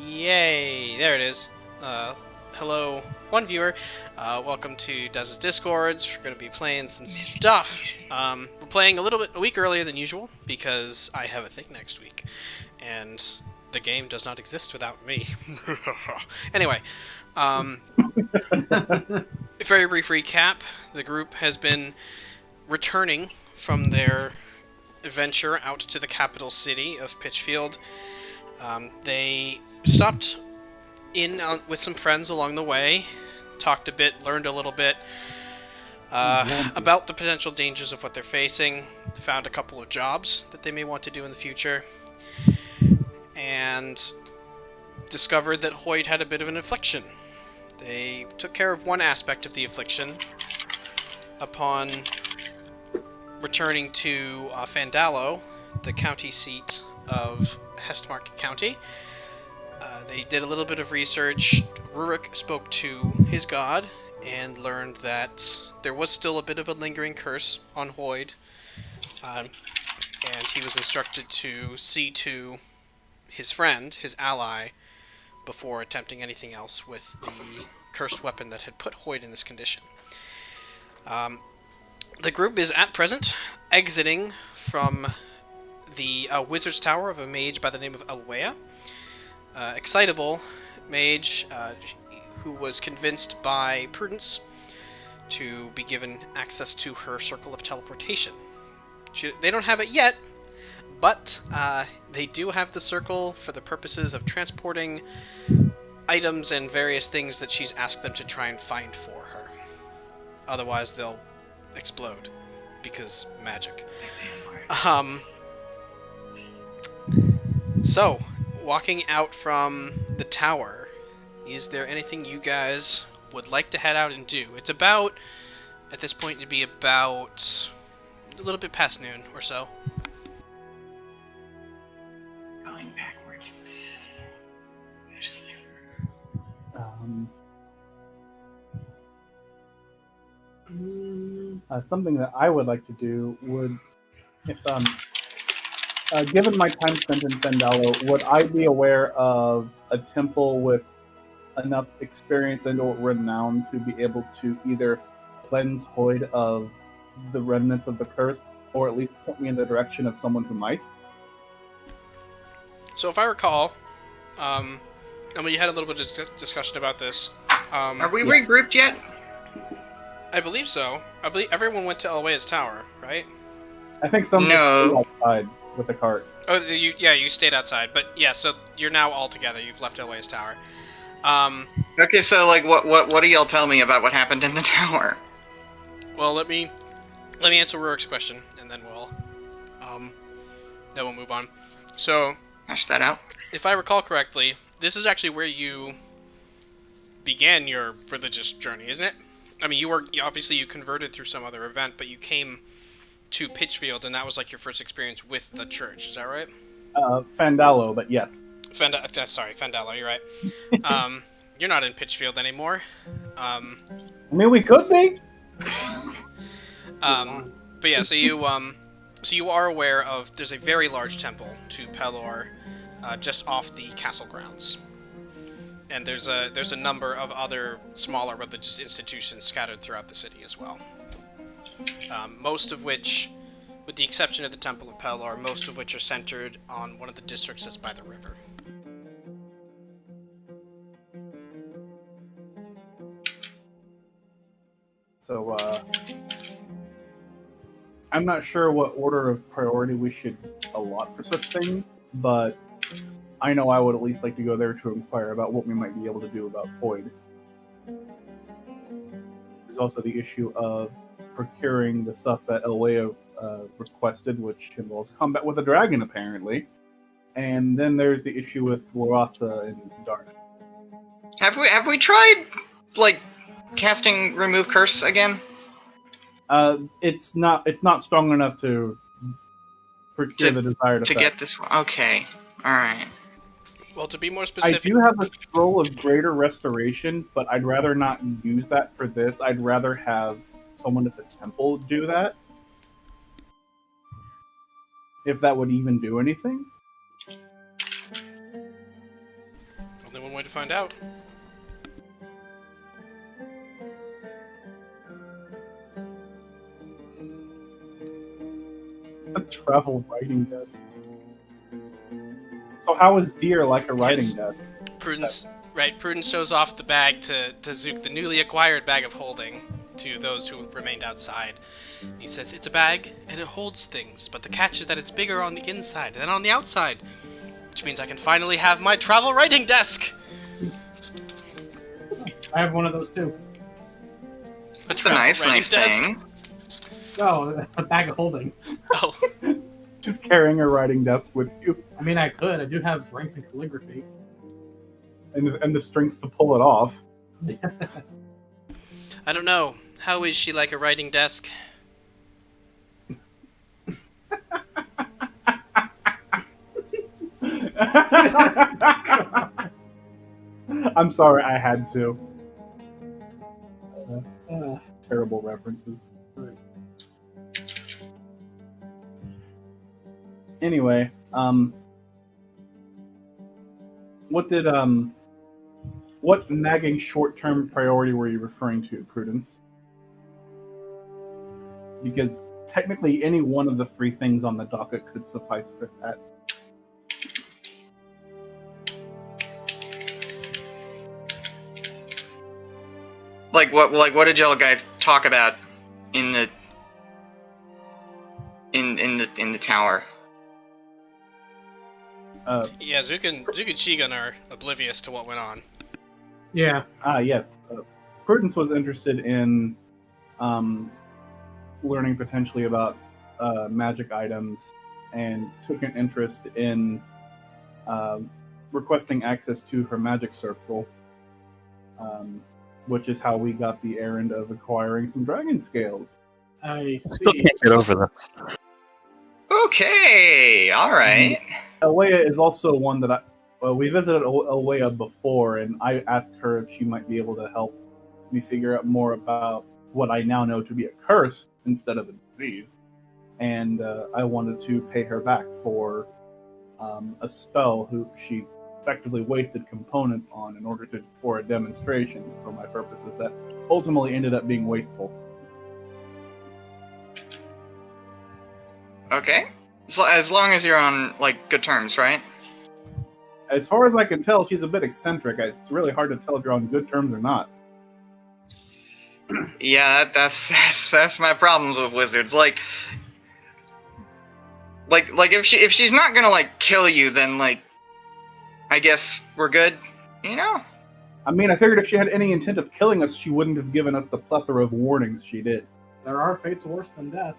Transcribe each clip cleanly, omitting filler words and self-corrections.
Yay! There it is. Hello, one viewer. Welcome to Desert Discords. We're going to be playing some stuff. We're playing a week earlier than usual because I have a thing next week, and the game does not exist without me. Anyway, very brief recap. The group has been returning from their adventure out to the capital city of Pitchfield. They stopped in with some friends along the way, talked a bit, learned a little bit about the potential dangers of what they're facing, found a couple of jobs that they may want to do in the future, and discovered that Hoyd had a bit of an affliction. They took care of one aspect of the affliction upon returning to Fandalo, the county seat of Hestmark County. They did a little bit of research. Rurik spoke to his god and learned that there was still a bit of a lingering curse on Hoyd, and he was instructed to see to his friend, his ally, before attempting anything else with the cursed weapon that had put Hoyd in this condition. The group is at present exiting from the Wizard's Tower of a mage by the name of Elwea. Excitable mage who was convinced by Prudence to be given access to her circle of teleportation. They don't have it yet, but they do have the circle for the purposes of transporting items and various things that she's asked them to try and find for her. Otherwise they'll explode, because magic. So, walking out from the tower, is there anything you guys would like to head out and do? It's about, at this point, it'd be about a little bit past noon or so. Going backwards. Something that I would like to do would, if given my time spent in Fandalo, would I be aware of a temple with enough experience and or renown to be able to either cleanse Hoyd of the remnants of the curse, or at least point me in the direction of someone who might? So if I recall, and we had a little bit of discussion about this. Are we regrouped yet? I believe so. I believe everyone went to Elwea's tower, right? I think some No. outside with the cart. Oh, you stayed outside, but yeah, so you're now all together. You've left Elwea's tower. Okay, so like, what do y'all tell me about what happened in the tower? Well, let me answer Rurik's question, and then we'll move on. So, Hash that out. if I recall correctly, this is actually where you began your religious journey, isn't it? I mean, obviously you converted through some other event, but you came to Pitchfield, and that was like your first experience with the church. Is that right? Fandalo, but yes. Fandalo. You're right. You're not in Pitchfield anymore. I mean, we could be. But yeah, so you are aware of there's a very large temple to Pelor, just off the castle grounds. And there's a number of other smaller religious institutions scattered throughout the city as well. Most of which, with the exception of the Temple of Pelor, most of which are centered on one of the districts that's by the river. So, I'm not sure what order of priority we should allot for such things, but I know I would at least like to go there to inquire about what we might be able to do about Hoyd. There's also the issue of procuring the stuff that Elwea requested, which involves combat with a dragon, apparently. And then there's the issue with Warasa and Darnec. Have we tried, like, casting Remove Curse again? It's not strong enough to procure the desired effect. To get this one? Okay. Alright. Well, to be more specific, I do have a scroll of greater restoration, but I'd rather not use that for this. I'd rather have someone at the temple do that. If that would even do anything. way to find out. A travel writing desk. So how is deer like a writing desk? Prudence, right? Prudence shows off the bag to Zook, the newly acquired bag of holding, to those who remained outside. He says, "It's a bag, and it holds things, but the catch is that it's bigger on the inside than on the outside, which means I can finally have my travel writing desk." I have one of those too. That's a nice thing. Oh, a bag of holding. Oh. Just carrying a writing desk with you. I mean, I could. I do have ranks in calligraphy. And the strength to pull it off. I don't know. How is she like a writing desk? I'm sorry, I had to. Terrible references. Anyway, what nagging short-term priority were you referring to, Prudence? Because technically any one of the three things on the docket could suffice for that. Like what did y'all guys talk about in the tower? Yeah, Zook and Shigun are oblivious to what went on. Yeah. Yes. Prudence was interested in learning potentially about magic items and took an interest in requesting access to her magic circle, which is how we got the errand of acquiring some dragon scales. I Still see. can't get over this. Okay, all right. Alea is also one that we visited Alea before, and I asked her if she might be able to help me figure out more about what I now know to be a curse instead of a disease. And I wanted to pay her back for a spell who she effectively wasted components on in order for a demonstration for my purposes that ultimately ended up being wasteful. Okay. So as long as you're on like good terms, right? As far as I can tell, she's a bit eccentric. It's really hard to tell if you're on good terms or not. Yeah, that's my problems with wizards. Like if she's not gonna like kill you, then like I guess we're good, you know? I mean, I figured if she had any intent of killing us, she wouldn't have given us the plethora of warnings she did. There are fates worse than death.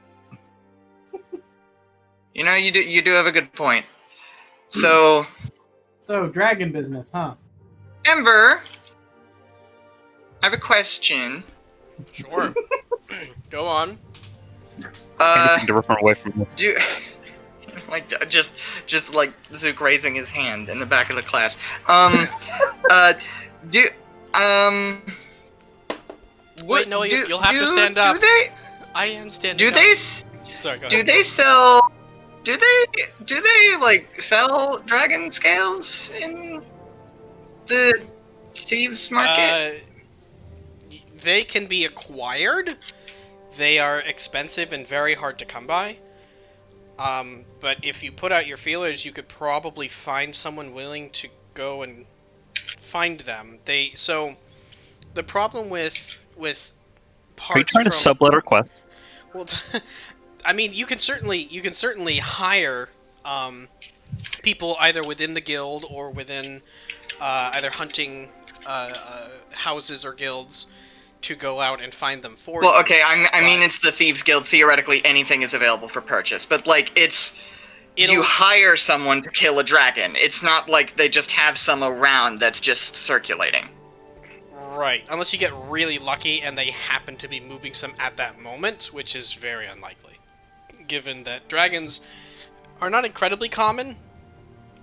You know, you do have a good point. So dragon business, huh? Ember, I have a question. Sure. Go on. Anything to rip her away from this. Do like just like Zook raising his hand in the back of the class. Wait, no, you'll have to stand up. Do they? I am standing Do up. they? Sorry, go Do ahead. they sell? Do they like sell dragon scales in the thieves market? They can be acquired. They are expensive and very hard to come by. But if you put out your feelers, you could probably find someone willing to go and find them. So the problem with parts Are you trying to from, sublet our quest? Well, I mean, you can certainly hire people either within the guild or within either hunting houses or guilds to go out and find them for you. Well, okay, I mean it's the Thieves Guild. Theoretically, anything is available for purchase, but like you hire someone to kill a dragon. It's not like they just have some around that's just circulating. Right, unless you get really lucky and they happen to be moving some at that moment, which is very unlikely, given that dragons are not incredibly common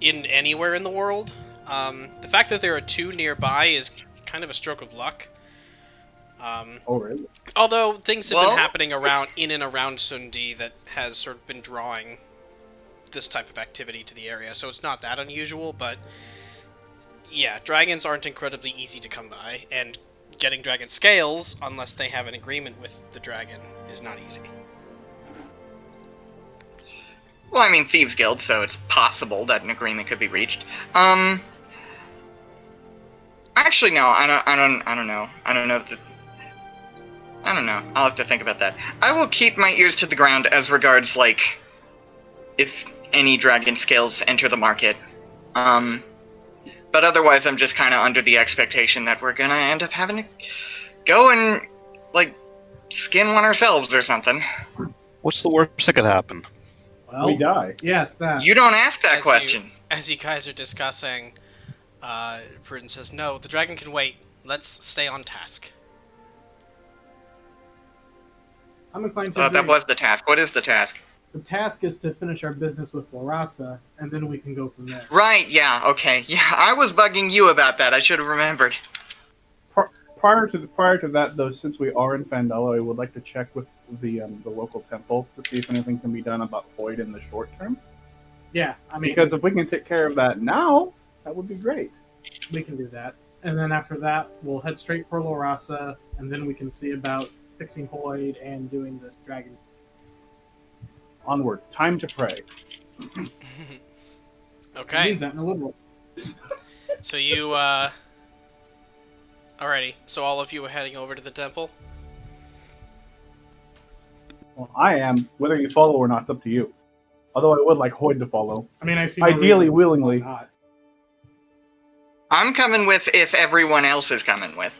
in anywhere in the world. The fact that there are two nearby is kind of a stroke of luck. Oh, really? Although things have been happening in and around Sundi that has sort of been drawing this type of activity to the area, so it's not that unusual, but Yeah, dragons aren't incredibly easy to come by, and getting dragon scales, unless they have an agreement with the dragon, is not easy. Well, I mean, Thieves Guild, so it's possible that an agreement could be reached. Actually, no, I don't know. I don't know if I don't know. I'll have to think about that. I will keep my ears to the ground as regards, like, if any dragon scales enter the market. But otherwise, I'm just kind of under the expectation that we're gonna end up having to go and, like, skin one ourselves or something. What's the worst that could happen? Well, We die. Yes, that. You don't ask that question. As you guys are discussing, Prudence says, "No, the dragon can wait. Let's stay on task." I'm inclined to agree. That was the task. What is the task? The task is to finish our business with Larasa, and then we can go from there. Right, yeah, okay. Yeah, I was bugging you about that. I should have remembered. Prior to that, though, since we are in Fandala, I would like to check with the local temple to see if anything can be done about Void in the short term. Yeah, I mean, Because if we can take care of that now, that would be great. we can do that. And then after that, we'll head straight for Larasa, and then we can see about fixing Void and doing this dragon. Onward. Time to pray. It Okay, means that in a liberal. so you, alrighty, so all of you are heading over to the temple? Well, I am. Whether you follow or not, it's up to you. Although I would like Hoyd to follow. I mean, I've seen no Ideally, reason willingly. why not. I'm coming with if everyone else is coming with.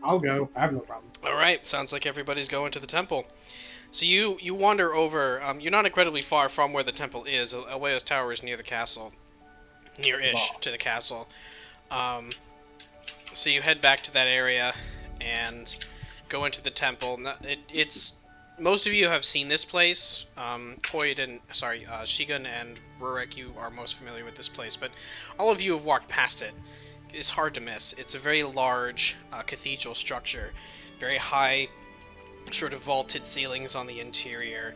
I'll go. I have no problem. Alright, sounds like everybody's going to the temple. So you wander over, you're not incredibly far from where the temple is. Awaya's Tower is near the castle. Near-ish to the castle. So you head back to that area and go into the temple. It's most of you have seen this place. Shigun and Rurik, you are most familiar with this place, but all of you have walked past it. It's hard to miss. It's a very large cathedral structure, very high, sort of vaulted ceilings on the interior,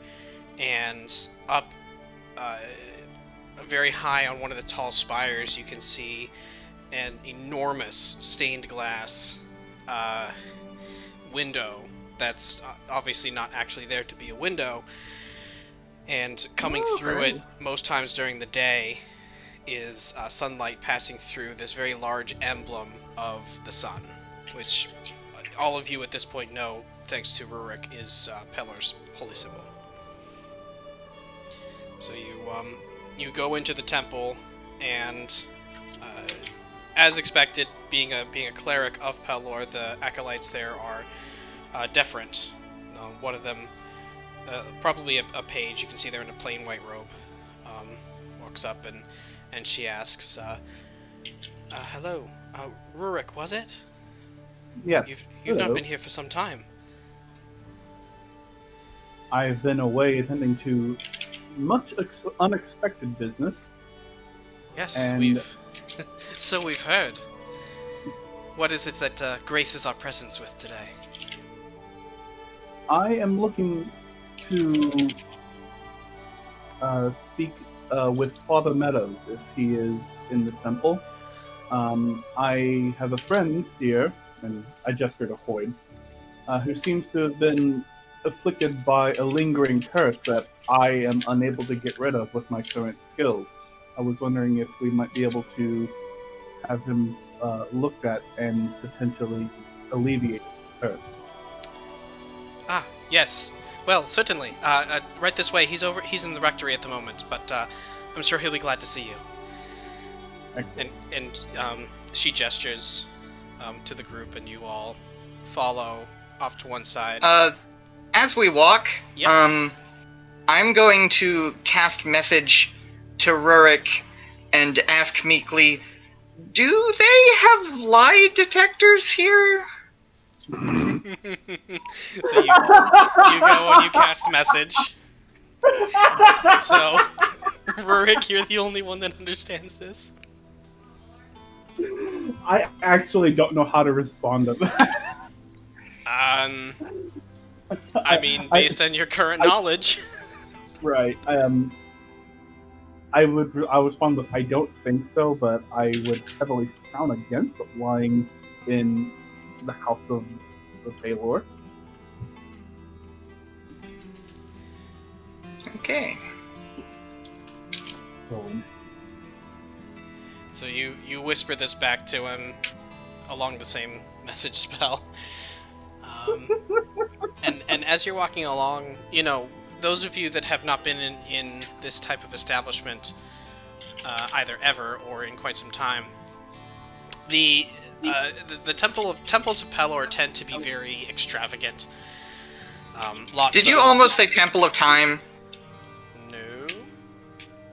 and up very high on one of the tall spires you can see an enormous stained glass window that's obviously not actually there to be a window, and coming through it most times during the day is sunlight passing through this very large emblem of the sun, which all of you at this point know, thanks to Rurik, is Pellar's holy symbol. So you go into the temple, and as expected, being a cleric of Pelor, the acolytes there are deferent. One of them, probably a page, you can see they're in a plain white robe, walks up and she asks, "Hello, Rurik, was it? Yes. You've Hello. not been here for some time." I've been away attending to much unexpected business. Yes, And- so we've heard. What is it that graces our presence with today? I am looking to speak with Father Meadows if he is in the temple. I have a friend here, and I gesture to Hoyd, who seems to have been afflicted by a lingering curse that I am unable to get rid of with my current skills. I was wondering if we might be able to have him looked at and potentially alleviate the curse. Ah, yes. Well, certainly. Right this way. He's in the rectory at the moment, but I'm sure he'll be glad to see you. Excellent. And she gestures to the group, and you all follow off to one side. As we walk, Yep. I'm going to cast message to Rurik and ask meekly, do they have lie detectors here? So you go and you cast message. So, Rurik, you're the only one that understands this. I actually don't know how to respond to that. I mean, based on your current knowledge. Right. I would respond with I don't think so, but I would heavily frown against lying in the house of the Taylor. Okay. So you whisper this back to him along the same message spell. And as you're walking along, you know, those of you that have not been in this type of establishment either ever or in quite some time, the temples of Pelor tend to be very extravagant. Did you almost say Temple of Time? No.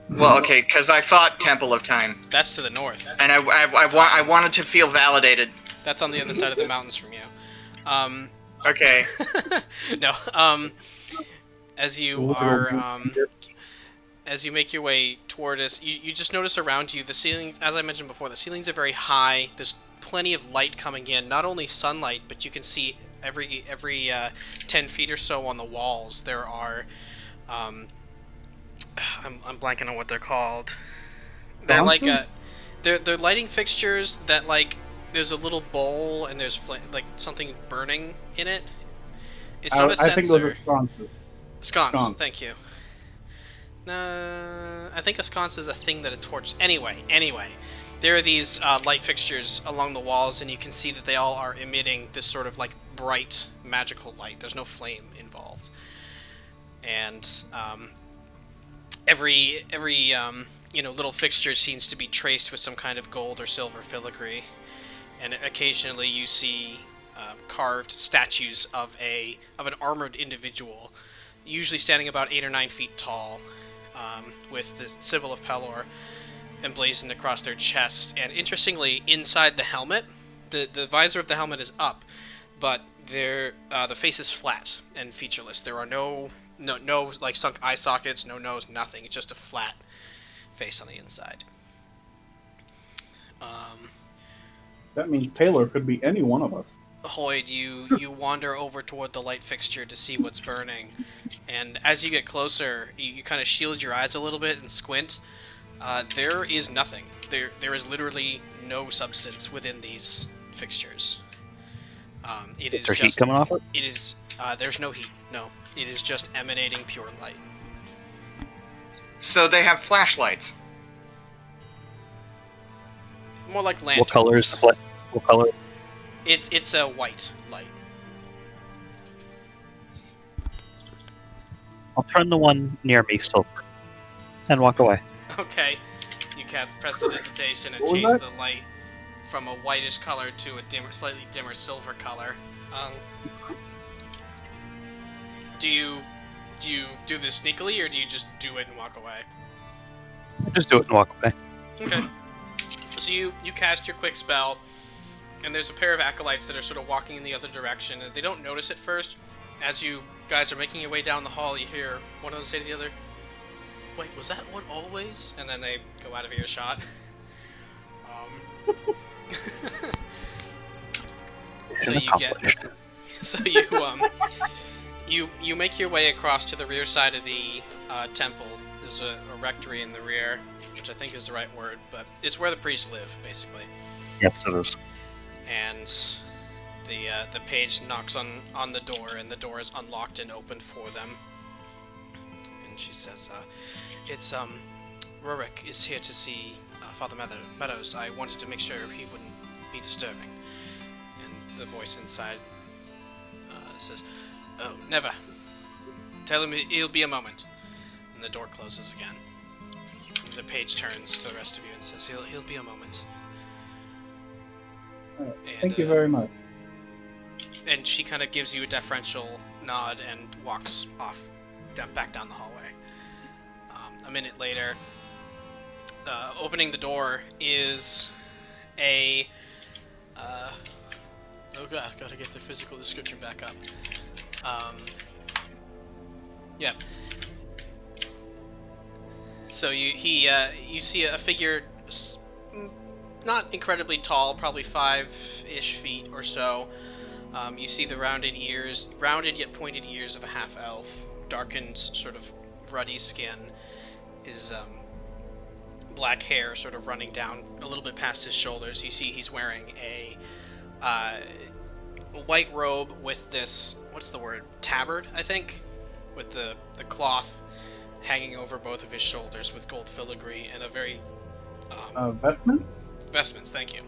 Well, okay, because I thought Temple of Time. That's to the north. And I wanted to feel validated. That's on the other side of the mountains from you. Okay. No. As you are, as you make your way toward us, you just notice around you the ceilings. As I mentioned before, the ceilings are very high. There's plenty of light coming in. Not only sunlight, but you can see every 10 feet or so on the walls. There are, I'm blanking on what they're called. They're like they're lighting fixtures that like. There's a little bowl and there's like something burning in it. It's not a sensor. I think those are sconces. Sconce, thank you. I think a sconce is a thing that a torch. Anyway, there are these light fixtures along the walls, and you can see that they all are emitting this sort of like bright magical light. There's no flame involved, and every little fixture seems to be traced with some kind of gold or silver filigree. And occasionally you see carved statues of an armored individual, usually standing about 8 or 9 feet tall, with the symbol of Pelor emblazoned across their chest. And interestingly, inside the helmet, the visor of the helmet is up, but the face is flat and featureless. There are no like sunk eye sockets, no nose, nothing. It's just a flat face on the inside. That means Taylor could be any one of us. Hoyd, you wander over toward the light fixture to see what's burning, and as you get closer, you kind of shield your eyes a little bit and squint. There is nothing. There is literally no substance within these fixtures. It is Is there just heat coming off it? It is. There's no heat. No, it is just emanating pure light. So they have flashlights. More like lanterns. What color is the flame? What color? It's a white light. I'll turn the one near me silver and walk away. Okay. You cast Prestidigitation and What was change that? the light from a whitish color to a slightly dimmer silver color. Do you do this sneakily, or do you just do it and walk away? Just do it and walk away. Okay. So you cast your quick spell, and there's a pair of acolytes that are sort of walking in the other direction, and they don't notice at first. As you guys are making your way down the hall, you hear one of them say to the other, "Wait, was that one always?" And then they go out of earshot. You make your way across to the rear side of the temple. There's a rectory in the rear, which I think is the right word, but it's where the priests live, basically. Yes, it is. And the page knocks on the door, and the door is unlocked and opened for them. And she says, "It's Rurik is here to see Father Meadows. I wanted to make sure he wouldn't be disturbing." And the voice inside says, "Oh, never. Tell him he'll be a moment." And the door closes again. And the page turns to the rest of you and says, "He'll be a moment." Thank you very much. And she kind of gives you a deferential nod and walks off back down the hallway. A minute later, opening the door is a... oh god, gotta get the physical description back up. Yeah. So you see a figure, not incredibly tall, probably 5-ish feet or so. You see the rounded yet pointed ears of a half-elf, darkened, sort of ruddy skin. His black hair sort of running down a little bit past his shoulders. You see he's wearing a white robe with this, what's the word, tabard, I think, with the cloth hanging over both of his shoulders with gold filigree and a very Vestments? Vestments, thank you.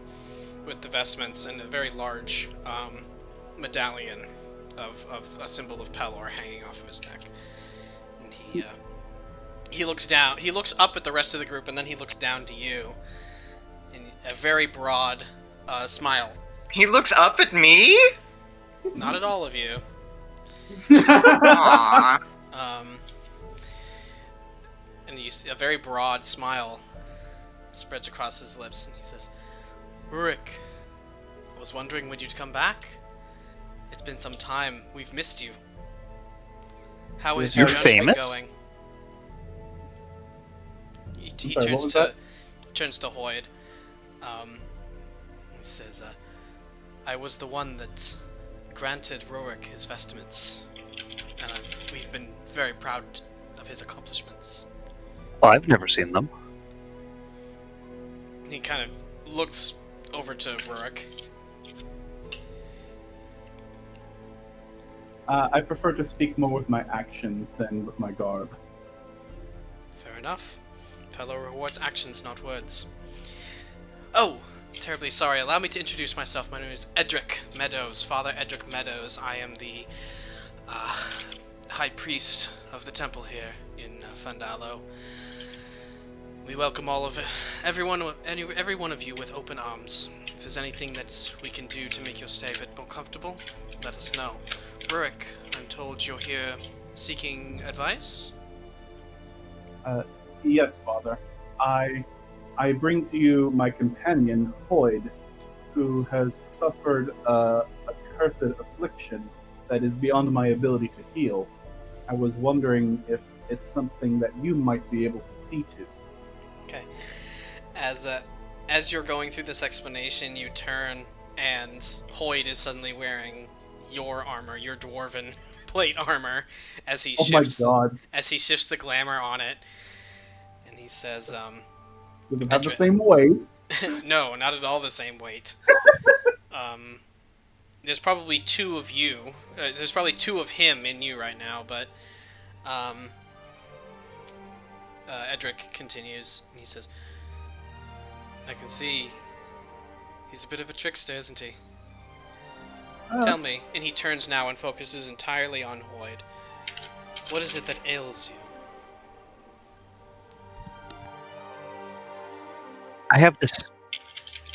With the vestments and a very large medallion of a symbol of Pelor hanging off of his neck. And he looks down. He looks up at the rest of the group, and then he looks down to you in a very broad smile. He looks up at me? Not at all of you. Aww. And you see a very broad smile spreads across his lips, and he says, "Rurik, I was wondering when you'd come back. It's been some time. We've missed you. How is your You're journey famous? going?" He Sorry, what was that? turns to Hoyd. He says, "I was the one that granted Rurik his vestments, and we've been very proud of his accomplishments." Well, I've never seen them. He kind of looks over to Rurik. I prefer to speak more with my actions than with my garb. Fair enough. Pelor rewards actions, not words. Oh, terribly sorry. Allow me to introduce myself. My name is Edric Meadows, Father Edric Meadows. I am the High Priest of the temple here in Fandalo. We welcome every one of you with open arms. If there's anything that we can do to make your stay a bit more comfortable, let us know. Rurik, I'm told you're here seeking advice? Yes, Father. I bring to you my companion, Hoyd, who has suffered a cursed affliction that is beyond my ability to heal. I was wondering if it's something that you might be able to see to. Okay. As you're going through this explanation, you turn, and Hoyd is suddenly wearing your armor, your dwarven plate armor, as he shifts the glamour on it, and he says, Does it have the same weight? No, not at all the same weight. There's probably two of you. There's probably two of him in you right now, but Edric continues, and he says, "I can see he's a bit of a trickster, isn't he? Tell me," and he turns now and focuses entirely on Hoyd. "What is it that ails you?" I have this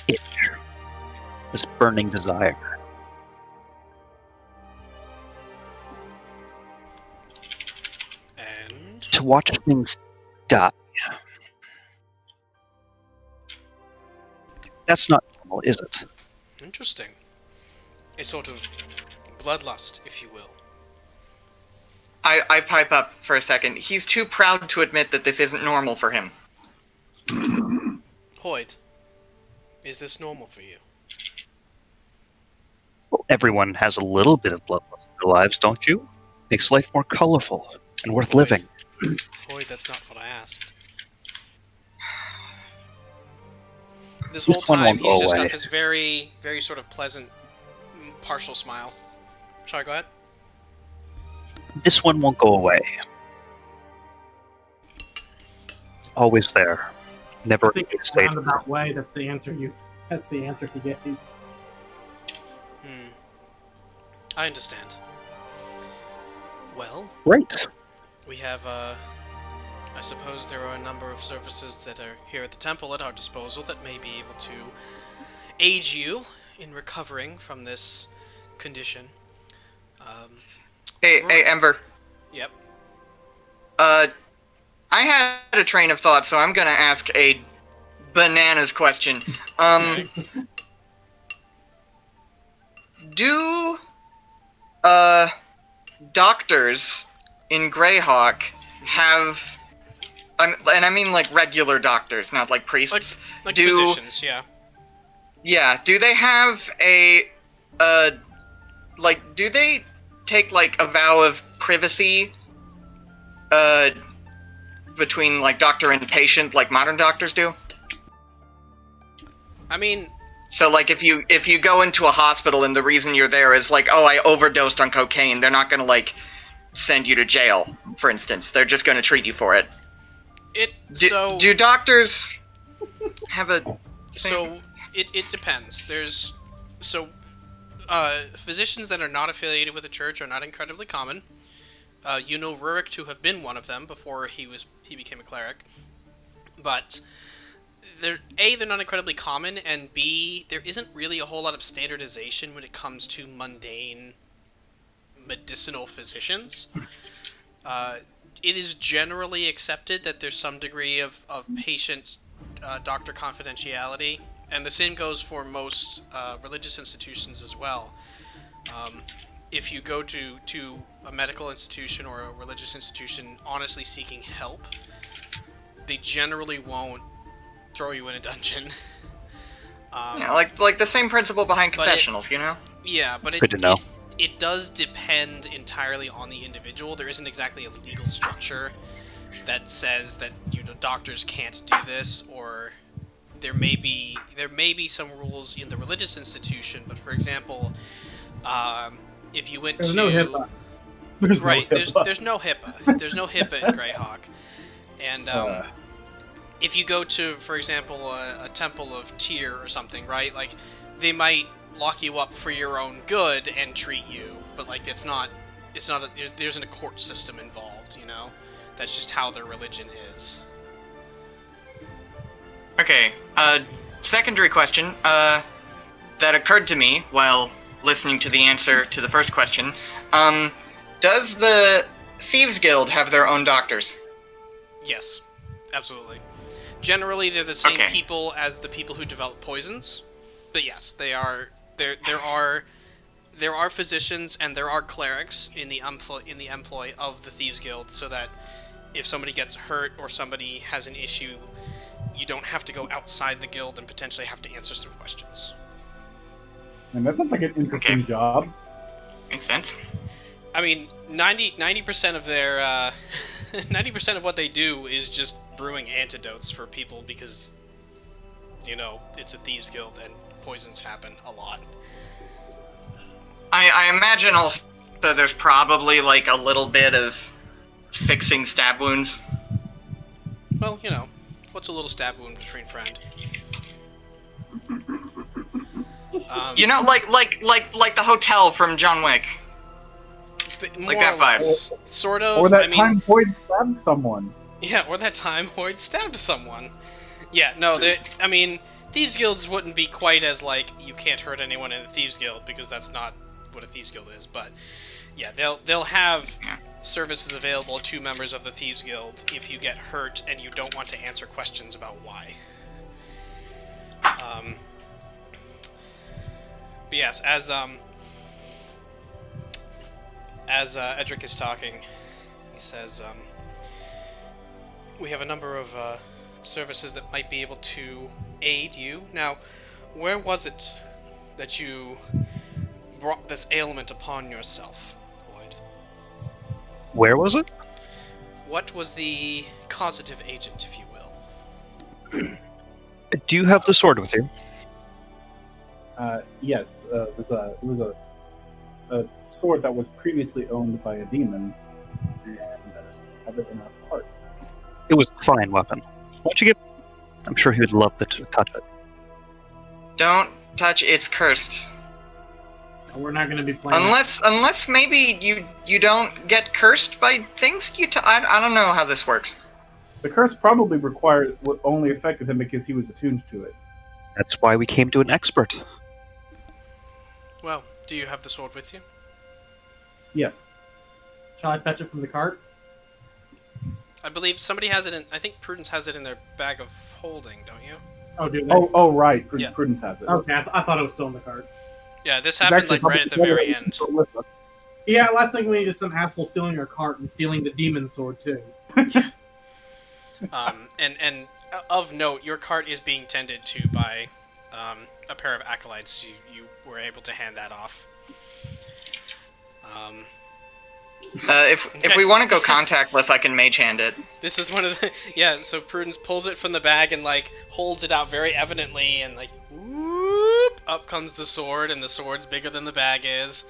itch, this burning desire. And To watch things die. That's not normal, is it? interesting. A sort of bloodlust, if you will. I pipe up for a second. He's too proud to admit that this isn't normal for him. Hoyd, is this normal for you? Well, everyone has a little bit of bloodlust in their lives, don't you? Makes life more colorful and worth living. Hoyd, that's not what I asked. This whole one time, won't he's go just away. got this very, very sort of pleasant, partial smile. Sorry, go ahead. This one won't go away. Always there. Never I think it's a stayed. roundabout way. That's the answer he gave. I understand. Well, Great. we have, I suppose there are a number of services that are here at the temple at our disposal that may be able to aid you in recovering from this condition. Hey, Ember. Yep. I had a train of thought, so I'm gonna ask a bananas question. Do doctors in Greyhawk have, and I mean like regular doctors, not like priests? Like do physicians, yeah. Yeah, do they have a like, do they take like a vow of privacy between like doctor and patient like modern doctors do? I mean, so like if you go into a hospital and the reason you're there is like, oh, I overdosed on cocaine, they're not gonna like send you to jail, for instance. They're just gonna treat you for it. Do doctors have a thing? So it depends. Physicians that are not affiliated with the church are not incredibly common. You know Rurik to have been one of them before he became a cleric. But they're not incredibly common, and B, there isn't really a whole lot of standardization when it comes to mundane medicinal physicians. It is generally accepted that there's some degree of patient doctor confidentiality, and the same goes for most religious institutions as well. If you go to a medical institution or a religious institution honestly seeking help, they generally won't throw you in a dungeon. Yeah, like the same principle behind confessionals, you know? Yeah, but Good to know. It does depend entirely on the individual. There isn't exactly a legal structure that says that doctors can't do this, or there may be some rules in the religious institution. But for example, if you went there's to no HIPAA. there's no HIPAA. There's no HIPAA in Greyhawk, and if you go to, for example, a temple of Tyr or something, right? Like, they might lock you up for your own good and treat you, but like there isn't a court system involved, you know? That's just how their religion is. Okay, secondary question, that occurred to me while listening to the answer to the first question. Does the Thieves Guild have their own doctors? Yes, absolutely. Generally, they're the same Okay. people as the people who develop poisons, but yes, they are. There are physicians and there are clerics in the employ of the Thieves Guild, so that if somebody gets hurt or somebody has an issue, you don't have to go outside the guild and potentially have to answer some questions. And that sounds like an interesting job. Makes sense. I mean, 90% of their 90% of what they do is just brewing antidotes for people because, it's a Thieves Guild and poisons happen a lot. I imagine also there's probably like a little bit of fixing stab wounds. Well, what's a little stab wound between friend? Like the hotel from John Wick. Like that vibe. Sort of. Or that time Boyd stabbed someone. Yeah, or that time Boyd stabbed someone. Yeah, no, Thieves Guilds wouldn't be quite as like, you can't hurt anyone in a Thieves Guild, because that's not what a Thieves Guild is, but yeah, they'll have services available to members of the Thieves Guild if you get hurt and you don't want to answer questions about why. But yes, as Edric is talking, he says, we have a number of services that might be able to aid you. Now, where was it that you brought this ailment upon yourself, Lloyd? Where was it? What was the causative agent, if you will? Do you have the sword with you? Yes, it was a sword that was previously owned by a demon, and have it in a part. It was a fine weapon. Why don't you give... I'm sure he would love to touch it. Don't touch, it's cursed. We're not going to be playing. Unless maybe you don't get cursed by things. I don't know how this works. The curse probably required what only affected him because he was attuned to it. That's why we came to an expert. Well, do you have the sword with you? Yes. Shall I fetch it from the cart? I believe somebody has it in... I think Prudence has it in their bag of holding, don't you? Oh, do they? Oh, right. Yeah. Prudence has it. Okay, I thought it was still in the cart. Yeah, this It's happened actually right at the very end. Yeah, last thing we need is some asshole stealing our cart and stealing the demon sword too. And of note, your cart is being tended to by a pair of acolytes. You were able to hand that off. If we want to go contactless, I can mage hand it. This is one of the so Prudence pulls it from the bag and like holds it out very evidently and like whoop, up comes the sword, and the sword's bigger than the bag is.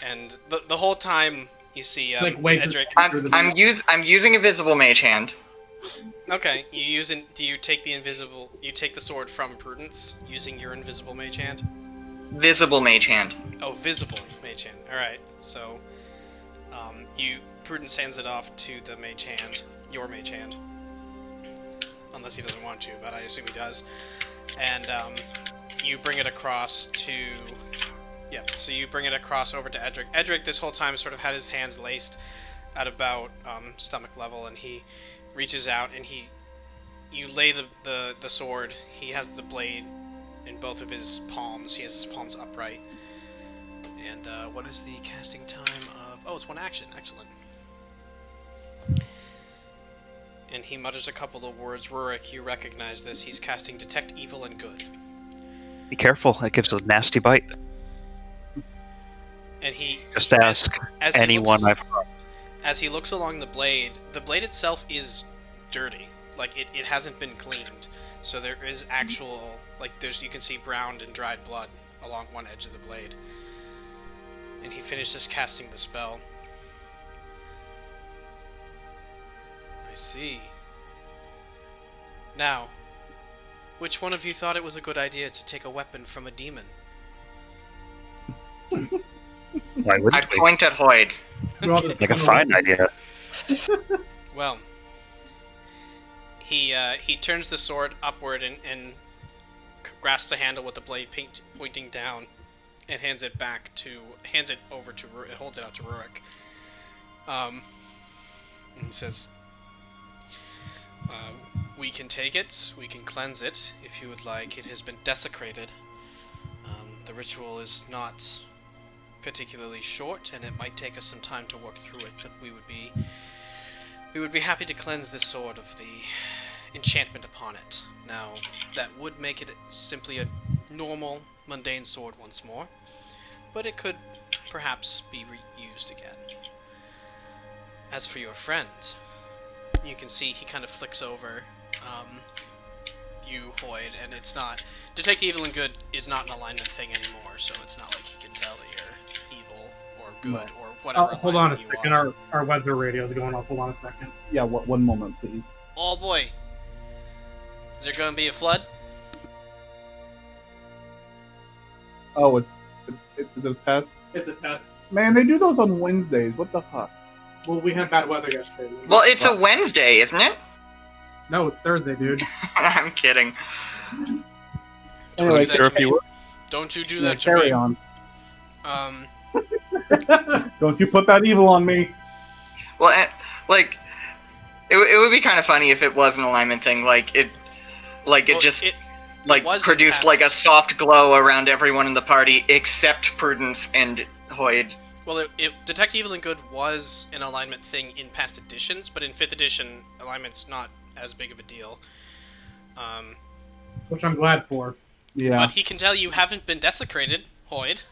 And the whole time you see Edric. I'm using a visible mage hand. Okay, do you take the sword from Prudence using your invisible mage hand? Visible mage hand. Oh, visible mage hand. All right. So Prudence hands it off to the mage hand, your mage hand. Unless he doesn't want to, but I assume he does. And you bring it across to so you bring it across over to Edric. Edric this whole time sort of had his hands laced at about stomach level, and he reaches out and you lay the sword. He has the blade in both of his palms. He has his palms upright. And what is the casting time of... Oh, it's one action. Excellent. And he mutters a couple of words. Rurik, you recognize this. He's casting Detect Evil and Good. Be careful, it gives a nasty bite. And he... Just ask anyone I've heard. As he looks along the blade itself is dirty. Like, it hasn't been cleaned. So there is actual... Like, you can see browned and dried blood along one edge of the blade. And he finishes casting the spell. I see. Now, which one of you thought it was a good idea to take a weapon from a demon? Why wouldn't I point at Hoyd. Like a fine idea. Well, he turns the sword upward and grasps the handle with the blade pointing down, and holds it out to Rurik. And he says, "We can take it. We can cleanse it if you would like. It has been desecrated. The ritual is not particularly short, and it might take us some time to work through it. But we would be happy to cleanse this sword of the enchantment upon it. Now, that would make it simply a normal, mundane sword once more, but it could perhaps be reused again. As for your friend, you can see he kind of flicks over you, Hoyd, and it's not... Detect Evil and Good is not an alignment thing anymore, so it's not like he can tell that you're evil or good or whatever. Hold on a second, our weather radio is going off. Hold on a second. Yeah, one moment, please. Oh boy. Is there going to be a flood? Oh, is it a test? It's a test. Man, they do those on Wednesdays. What the fuck? Well, we had bad weather yesterday. Well, it's a Wednesday, isn't it? No, it's Thursday, dude. I'm kidding. Anyway, Don't you do that to carry me. on. Don't you put that evil on me. Well, it would be kind of funny if it was an alignment thing, it produced like a soft glow around everyone in the party except Prudence and Hoyd. Well, Detect Evil and Good was an alignment thing in past editions, but in 5th edition, alignment's not as big of a deal. Which I'm glad for. Yeah. But he can tell you haven't been desecrated, Hoyd.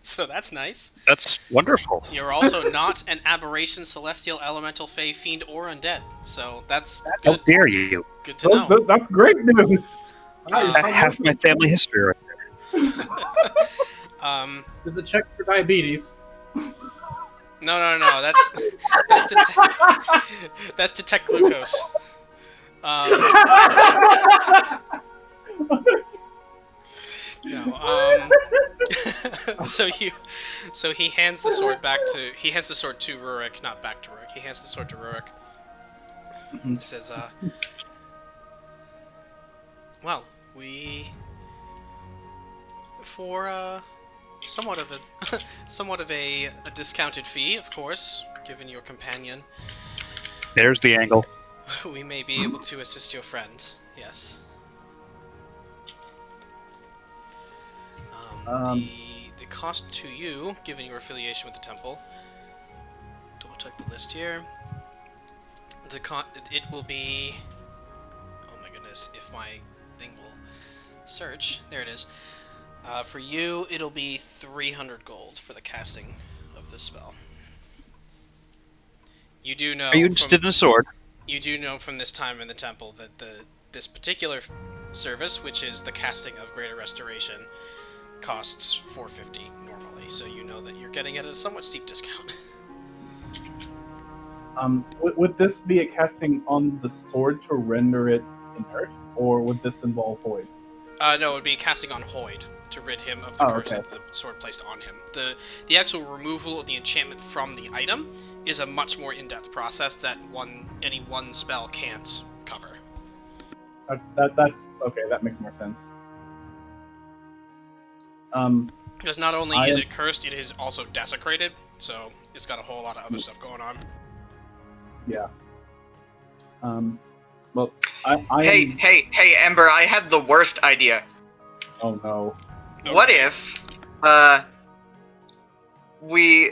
So that's nice. That's wonderful. You're also not an aberration, celestial, elemental, fey, fiend, or undead. So that's How dare you? good to know. That's great news. I have my family history right there. There's a check for diabetes. No. That's detect glucose. No. So he hands the sword to Rurik, not back to Rurik. He hands the sword to Rurik. He says, well, for somewhat of a discounted fee, of course, given your companion, There's the angle. we may be able to assist your friend. Yes. The cost to you, given your affiliation with the temple, double check the list here. It will be, oh my goodness, if my thing will search, there it is. For you, it'll be 300 gold for the casting of this spell. You do know. Are you interested in a sword? You do know from this time in the temple that this particular service, which is the casting of Greater Restoration, costs $450 normally. So you know that you're getting it at a somewhat steep discount. Would this be a casting on the sword to render it inert, or would this involve Hoyd? No, it would be casting on Hoyd to rid him of the curse of the sword placed on him. The actual removal of the enchantment from the item is a much more in-depth process that any one spell can't cover. That's okay. That makes more sense. Because not only is it cursed, it is also desecrated, so it's got a whole lot of other stuff going on. Yeah. Well, Hey, Ember, I had the worst idea. Oh no. What if, we,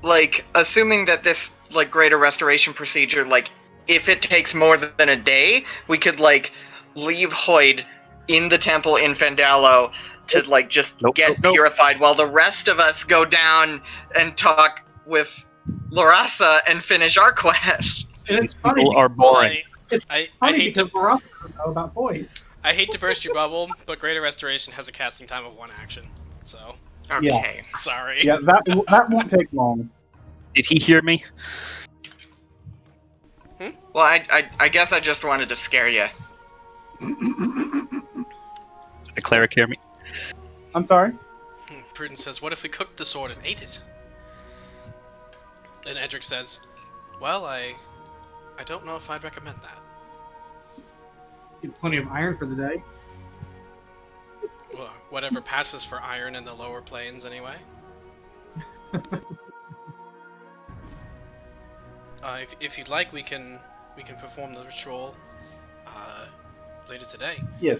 like, assuming that this, like, Greater Restoration procedure, like, if it takes more than a day, we could, like, leave Hoyd in the temple in Fandalo to, like, just get purified while the rest of us go down and talk with Lorasa and finish our quest. And it's funny. People are boring. I hate because Lorasa doesn't know about Hoyd. I hate to burst your bubble, but Greater Restoration has a casting time of 1 action, so... Okay. Yeah. Sorry. Yeah, that won't take long. Did he hear me? Well, I guess I just wanted to scare you. Did the cleric hear me? I'm sorry? Prudence says, what if we cooked the sword and ate it? And Edric says, well, I don't know if I'd recommend that. Get plenty of iron for the day. Well, whatever passes for iron in the lower planes, anyway. If you'd like, we can perform the ritual later today. Yes,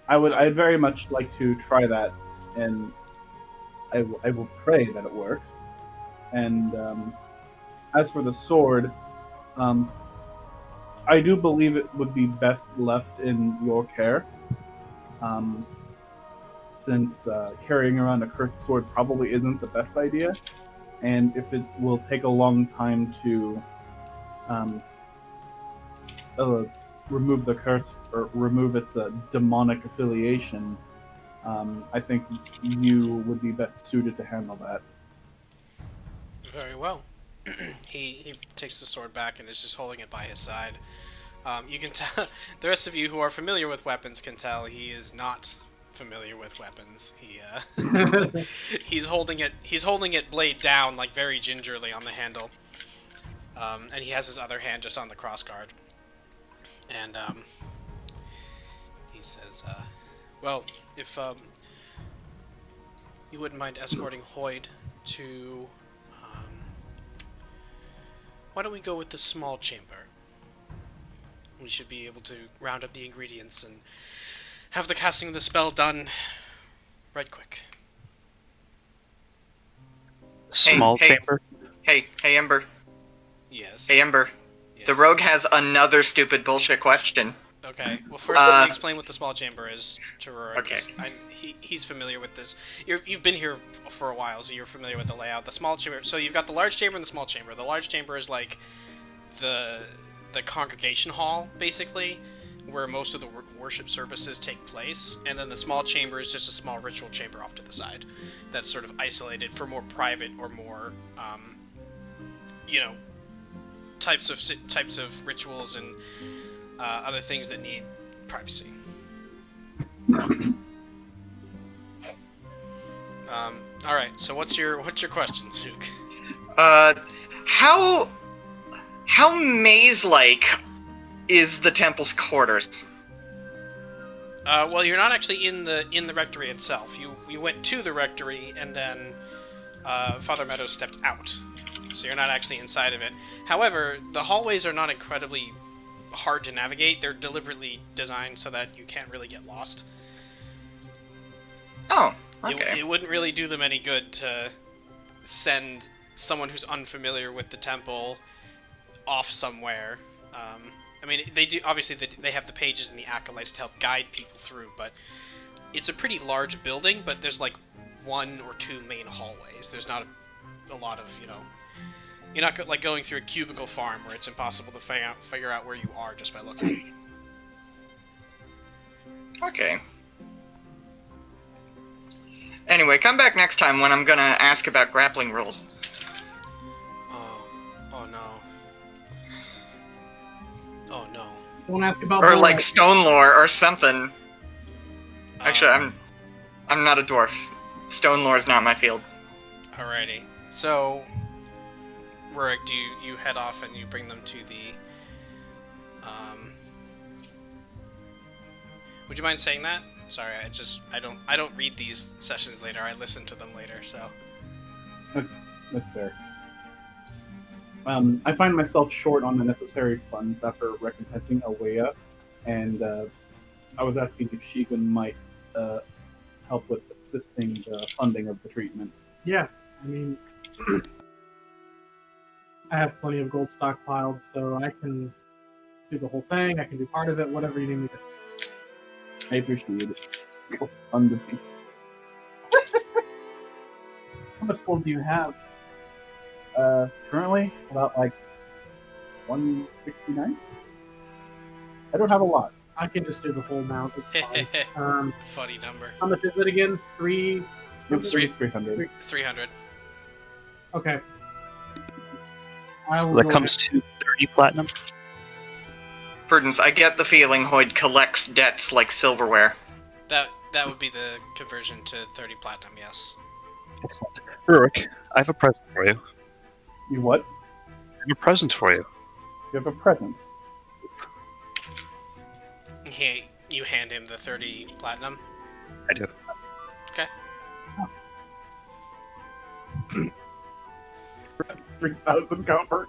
I'd very much like to try that, and I will pray that it works. And as for the sword, I do believe it would be best left in your care, since carrying around a cursed sword probably isn't the best idea, and if it will take a long time to remove the curse or remove its demonic affiliation, I think you would be best suited to handle that. Very well. He takes the sword back and is just holding it by his side. You can tell the rest of you who are familiar with weapons can tell he is not familiar with weapons. He's holding it blade down, like, very gingerly on the handle. And he has his other hand just on the crossguard. And he says, well, if you wouldn't mind escorting Hoyd to why don't we go with the small chamber? We should be able to round up the ingredients and have the casting of the spell done right quick. Small chamber? Hey, Ember. Yes. Hey, Ember. Yes. The rogue has another stupid bullshit question. Okay. Well, first let me explain what the small chamber is to Rurik. Okay. He's familiar with this. You've been here for a while, so you're familiar with the layout. The small chamber. So you've got the large chamber and the small chamber. The large chamber is like the congregation hall, basically, where most of the worship services take place, and then the small chamber is just a small ritual chamber off to the side that's sort of isolated for more private or more, types of rituals and other things that need privacy. All right. So what's your question, Zook? How maze-like is the temple's quarters? Well, you're not actually in the rectory itself. You went to the rectory and then Father Meadows stepped out, so you're not actually inside of it. However, the hallways are not incredibly hard to navigate. They're deliberately designed so that you can't really get lost. Oh, okay. It wouldn't really do them any good to send someone who's unfamiliar with the temple off somewhere. I mean, they do. Obviously, they have the pages and the acolytes to help guide people through, but it's a pretty large building. But there's like 1 or 2 main hallways. There's not a lot of You're not like going through a cubicle farm where it's impossible to figure out where you are just by looking. Okay. Anyway, come back next time when I'm gonna ask about grappling rules. Oh no. Oh no. Don't ask about. Or like stone lore or something. Actually, I'm not a dwarf. Stone lore is not my field. Alrighty. So, Rurik, do you head off and you bring them to the would you mind saying that? Sorry, I don't read these sessions later. I listen to them later, so. That's fair. I find myself short on the necessary funds after recompensing Awea, and I was asking if Shigun might help with assisting the funding of the treatment. Yeah, I mean, I have plenty of gold stockpiled, so I can do the whole thing. I can do part of it, whatever you need me to. I appreciate it. Fund of me. How much gold do you have? Currently, about like 169. I don't have a lot. I can just do the whole amount. It's fine. Funny number. How much is it again? 300? It's 300. 300. Okay. I will That comes to 30 platinum. Prudence, I get the feeling Hoyd collects debts like silverware. That would be the conversion to 30 platinum, yes. Rurik, I have a present for you. You what? I have a present for you. You have a present. You hand him the 30 platinum? I do. Okay. 3,000 copper.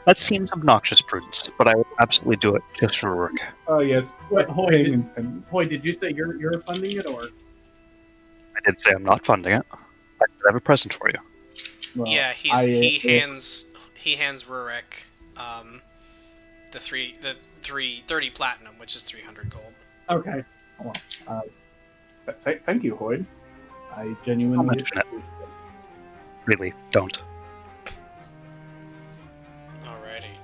That seems obnoxious, Prudence, but I would absolutely do it just for Rurik. Oh yes. Wait, Hoyd, Paying and Hoyd, did you say you're funding it, or? I did say I'm not funding it. I said I have a present for you. well, Yeah, he hands Rurik the 30 platinum, which is 300 gold. Okay. Thank you, Hoyd. I I'll genuinely mention it. Really, don't. Alrighty.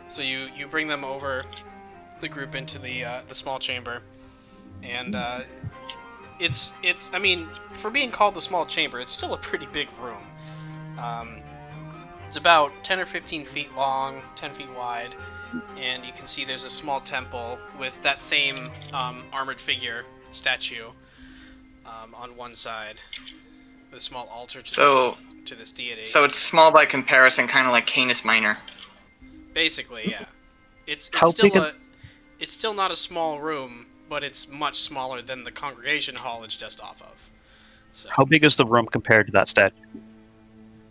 So you bring them over the group into the small chamber, and it's I mean, for being called the small chamber, it's still a pretty big room. It's about 10 or 15 feet long, 10 feet wide, and you can see there's a small temple with that same armored figure statue on one side, with a small altar to this deity. So it's small by comparison, kind of like Canis Minor. Basically, yeah. It's How still big it's still not a small room, but it's much smaller than the congregation hall it's just off of. So. How big is the room compared to that statue?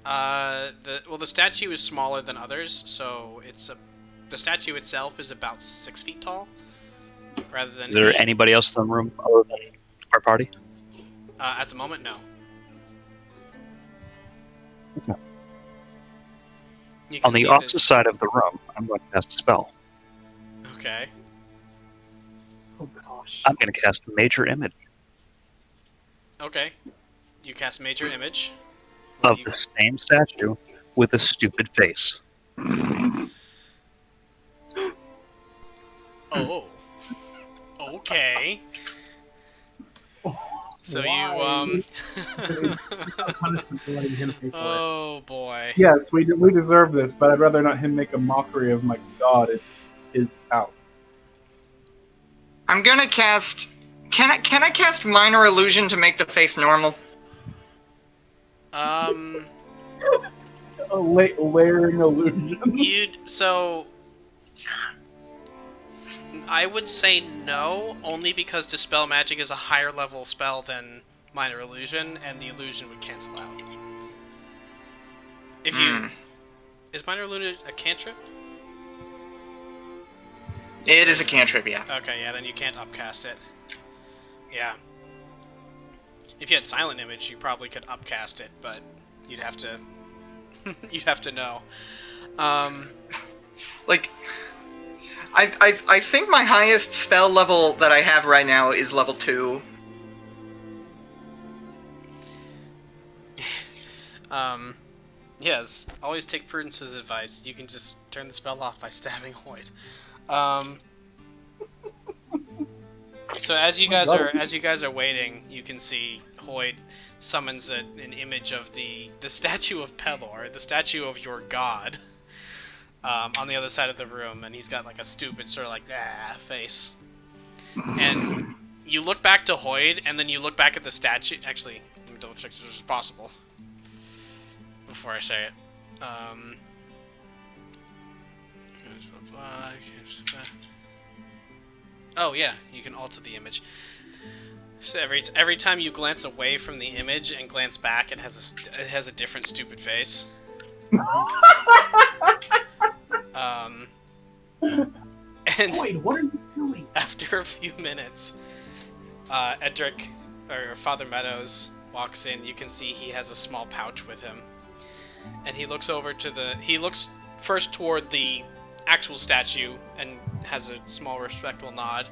The statue is smaller than others, so the statue itself is about 6 feet tall, rather than. Is there 8. anybody else in the room other than our party? At the moment, no. Okay. You can On the see opposite side of the room, I'm going to cast a spell. Okay. Oh gosh. I'm going to cast Major Image Okay. You cast Major Image. of the same statue with a stupid face. Oh. Okay. So Why? you Punishment for letting him pay for it. Oh boy. Yes, we deserve this, but I'd rather not him make a mockery of my god at his house. I'm gonna cast. Can I cast Minor Illusion to make the face normal? A layering illusion. I would say no, only because Dispel Magic is a higher level spell than Minor Illusion, and the illusion would cancel out. If you... Is Minor Illusion a cantrip? It is a cantrip, yeah. Okay, yeah, then you can't upcast it. Yeah. If you had Silent Image, you probably could upcast it, but you'd have to... you'd have to know. Like... I think my highest spell level that I have right now is level 2. Yes, always take Prudence's advice. You can just turn the spell off by stabbing Hoyd. So as you guys are waiting, you can see Hoyd summons an image of the statue of Pelor, the statue of your god, on the other side of the room, and he's got like a stupid sort of like face. And you look back to Hoyd, and then you look back at the statue. Actually, let me double check if this is possible before I say it. Oh yeah, you can alter the image. So every time you glance away from the image and glance back, it has a different stupid face. And Wait, what are you doing? after a few minutes, Edric, or Father Meadows, walks in. You can see he has a small pouch with him, and he looks over to he looks first toward the actual statue and has a small respectful nod,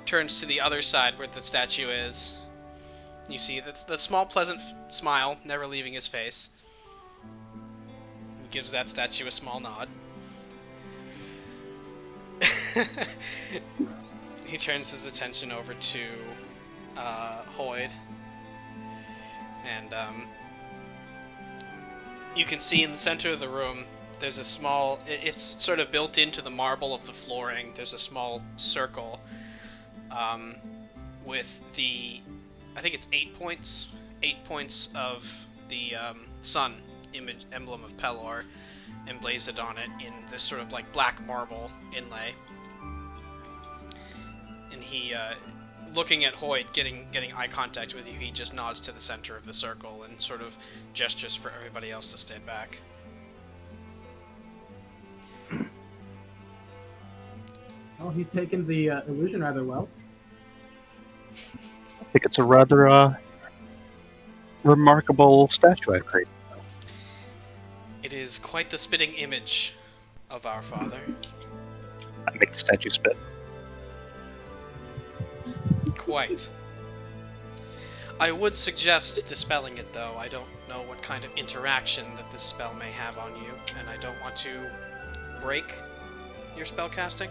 turns to the other side where the statue is. You see the small pleasant smile never leaving his face. He gives that statue a small nod. He turns his attention over to Hoyd, and you can see in the center of the room there's a small, it's sort of built into the marble of the flooring, there's a small circle with I think it's 8 points of the sun emblem of Pelor emblazoned on it in this sort of like black marble inlay. And he, looking at Hoyd, getting eye contact with you, he just nods to the center of the circle and sort of gestures for everybody else to stand back. Well, he's taken the illusion rather well. I think it's a rather remarkable statue I've created. It is quite the spitting image of our father. I make the statue spit. Quite. I would suggest dispelling it, though. I don't know what kind of interaction that this spell may have on you, and I don't want to break your spell casting.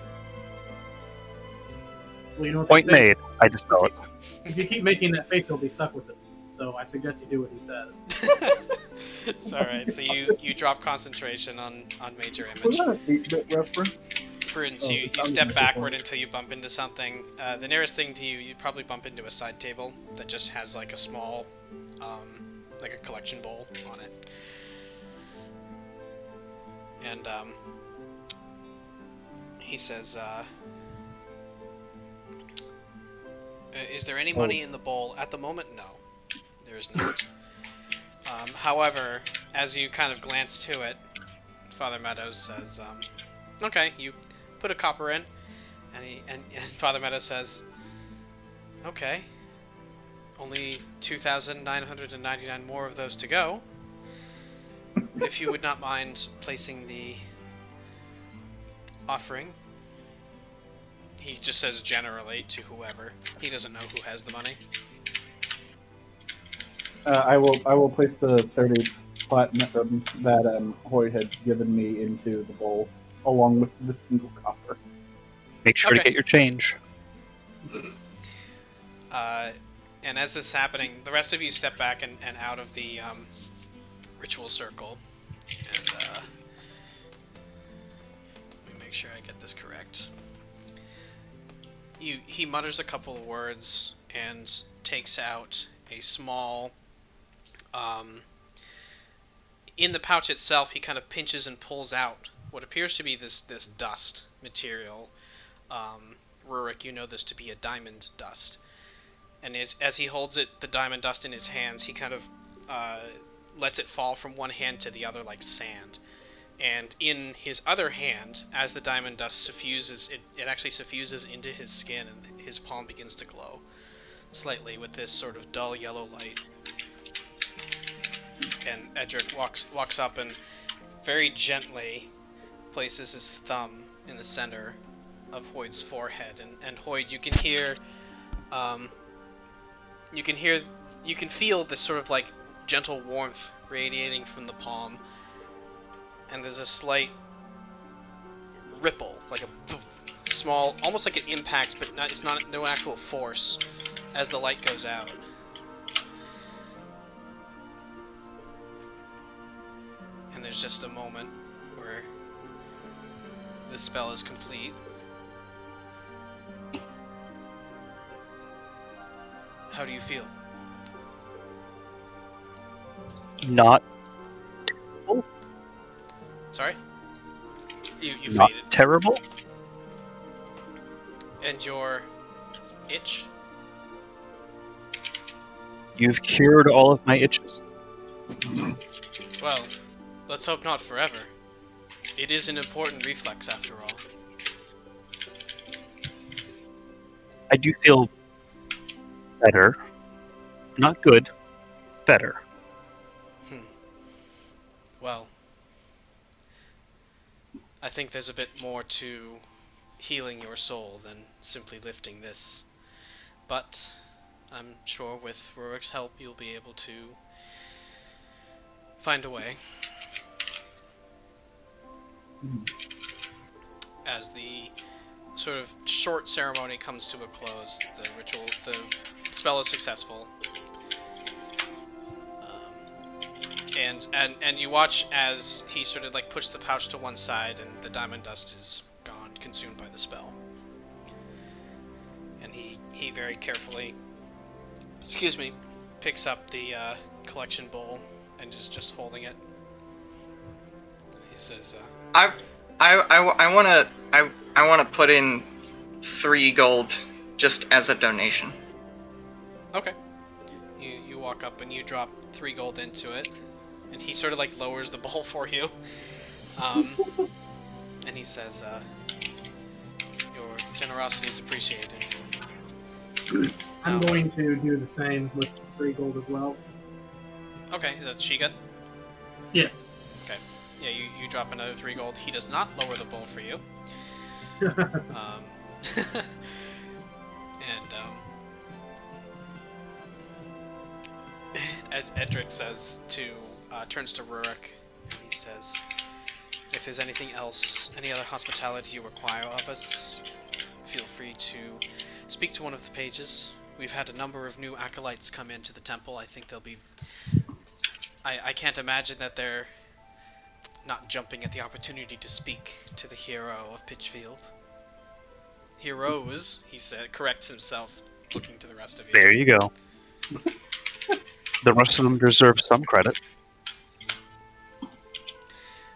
Well, you know what Point they say? made. I dispel it. If you keep making that face, you'll be stuck with it. So I suggest you do what he says. It's alright, so you drop concentration on major Was image. that a 8-bit reference? Prudence, Oh, you it sounded step like backward it. until you bump into something. The nearest thing to you, you'd probably bump into a side table that just has like a small, like a collection bowl on it. And he says, is there any money in the bowl? At the moment, no. There is not. However, as you kind of glance to it, Father Meadows says, okay, you put a copper in, and Father Meadows says, okay, only 2,999 more of those to go. If you would not mind placing the offering. He just says generally to whoever. He doesn't know who has the money. I will place the 30 platinum that Hoyd had given me into the bowl, along with the single copper. Make sure to get your change. And as this is happening, the rest of you step back and out of the ritual circle. And let me make sure I get this correct. He mutters a couple of words and takes out a small... in the pouch itself, he kind of pinches and pulls out what appears to be this dust material. Rurik, you know this to be a diamond dust. And as he holds it, the diamond dust in his hands, he kind of lets it fall from one hand to the other like sand. And in his other hand, as the diamond dust suffuses, it actually suffuses into his skin, and his palm begins to glow slightly with this sort of dull yellow light. And Edric walks up and very gently places his thumb in the center of Hoyd's forehead. And Hoyd, you can feel this sort of like gentle warmth radiating from the palm, and there's a slight ripple, like a small, almost like an impact, but it's not no actual force as the light goes out. And there's just a moment where the spell is complete. How do you feel? Not Sorry? You not faded. terrible. And your itch? You've cured all of my itches. Well, let's hope not forever. It is an important reflex after all. I do feel better. Not good. Better. Well, I think there's a bit more to healing your soul than simply lifting this. But I'm sure with Rurik's help you'll be able to find a way. As the sort of short ceremony comes to a close, the spell is successful. And you watch as he sort of like puts the pouch to one side and the diamond dust is gone, consumed by the spell. And he very carefully, picks up the collection bowl and is just holding it. He says, I wanna put in 3 gold just as a donation. Okay. You walk up and you drop 3 gold into it, and he sort of like lowers the bowl for you. And he says, your generosity is appreciated. I'm going to do the same with 3 gold as well. Okay, is that Shigun? Yes. Okay. Yeah, you drop another 3 gold. He does not lower the bowl for you. Edric says turns to Rurik, and he says, if there's anything else, any other hospitality you require of us, feel free to speak to one of the pages. We've had a number of new acolytes come into the temple. I think they'll be... I can't imagine that they're not jumping at the opportunity to speak to the hero of Pitchfield. Heroes, he corrects himself, looking to the rest of you. There you go. The rest of them deserve some credit.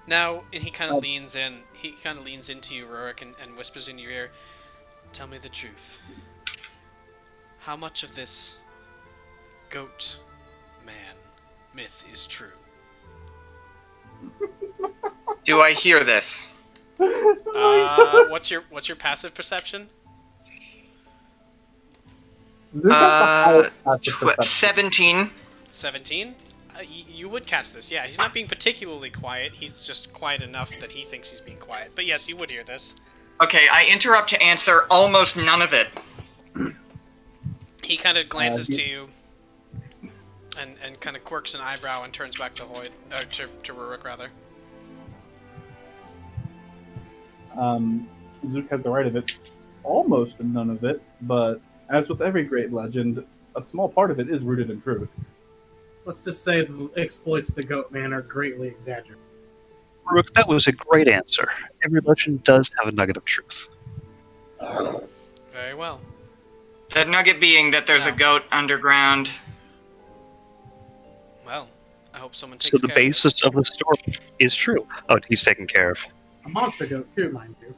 Now, and he kind of leans in. He kind of leans into you, Rurik, and whispers in your ear, "Tell me the truth. How much of this goat man myth is true?" Do I hear this? What's your passive perception? 17. 17? You would catch this, yeah. He's not being particularly quiet. He's just quiet enough that he thinks he's being quiet. But yes, you would hear this. Okay, I interrupt to answer almost none of it. He kind of glances to you and kind of quirks an eyebrow and turns back to Hoyd, to Rurik, rather. Zook has the right of it. Almost none of it, but as with every great legend, a small part of it is rooted in truth. Let's just say the exploits of the goat man are greatly exaggerated. Rook, that was a great answer. Every legend does have a nugget of truth. Very well. That nugget being that there's a goat underground. Well, I hope someone takes So the care of it. basis of the story is true. Oh, he's taken care of. A monster goat, too, mind you.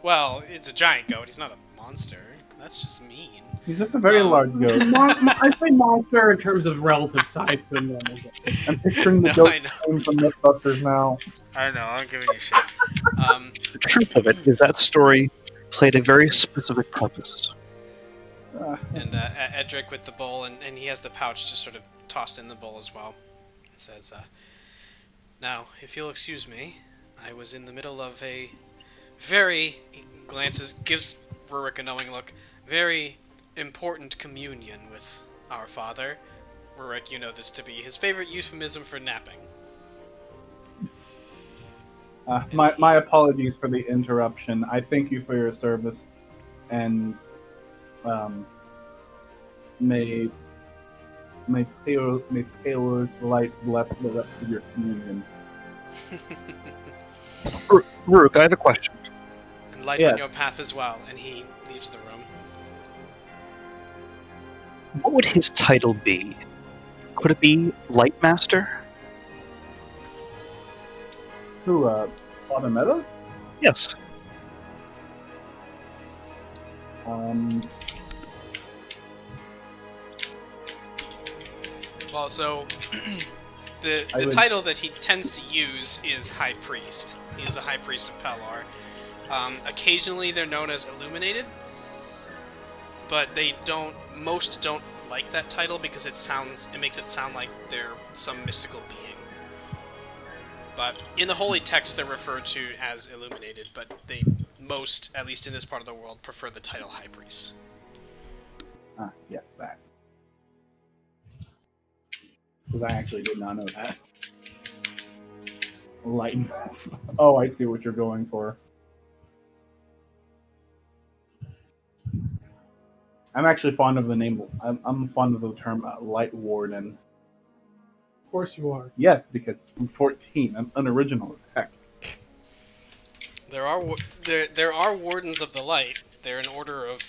Well, it's a giant goat. He's not a monster. That's just mean. He's just a very large goat. I say monster in terms of relative size to a normal goat. I'm picturing the No, goat I know. scream from Mythbusters now. I know, I'm giving you shit. The truth of it is that story played a very specific purpose. And Edric with the bowl, and he has the pouch just sort of tossed in the bowl as well. It says, now, if you'll excuse me, I was in the middle of a very, he gives Rurik a knowing look, very important communion with our father. Rurik, you know this to be his favorite euphemism for napping. My apologies for the interruption. I thank you for your service, and may Paler's light bless the rest of your communion. Rurik, I have a question. And light Yes. on your path as well, and he leaves the room. What would his title be? Could it be Lightmaster? Who, Father Meadows? Yes. Well, so the would- title that he tends to use is High Priest. He's a High Priest of Pellar. Occasionally they're known as Illuminated, but most don't like that title because it makes it sound like they're some mystical being. But in the holy text they're referred to as Illuminated, but most, at least in this part of the world, prefer the title High Priest. Ah, yes, that. Because I actually did not know that. Lightness. Oh, I see what you're going for. I'm actually fond of the name. I'm fond of the term Light Warden. Of course you are. Yes, because it's from 14. I'm unoriginal as heck. There are Wardens of the Light. They're an order of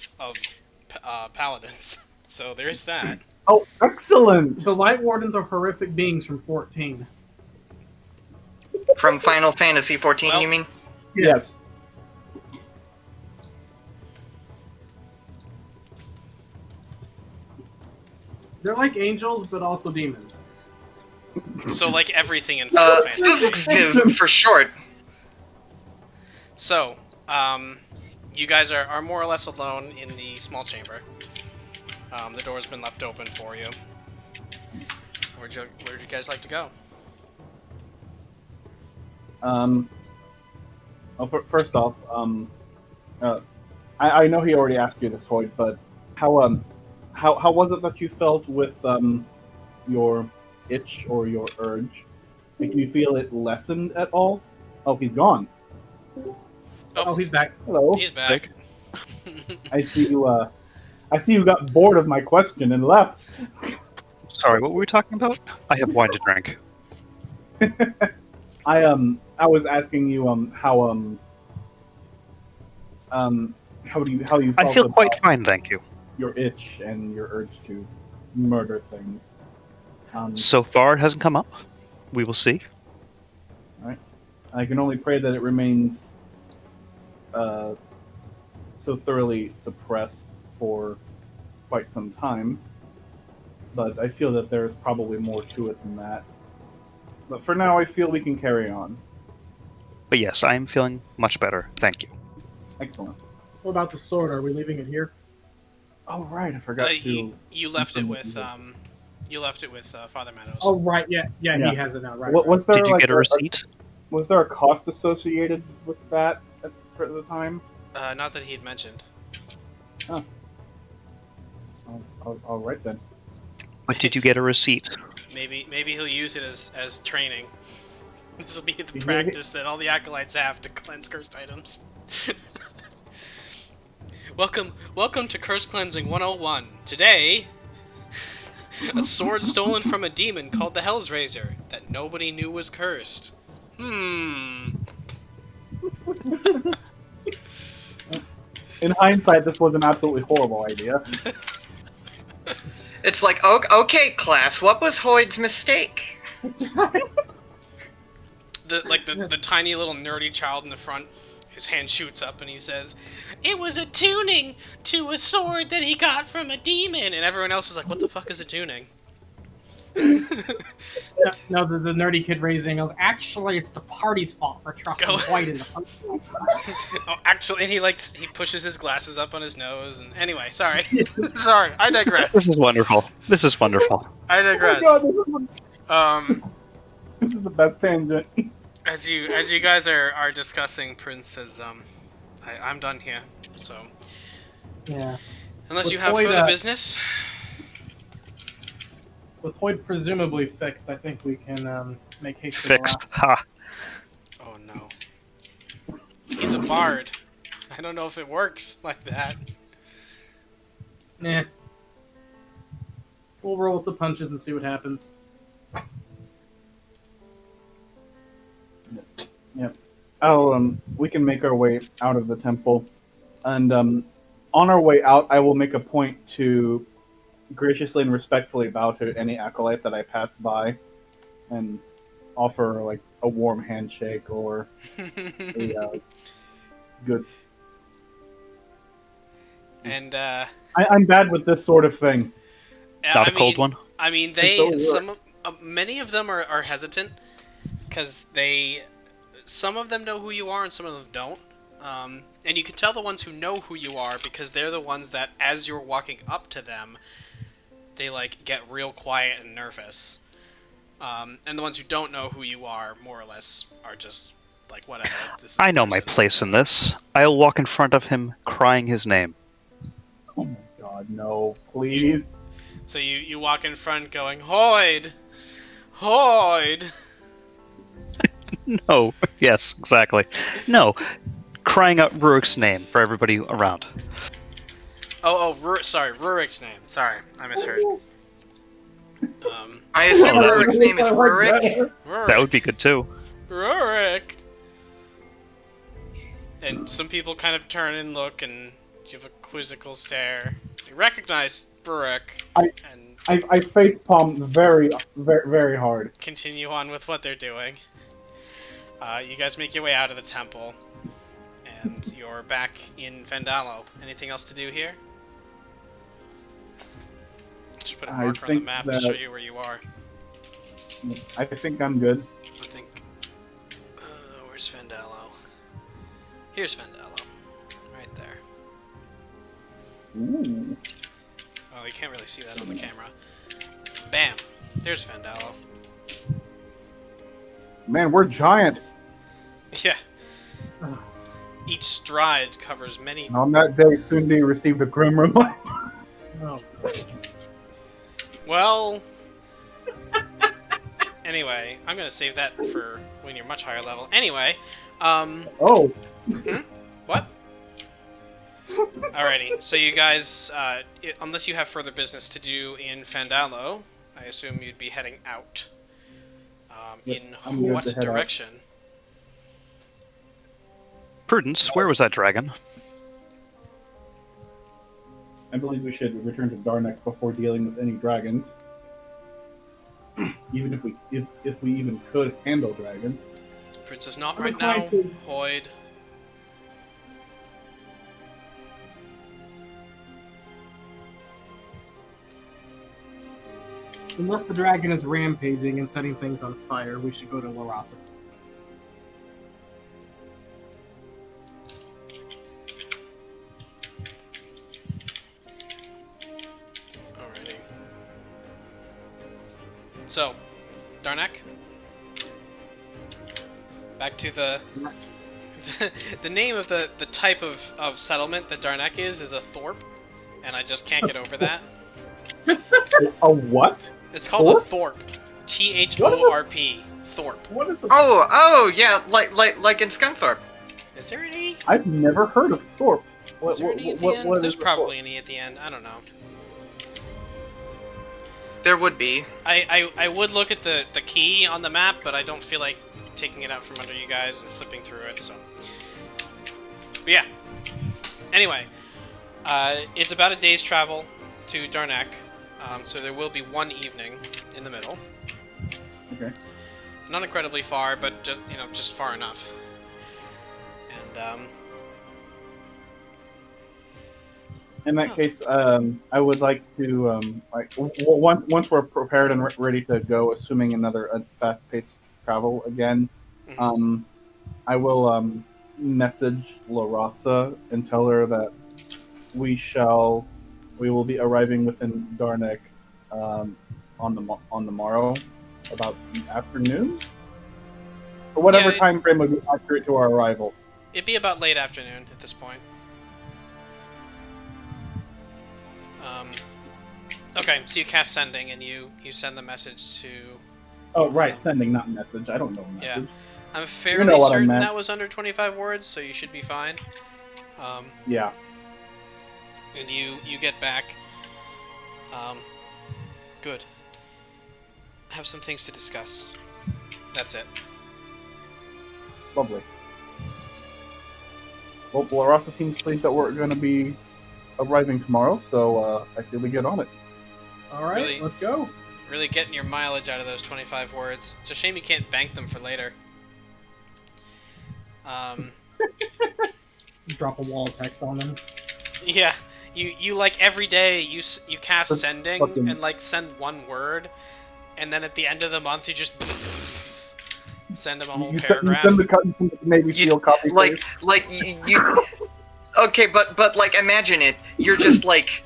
paladins. So there's that. Oh, excellent! The Light Wardens are horrific beings from 14. From Final Fantasy 14, Well- you mean? Yes. They're like angels, but also demons. So like everything in Final Fantasy. Zooksiv for short. So, you guys are more or less alone in the small chamber. The door's been left open for you. Where'd you guys like to go? Well, first off, I know he already asked you this, Hoyt, but how was it that you felt with your itch or your urge? Did you feel it lessened at all? Oh, he's gone. Oh, he's back. Hello. He's back. I see you. I see you got bored of my question and left. Sorry, what were we talking about? I have wine to drink. I was asking you how you felt I feel quite about fine, thank you. your itch and your urge to murder things. So far, it hasn't come up. We will see. I can only pray that it remains so thoroughly suppressed for quite some time. But I feel that there's probably more to it than that. But for now, I feel we can carry on. But yes, I am feeling much better, thank you. Excellent. What about the sword? Are we leaving it here? Oh right, I forgot to. You left it with Father Meadows. Oh, right. Yeah, Yeah. he has it now. Right. Was there Did you like get a receipt? Was there a cost associated with that at the time? Not that he had mentioned. All right then. But did you get a receipt? Maybe he'll use it as training. This will be the Yeah. practice that all the acolytes have to cleanse cursed items. Welcome to Curse Cleansing 101. Today, a sword stolen from a demon called the Hell's Razor that nobody knew was cursed. In hindsight, this was an absolutely horrible idea. It's like, okay, class, what was Hoyd's mistake? The tiny little nerdy child in the front, his hand shoots up and he says, "It was a tuning to a sword that he got from a demon," and everyone else is like, "What the fuck is a tuning?" No, the nerdy kid raising goes, actually, it's the party's fault for trusting Go. White in the Oh, actually, and he pushes his glasses up on his nose, and anyway, sorry, sorry, I digress. This is wonderful. This is wonderful. I digress. Oh my God, this is the best tangent. As you guys are discussing, Prince says, I'm done here. So, Yeah. unless With you have Boyd, further business, With Hoyd presumably fixed, I think we can make haste. Fixed. Ha. Oh no. He's a bard. I don't know if it works like that. Nah. We'll roll with the punches and see what happens. Yep. We can make our way out of the temple, and on our way out, I will make a point to graciously and respectfully bow to any acolyte that I pass by, and offer like a warm handshake or a good. And I'm bad with this sort of thing. Not a cold one. I mean, many of them are hesitant because some of them know who you are and some of them don't. And you can tell the ones who know who you are because they're the ones that, as you're walking up to them, they like get real quiet and nervous. And the ones who don't know who you are, more or less, are just like, whatever. I know my place in this. I'll walk in front of him, crying his name. Oh my god, no, please. So you walk in front going, Hoyd! Hoyd! No. Yes, exactly. No. Crying out Rurik's name for everybody around. Sorry, Rurik's name. Sorry, I misheard. I assume Oh, Rurik's name is Rurik. Rurik. That would be good too. Rurik! And some people kind of turn and look and give a quizzical stare. You recognize Rurik and I face palm very, very, very hard. continue on with what they're doing. You guys make your way out of the temple, and you're back in Vendalo. Anything else to do here? Just put a I marker on the think map to that- show you where you are. I think I'm good. I think... where's Vendalo? Here's Vendalo. Right there. Ooh. Oh, you can't really see that on the camera. Bam! There's Vendalo. Man, we're giant. Yeah. Each stride covers many... On that day, Sundi received a grim reminder. Oh. Well... Anyway, I'm gonna save that for when you're much higher level. Anyway, Oh. What? Alrighty, so you guys, unless you have further business to do in Fandalo, I assume you'd be heading out. Yes, In I'm good what to head out. direction? Prudence, where was that dragon? I believe we should return to Darnec before dealing with any dragons. Even if we even could handle dragons. Princess not I'm right now. inclined to- Hoyd. Unless the dragon is rampaging and setting things on fire, we should go to Larasa. Alrighty. So, Darnec. Back to the the name of the type of settlement that Darnec is a thorp, and I just can't get over that. A what? It's called a thorp. Thorp. Thorp. What is a... Oh, yeah, like in Scunthorpe. Is there an E? I've never heard of Thorpe. Is there an E at the end? There's probably an E at the end. I don't know. There would be. I would look at the key on the map, but I don't feel like taking it out from under you guys and flipping through it, so... But yeah. Anyway. It's about a day's travel to Darnec, so there will be one evening in the middle. Okay. Not incredibly far, but just, just far enough. And, In that case, I would like to, once we're prepared and ready to go, assuming another fast-paced travel again, mhm. I will message Larasa and tell her that we will be arriving within Darnec on the morrow, about the afternoon, or whatever Yeah, time frame would be accurate to our arrival. It'd be about late afternoon at this point. Okay. Okay, so you cast sending, and you send the message to... Oh, right, sending, not message. I don't know message. Yeah. I'm fairly certain that was under 25 words, so you should be fine. Yeah. And you get back. Good. Have some things to discuss. That's it. Lovely. Well, Larasa seems pleased that we're going to be arriving tomorrow, so I say we get on it. Alright, Really? let's go. Really getting your mileage out of those 25 words. It's a shame you can't bank them for later. Drop a wall of text on them. Yeah, you like every day you cast That's sending fucking- and like send one word, and then at the end of the month you just send them a whole You paragraph. send the cut and some Navy SEAL copy Like, paste. like you. Okay, but like imagine it. You're just like,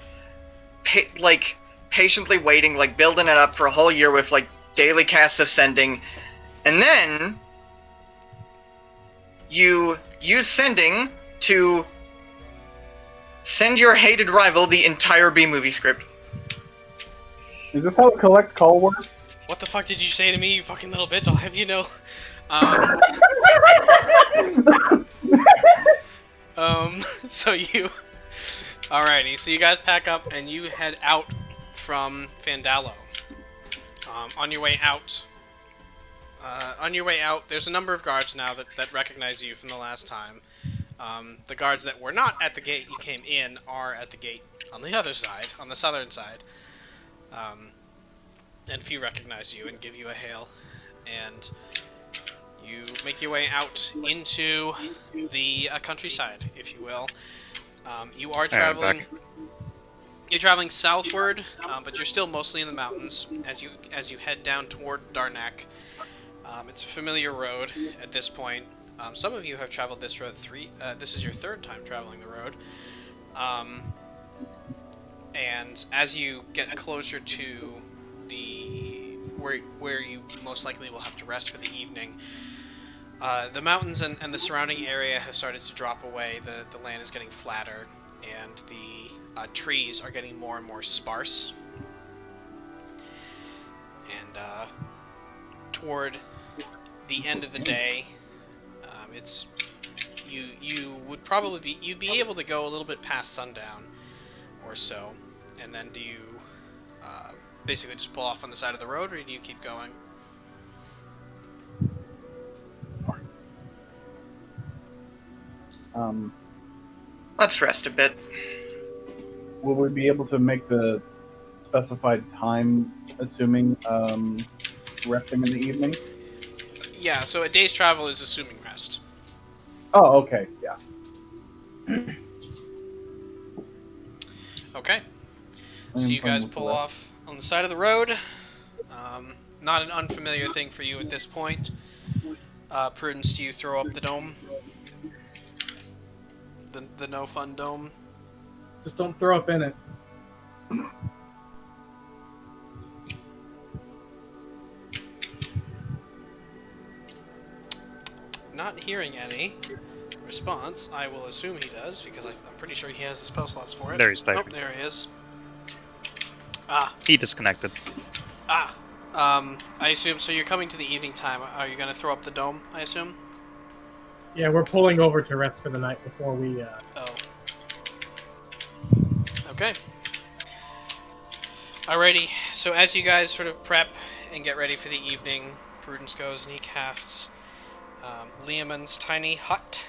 patiently waiting, like building it up for a whole year with like daily casts of sending, and then you use sending to send your hated rival the entire B-movie script. Is this how a collect call works? What the fuck did you say to me, you fucking little bitch? I'll have you know. So you... Alrighty, so you guys pack up and you head out from Fandalo. On your way out, there's a number of guards now that recognize you from the last time. The guards that were not at the gate you came in are at the gate on the other side, on the southern side. And a few recognize you and give you a hail. And you make your way out into the countryside, if you will. You are traveling... You're traveling southward, but you're still mostly in the mountains as you head down toward Darnec. It's a familiar road at this point. Some of you have traveled this road this is your third time traveling the road. And as you get closer to where you most likely will have to rest for the evening, the mountains and the surrounding area have started to drop away. The land is getting flatter, and the trees are getting more and more sparse. And toward the end of the day, you'd be able to go a little bit past sundown or so, and then do you basically just pull off on the side of the road, or do you keep going? Let's rest a bit. Will we be able to make the specified time, assuming resting in the evening? Yeah, so a day's travel is assuming rest. Oh, okay, yeah. Okay. So you guys pull off on the side of the road. Not an unfamiliar thing for you at this point. Prudence, do you throw up the dome? The no fun dome? Just don't throw up in it. Not hearing any response. I will assume he does, because I'm pretty sure he has the spell slots for it. There he's Oh, there he is. Ah. He disconnected. I assume, so you're coming to the evening time. Are you going to throw up the dome, I assume? Yeah, we're pulling over to rest for the night before we, Oh. Okay. Alrighty, so as you guys sort of prep and get ready for the evening, Prudence goes and he casts Liamon's Tiny Hut,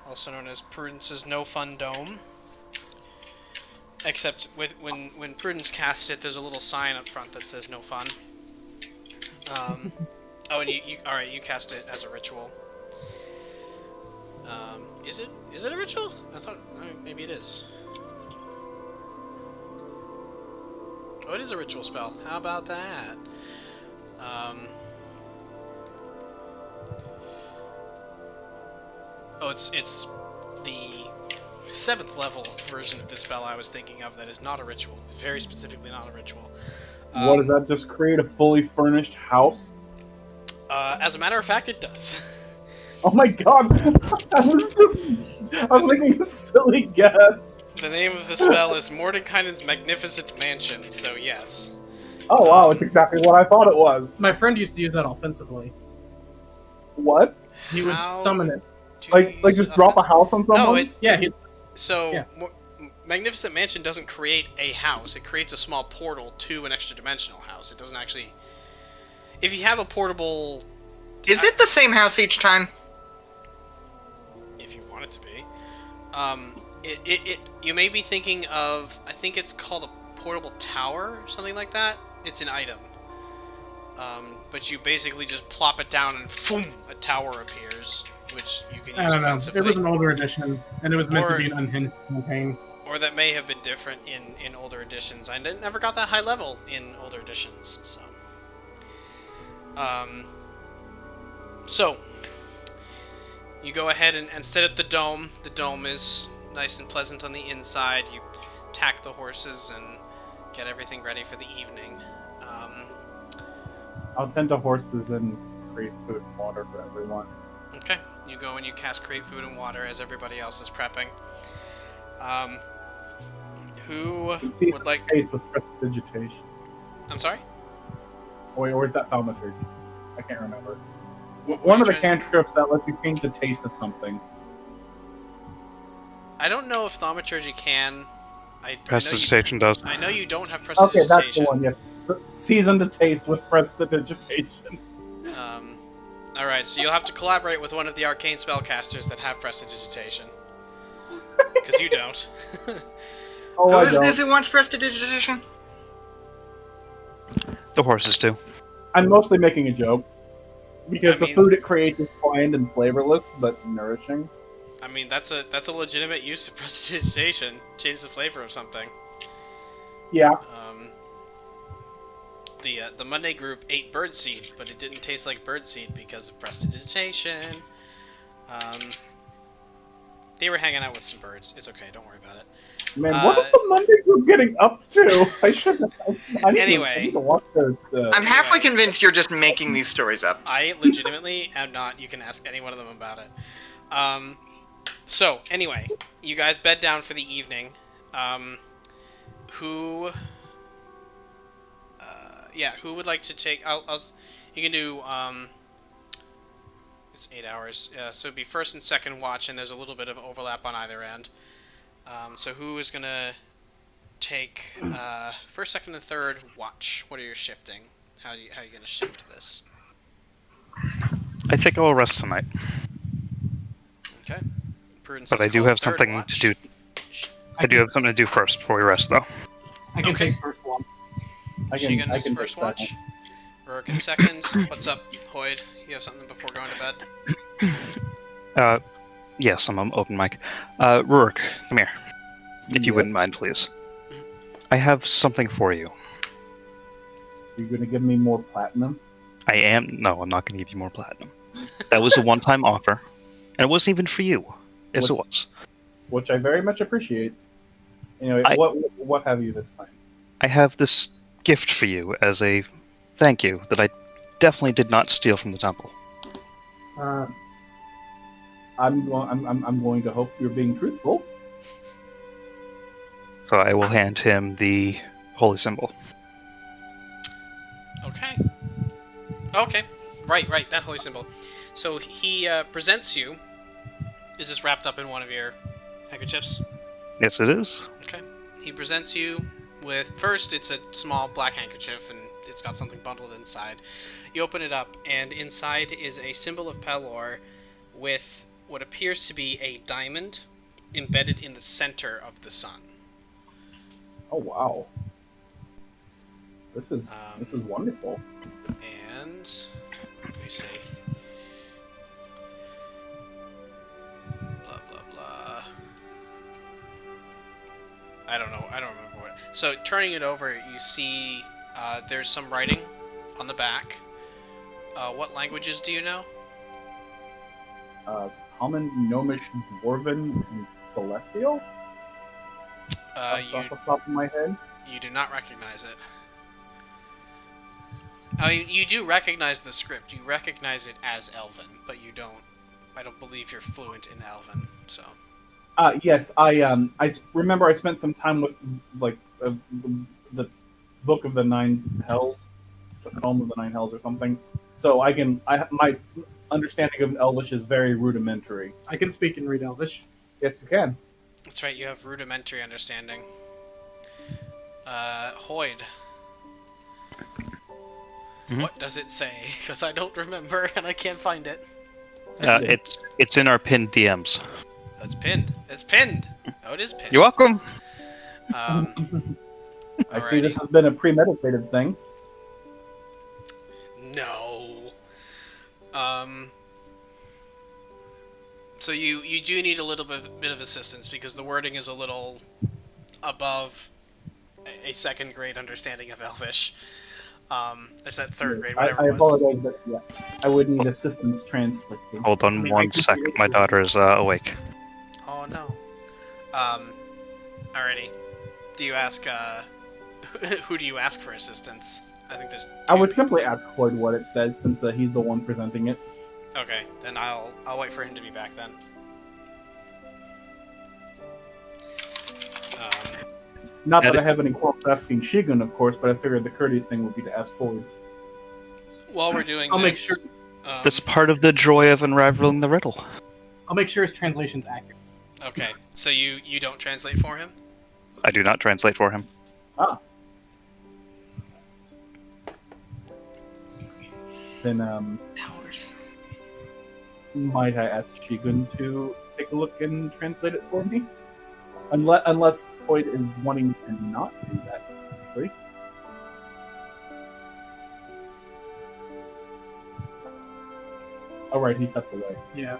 also known as Prudence's No Fun Dome. Except when Prudence casts it, there's a little sign up front that says No Fun. Oh, and alright, you cast it as a ritual. Is it a ritual? I thought maybe it is. Oh, it is a ritual spell. How about that? Oh, it's the 7th level version of this spell I was thinking of that is not a ritual. It's very specifically not a ritual. What does that just create? A fully furnished house? As a matter of fact, it does. Oh my god! I was making a silly guess. The name of the spell is Mordenkainen's Magnificent Mansion, so yes. Oh wow, it's exactly what I thought it was. My friend used to use that offensively. What? He would How summon it. Like just drop a house on someone? No, Yeah, So, Magnificent Mansion doesn't create a house. It creates a small portal to an extra-dimensional house. It doesn't actually... If you have a portable... Is it the same house each time? If you want it to be. You may be thinking of... I think it's called a portable tower, or something like that. It's an item. But you basically just plop it down and boom, a tower appears, which you can use offensively. It was an older edition, and it was meant to be an unhinged campaign. Or that may have been different in older editions. I never got that high level in older editions, so... So, you go ahead and sit at the dome. The dome is nice and pleasant on the inside. You tack the horses and get everything ready for the evening. I'll tend to horses and create food and water for everyone. Okay, you go and you cast Create Food and Water as everybody else is prepping. Who would like... Taste with prestidigitation. I'm sorry? Or is that thaumaturgy? I can't remember. One of the cantrips that lets you change the taste of something. I don't know if thaumaturgy can. Prestidigitation does. I know you don't have prestidigitation. Okay, that's the one, yes. Season to taste with prestidigitation. Alright, so you'll have to collaborate with one of the arcane spellcasters that have prestidigitation. Because you don't. Oh, I don't. Is it wants prestidigitation? The horses do. I'm mostly making a joke. Because the food it creates is bland and flavorless, but nourishing. I mean, that's a legitimate use of prestidigitation. Change the flavor of something. Yeah. The Monday group ate birdseed, but it didn't taste like birdseed because of prestidigitation. They were hanging out with some birds. It's okay, don't worry about it. Man, what is the Monday group getting up to? I shouldn't. I need to watch those. I'm halfway convinced you're just making these stories up. I legitimately am not. You can ask any one of them about it. So anyway, you guys bed down for the evening. Who would like to take? You can do. It's 8 hours, so it'd be first and second watch, and there's a little bit of overlap on either end. So who is gonna take first, second, and third watch? What are you shifting? How are you gonna shift this? I think I will rest tonight. Okay. Prudence But I do have something to do. I do have something to do first before we rest, though. I can take first one. Shigun is first watch. Rurik is second. What's up, Hoyd? You have something before going to bed? Yes, I'm on open mic. Rurik, come here. If you wouldn't mind, please. I have something for you. You're gonna give me more platinum? I am. No, I'm not gonna give you more platinum. That was a one-time offer. And it wasn't even for you. Yes, it was. Which I very much appreciate. Anyway, what have you this time? I have this gift for you as a thank you that I definitely did not steal from the temple. I'm going to hope you're being truthful. So I will hand him the holy symbol. Okay. Right, that holy symbol. So he presents you. Is this wrapped up in one of your handkerchiefs? Yes, it is. Okay. He presents you with, first it's a small black handkerchief, and it's got something bundled inside. You open it up, and inside is a symbol of Pelor with what appears to be a diamond embedded in the center of the sun. Oh wow! This is wonderful. And let me see. Blah blah blah. I don't know. I don't remember what. So turning it over, you see there's some writing on the back. What languages do you know? Common, Gnomish, Dwarven, and Celestial? Off the top of my head? You do not recognize it. You do recognize the script. You recognize it as Elven, but you don't... I don't believe you're fluent in Elven, so... Yes, remember I spent some time with the Book of the Nine Hells, the Home of the Nine Hells or something. So my understanding of Elvish is very rudimentary. I can speak and read Elvish. Yes, you can. That's right, you have rudimentary understanding. Hoyd. Mhm. What does it say? Because I don't remember and I can't find it. It's in our pinned DMs. It's pinned. It's pinned! Oh, it is pinned. You're welcome. I see this has been a premeditated thing. No. So you do need a little bit of assistance because the wording is a little above a second grade understanding of Elvish. It's that third grade, whatever I it was. apologize, but yeah, I would need assistance translating. Hold on one second. My daughter is awake. Oh no. Alrighty. Do you ask, who do you ask for assistance? I think there's I would two. simply ask Floyd what it says, since he's the one presenting it. Okay, then I'll wait for him to be back then. Not that I have any qualms asking Shigun, of course, but I figured the courteous thing would be to ask Floyd. While we're doing I'll this, make sure. That's part of the joy of unraveling the riddle. I'll make sure his translation's accurate. Okay, so you don't translate for him? I do not translate for him. Then, might I ask Shigun to take a look and translate it for me? Unless Floyd is wanting to not do that. Right? Alright, he stepped away. Yeah.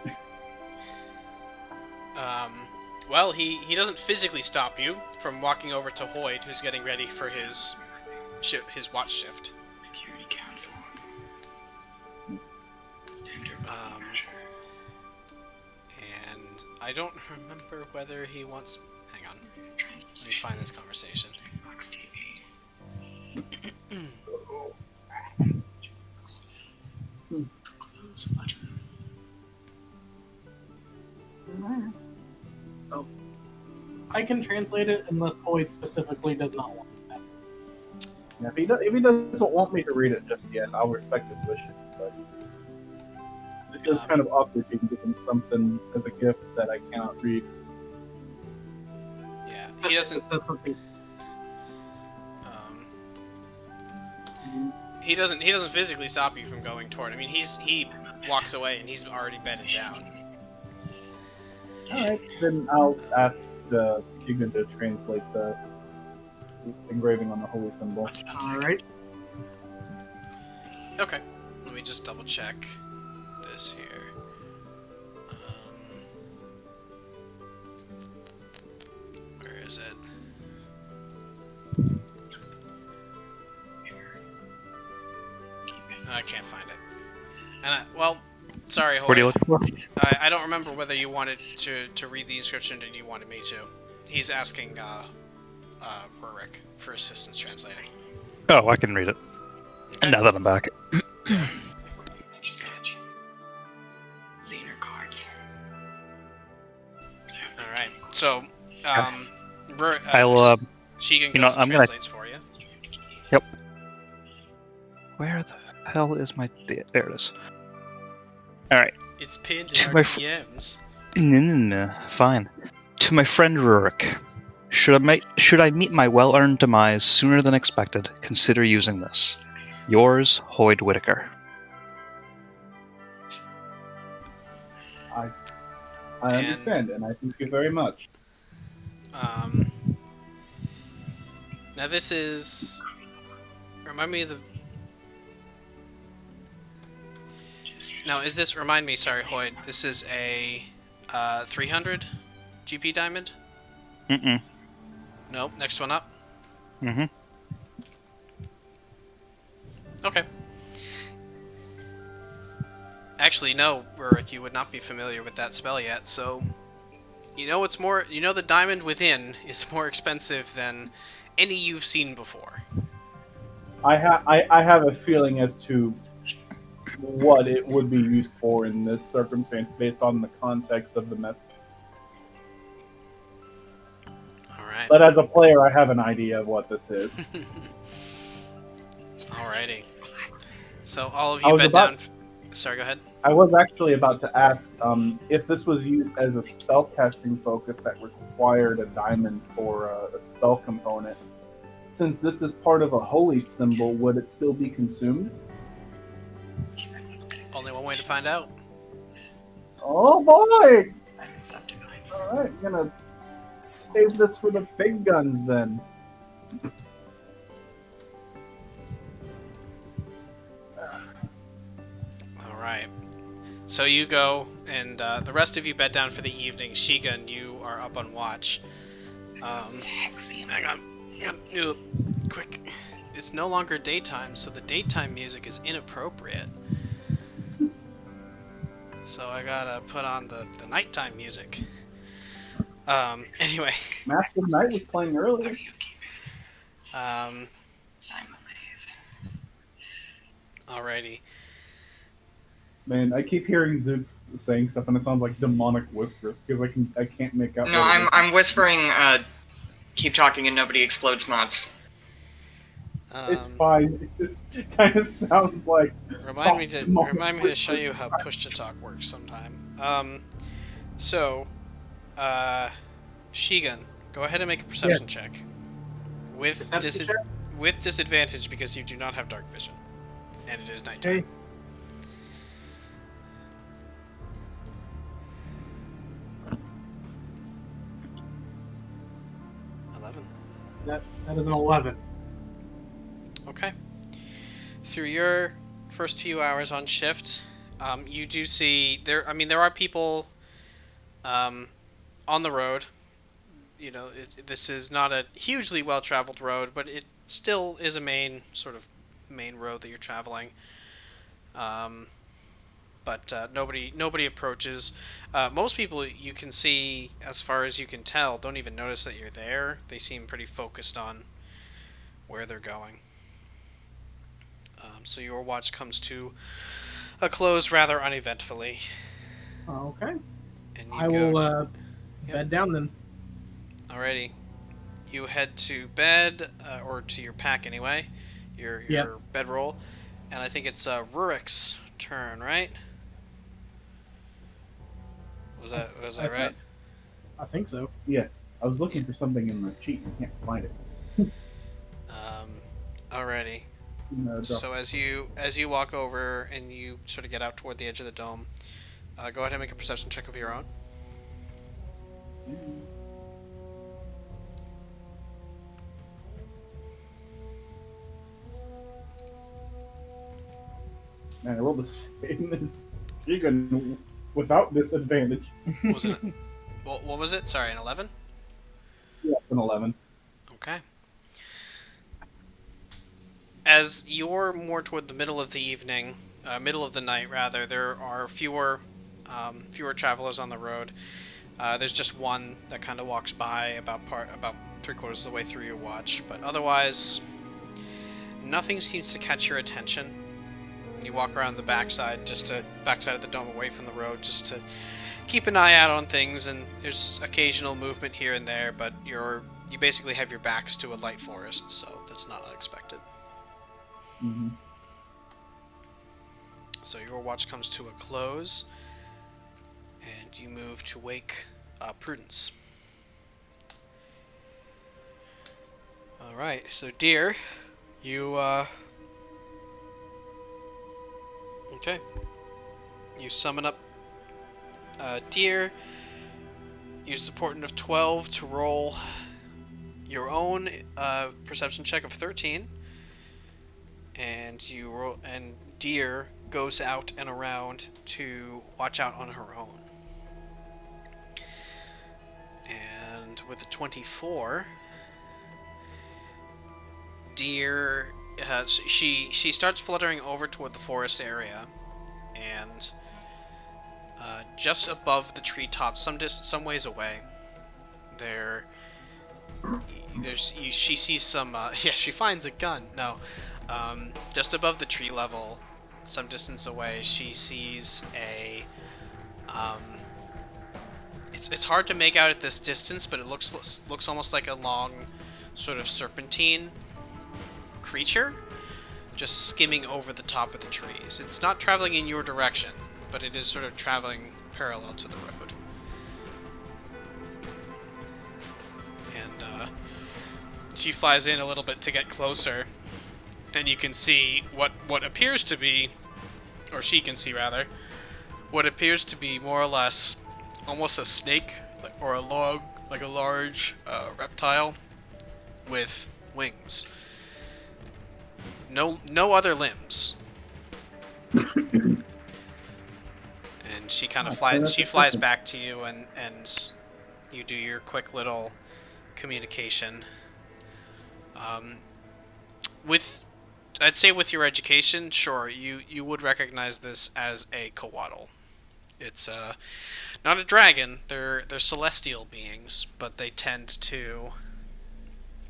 Well, he doesn't physically stop you from walking over to Hoyd, who's getting ready for his watch shift. Security Council. Standard And I don't remember whether he wants. Hang on, let me find this conversation. Box TV. Close button. I can translate it unless Hoyd specifically does not want that. Now, if he doesn't want me to read it just yet, I'll respect his wishes. But it feels kind of awkward being given something as a gift that I cannot read. Yeah, he doesn't. It says something. He doesn't physically stop you from going toward. I mean, he walks away and he's already bedded down. Alright, then I'll ask Shigun to translate the engraving on the holy symbol. Alright. Okay, let me just double check this here. Where is it? I can't find it. And sorry, Hoyd. What are you looking for? I don't remember whether you wanted to read the inscription or you wanted me to. He's asking Rurik for assistance translating. Oh, I can read it. Now that I'm back. Zener cards. Alright, so, I'll, Shigun you know, goes and I'm gonna- translates for you. Yep. Where the hell is my... There it is. Alright. It's pinned To in my our fr- DMs. No, fine. To my friend Rurik. Should I meet my well-earned demise sooner than expected, consider using this. Yours, Hoyd Whitaker. I understand, and I thank you very much. Now this is... Remind me of the... Now, is this... Remind me, sorry, Hoyd. This is a 300 GP diamond? Mm-mm. Nope, next one up. Mm-hmm. Okay. Actually, no, Rurik, you would not be familiar with that spell yet, so... You know the diamond within is more expensive than any you've seen before. I have a feeling as to what it would be used for in this circumstance based on the context of the message. But as a player, I have an idea of what this is. Alrighty. So all of I you was bed about- down. Sorry, go ahead. I was actually about to ask if this was used as a spellcasting focus that required a diamond for a spell component. Since this is part of a holy symbol, would it still be consumed? Only one way to find out. Oh boy! Alright, I'm gonna save this for the big guns then. Alright. So you go, and the rest of you bed down for the evening. Shigun, you are up on watch. Hang on. Quick. It's no longer daytime, so the daytime music is inappropriate. So I gotta put on the nighttime music. Anyway. Mask of Night was playing earlier. Alrighty. Man, I keep hearing Zook saying stuff, and it sounds like demonic whispers because I can't make out. No, I'm whispering. Keep talking and nobody explodes mods. It's fine. It just kind of sounds like. Remind me to show you how push to talk works sometime. Shigun, go ahead and make a perception check. With disadvantage because you do not have dark vision, and it is nighttime. Okay. That is an 11. Okay. Through your first few hours on shift, you do see there are people on the road. You know, this is not a hugely well-traveled road, but it still is a main road that you're traveling. But nobody approaches. Most people you can see, as far as you can tell, don't even notice that you're there. They seem pretty focused on where they're going. So your watch comes to a close rather uneventfully. Okay. And I will bed down then. Alrighty. You head to bed, or to your pack anyway, your bedroll, and I think it's Rurik's turn, right? Was that right? I think so. Yeah, I was looking for something in the cheat and can't find it. Alrighty. No, So as you walk over and you sort of get out toward the edge of the dome, go ahead and make a perception check of your own. Man, I rolled the same as Shigun without disadvantage. Was it? What was it? Sorry, an 11? Yeah, an 11. Okay. As you're more toward the middle of the evening, middle of the night rather, there are fewer travelers on the road. There's just one that kind of walks by about 3/4 of the way through your watch, but otherwise, nothing seems to catch your attention. You walk around the backside of the dome away from the road, just to keep an eye out on things, and there's occasional movement here and there, but you basically have your backs to a light forest, so that's not unexpected. Mm-hmm. So your watch comes to a close, and you move to wake Prudence. Alright, so dear, you okay. You summon up Deer. Use the portent of 12 to roll your own perception check of 13. And Deer goes out and around to watch out on her own. And with a 24, Deer she starts fluttering over toward the forest area, and just above the treetops, some ways away, she sees some. She finds a gun. No, just above the tree level, some distance away, she sees It's hard to make out at this distance, but it looks almost like a long, sort of serpentine creature, just skimming over the top of the trees. It's not traveling in your direction, but it is sort of traveling parallel to the road. And she flies in a little bit to get closer, and you can see what appears to be, or she can see rather, what appears to be more or less almost a snake, or a large reptile with wings. No other limbs. And she kind of flies back to you, and you do your quick little communication. I'd say with your education, sure, you would recognize this as a coatl. It's not a dragon. They're celestial beings, but they tend to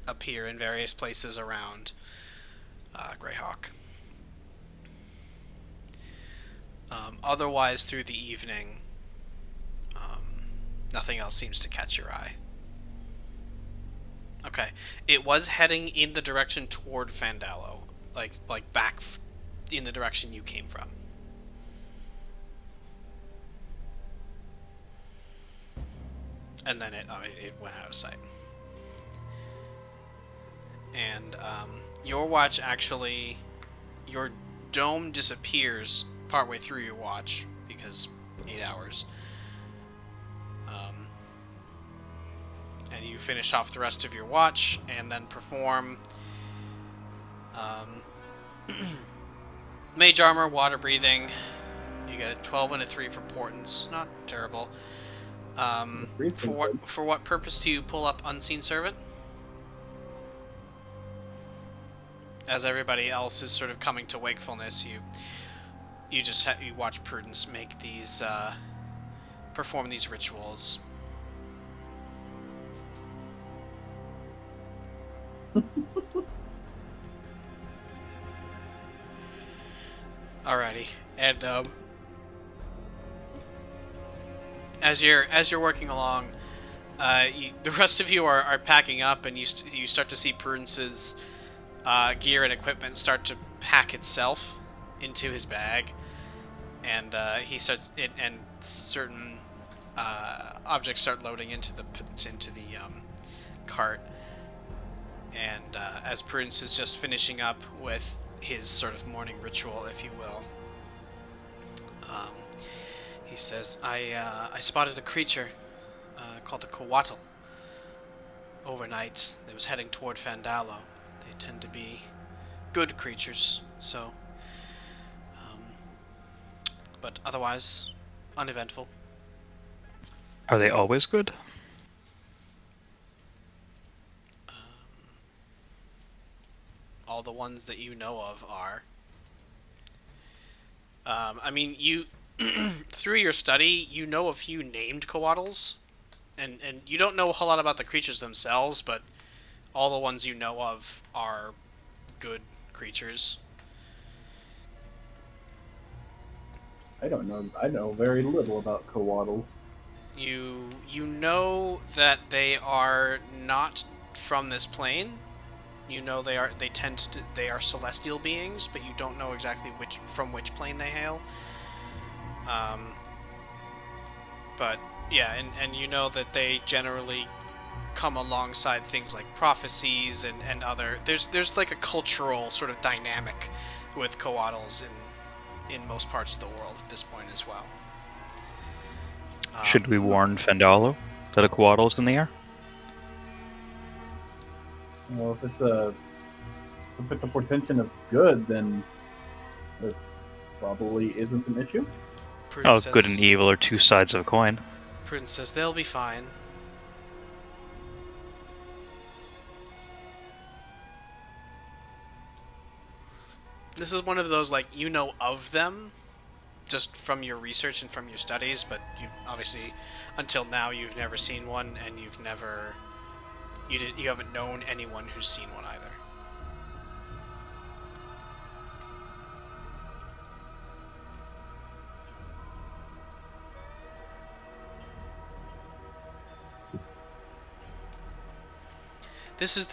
appear in various places around Greyhawk. Otherwise, through the evening, nothing else seems to catch your eye. Okay, it was heading in the direction toward Fandalo, like back in the direction you came from. And then it went out of sight. And your watch actually, your dome disappears partway through your watch, because 8 hours. And you finish off the rest of your watch, and then perform mage armor, water breathing. You get a 12 and a 3 for Prudence. Not terrible. For what purpose do you pull up Unseen Servant? As everybody else is sort of coming to wakefulness, you watch Prudence make these perform these rituals. Alrighty, and as you're working along, the rest of you are packing up, and you start to see Prudence's gear and equipment start to pack itself into his bag, and certain objects start loading into the cart. And as Prudence is just finishing up with his sort of morning ritual, if you will, he says, I spotted a creature called a coatl overnight. It was heading toward Fandalo. They tend to be good creatures, so but otherwise uneventful. Are they always good? All the ones that you know of are. I mean, you through your study, you know a few named coatls, and you don't know a whole lot about the creatures themselves, but all the ones you know of are good creatures. I don't know. I know very little about coatls. You know that they are not from this plane. You know they are celestial beings, but you don't know exactly from which plane they hail. But yeah, and you know that they generally come alongside things like prophecies and other. There's like a cultural sort of dynamic with coatls in most parts of the world at this point as well. Should we warn Fandalo that a coatl is in the air? Well, if it's a portention of good, then it probably isn't an issue. Prudence Good and evil are two sides of a coin. Prudence says they'll be fine. This is one of those, like, you know of them just from your research and from your studies, but you obviously, until now, you've never seen one, and you haven't known anyone who's seen one either. This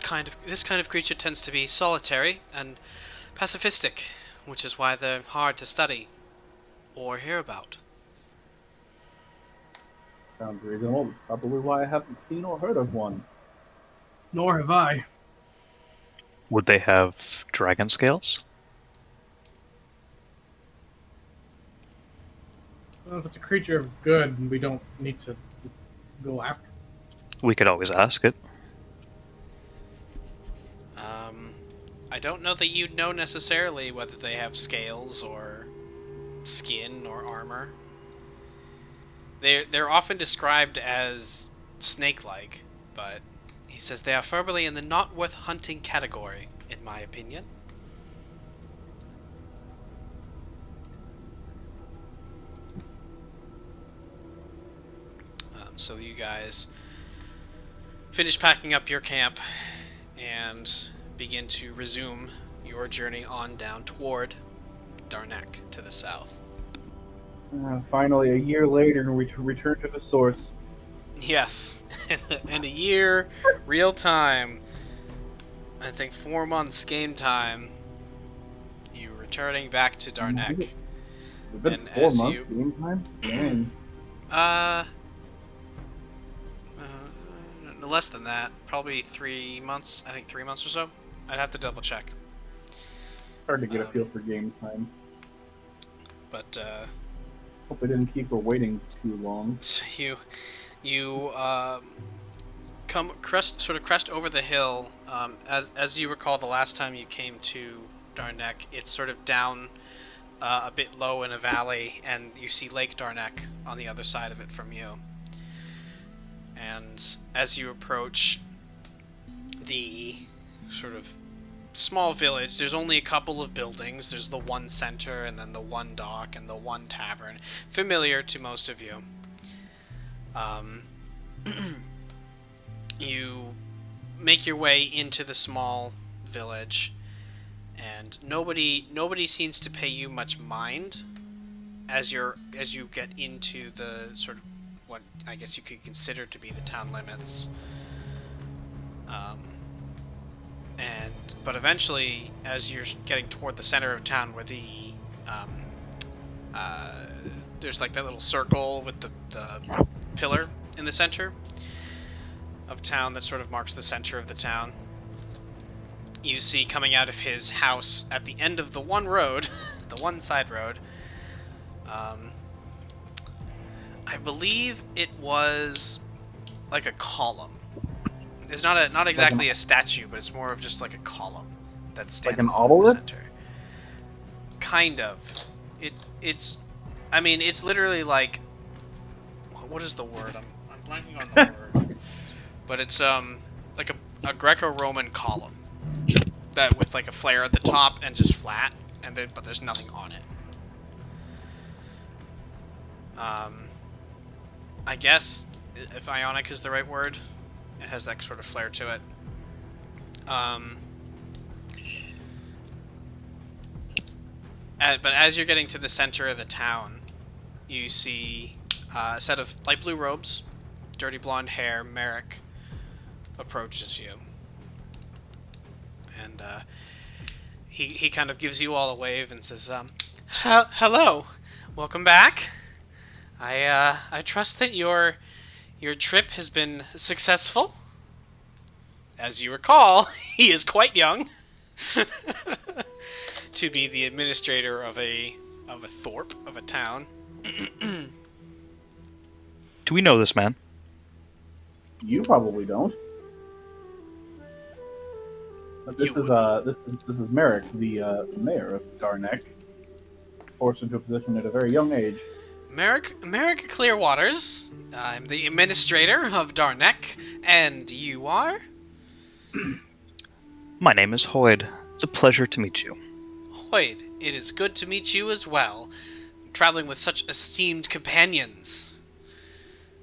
kind of creature tends to be solitary and pacifistic, which is why they're hard to study or hear about. Sounds reasonable. That's probably why I haven't seen or heard of one. Nor have I. Would they have dragon scales? Well, if it's a creature of good, we don't need to go after it. We could always ask it. I don't know that you'd know necessarily whether they have scales or skin or armor. They're often described as snake-like, but he says they are firmly in the not worth hunting category, in my opinion. So you guys finish packing up your camp and begin to resume your journey on down toward Darnec to the south. Finally, a year later, we return to the source. Yes, and a year, real time. I think 4 months game time. You returning back to Darnec. It's been And 4 as months you- game time? Dang. Less than that. Probably 3 months. I think 3 months or so. I'd have to double check. Hard to get a feel for game time. But Hope I didn't keep her waiting too long. so you crest over the hill. As you recall, the last time you came to Darnec, it's sort of down a bit low in a valley, and you see Lake Darnec on the other side of it from you. And as you approach the sort of small village, there's only a couple of buildings. There's the one center, and then the one dock, and the one tavern, familiar to most of you. You make your way into the small village, and nobody seems to pay you much mind as you get into the sort of what I guess you could consider to be the town limits. But eventually, as you're getting toward the center of town, where there's like that little circle with the pillar in the center of town that sort of marks the center of the town, you see coming out of his house at the end of the one road, the one side road, I believe it was like a column. It's not exactly a statue, but it's more of just like a column that's standing Like an in the obelisk? center. Kind of. It's literally like, what is the word? I'm blanking on the word. But it's like a Greco-Roman column that with like a flare at the top and just flat, but there's nothing on it. I guess if ionic is the right word, it has that sort of flare to it. But as you're getting to the center of the town, you see a set of light blue robes, dirty blonde hair. Merrick approaches you, and he kind of gives you all a wave and says, "Hello, welcome back. I trust that your trip has been successful. As you recall, he is quite young to be the administrator of a thorp, of a town." Do we know this man? You probably don't. But this is Merrick, the mayor of Darnec, forced into a position at a very young age. Merrick Clearwaters. I'm the administrator of Darnec, and you are? My name is Hoyd. It's a pleasure to meet you. Hoyd, it is good to meet you as well. Traveling with such esteemed companions.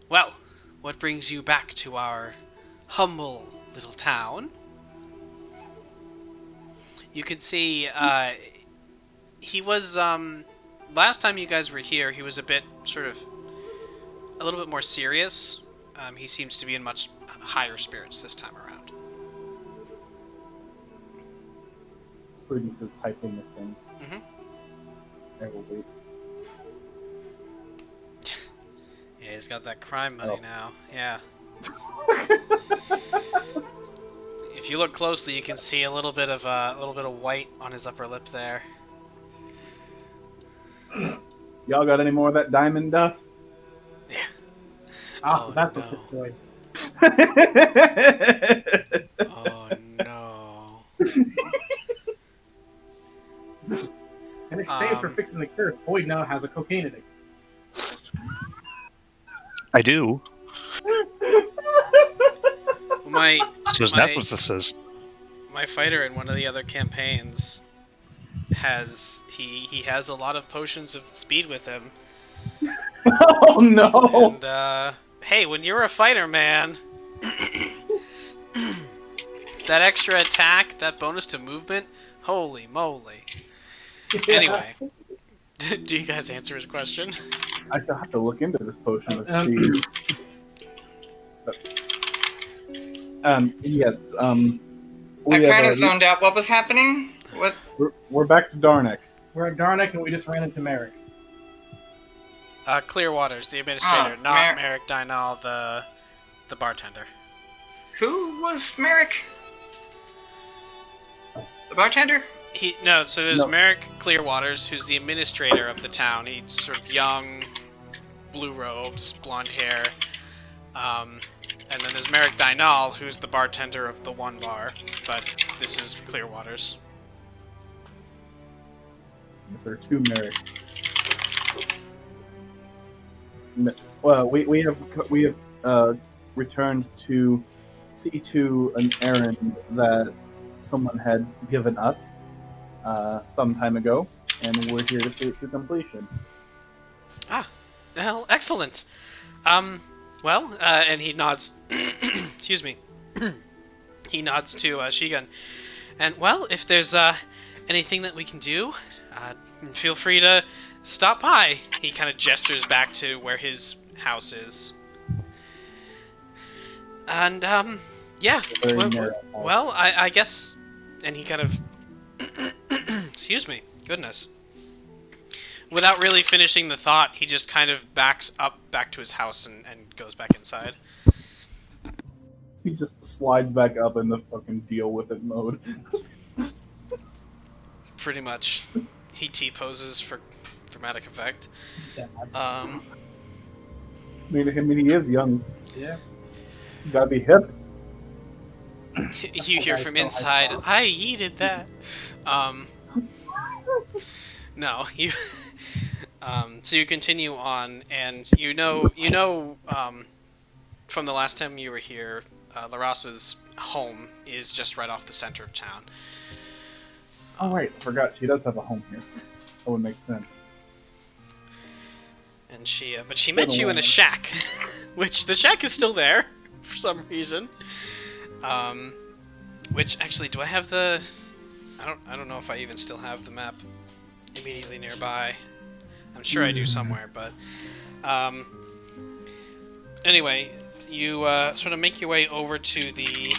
Well, what brings you back to our humble little town? You can see, he was, last time you guys were here, he was a little bit more serious. He seems to be in much higher spirits this time around. Prudence is typing the thing. I will wait. Yeah, he's got that crime money now. Yeah. If you look closely, you can see a little bit of white on his upper lip there. Y'all got any more of that diamond dust? Yeah. So that's what it's doing. Oh no. In exchange for fixing the curse, Boyd now has a cocaine addiction. I do. So that's what this is. My fighter in one of the other campaigns has he has a lot of potions of speed with him. Oh no! And hey, when you're a fighter, man, that extra attack, that bonus to movement, holy moly! Yeah. Anyway, do you guys answer his question? I shall have to look into this potion of speed. Yes. I kind of zoned out. What was happening? What? We're back to Darnec. We're at Darnec and we just ran into Merrick. Clearwater's the administrator, not Merrick Dynal, the bartender. Who was Merrick? The bartender? So there's Merrick Clearwaters, who's the administrator of the town. He's sort of young, blue robes, blonde hair. And then there's Merrick Dynal, who's the bartender of the one bar. But this is Clearwaters. Yes, there are two Merrick. Well, we have returned to see to an errand that someone had given us some time ago, and we're here to see it to completion. Well, excellent. And he nods. Excuse me. He nods to Shigun, and well, if there's anything that we can do, feel free to stop by. He kind of gestures back to where his house is. And yeah. Well, I guess. And he kind of. Excuse me. Goodness. Without really finishing the thought, he just kind of backs up back to his house and goes back inside. He just slides back up in the fucking deal with it mode. Pretty much. He T-poses for dramatic effect. I mean, he is young. Yeah. You gotta be hip. You hear from inside, I yeeted that. No, you... so you continue on, and you know, from the last time you were here, Larasa's home is just right off the center of town. Oh right, I forgot she does have a home here. That would make sense. And but she met you in a shack, which the shack is still there for some reason. Which actually, do I have the? I don't know if I even still have the map immediately nearby. I'm sure I do somewhere, but anyway, you sort of make your way over to the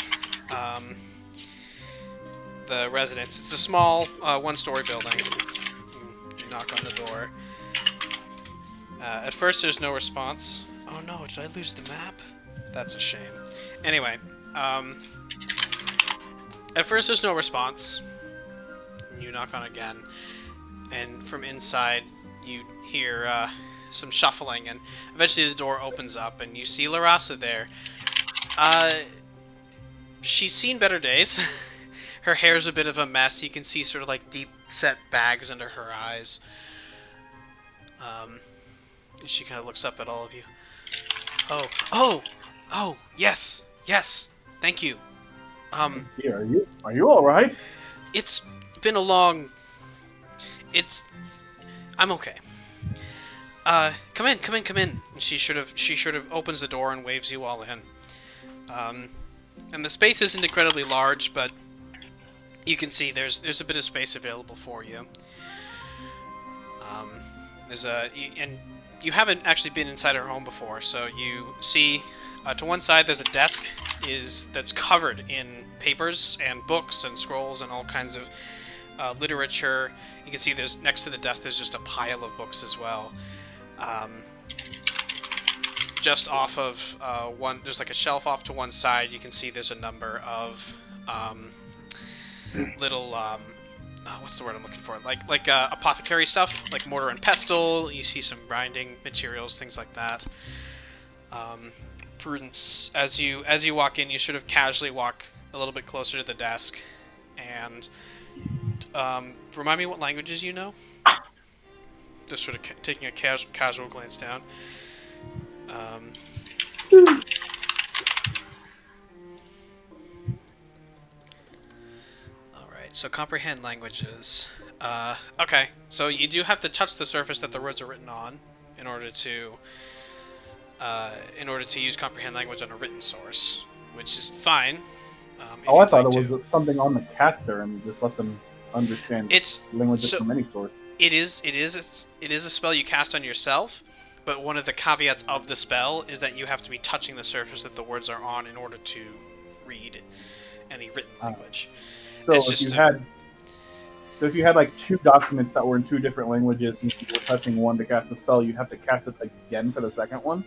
residence. It's a small one-story building. You knock on the door. At first, there's no response. Oh no, did I lose the map? That's a shame. Anyway, at first there's no response. You knock on again, and from inside you hear some shuffling, and eventually the door opens up, and you see Larasa there. She's seen better days. Her hair's a bit of a mess. You can see sort of like deep-set bags under her eyes. She kind of looks up at all of you. Oh, yes, thank you. Here, are you all right? It's been a long... I'm okay. Come in. And she sort of opens the door and waves you all in. And the space isn't incredibly large, but you can see there's a bit of space available for you. And you haven't actually been inside her home before, so you see to one side there's a desk that's covered in papers and books and scrolls and all kinds of literature. You can see there's next to the desk there's just a pile of books as well. Just off of one, there's like a shelf off to one side. You can see there's a number of little what's the word I'm looking for? Like apothecary stuff, like mortar and pestle. You see some grinding materials, things like that. Prudence, as you walk in, you sort of casually walk a little bit closer to the desk, and remind me what languages you know. Just sort of taking a casual glance down. Alright, so comprehend languages. Okay, so you do have to touch the surface that the words are written on in order to use comprehend language on a written source, which is fine. I thought it was something on the caster and just let them understand languages from any source. It is a spell you cast on yourself, but one of the caveats of the spell is that you have to be touching the surface that the words are on in order to read any written language. So if you had like two documents that were in two different languages and you were touching one to cast the spell, you'd have to cast it again for the second one?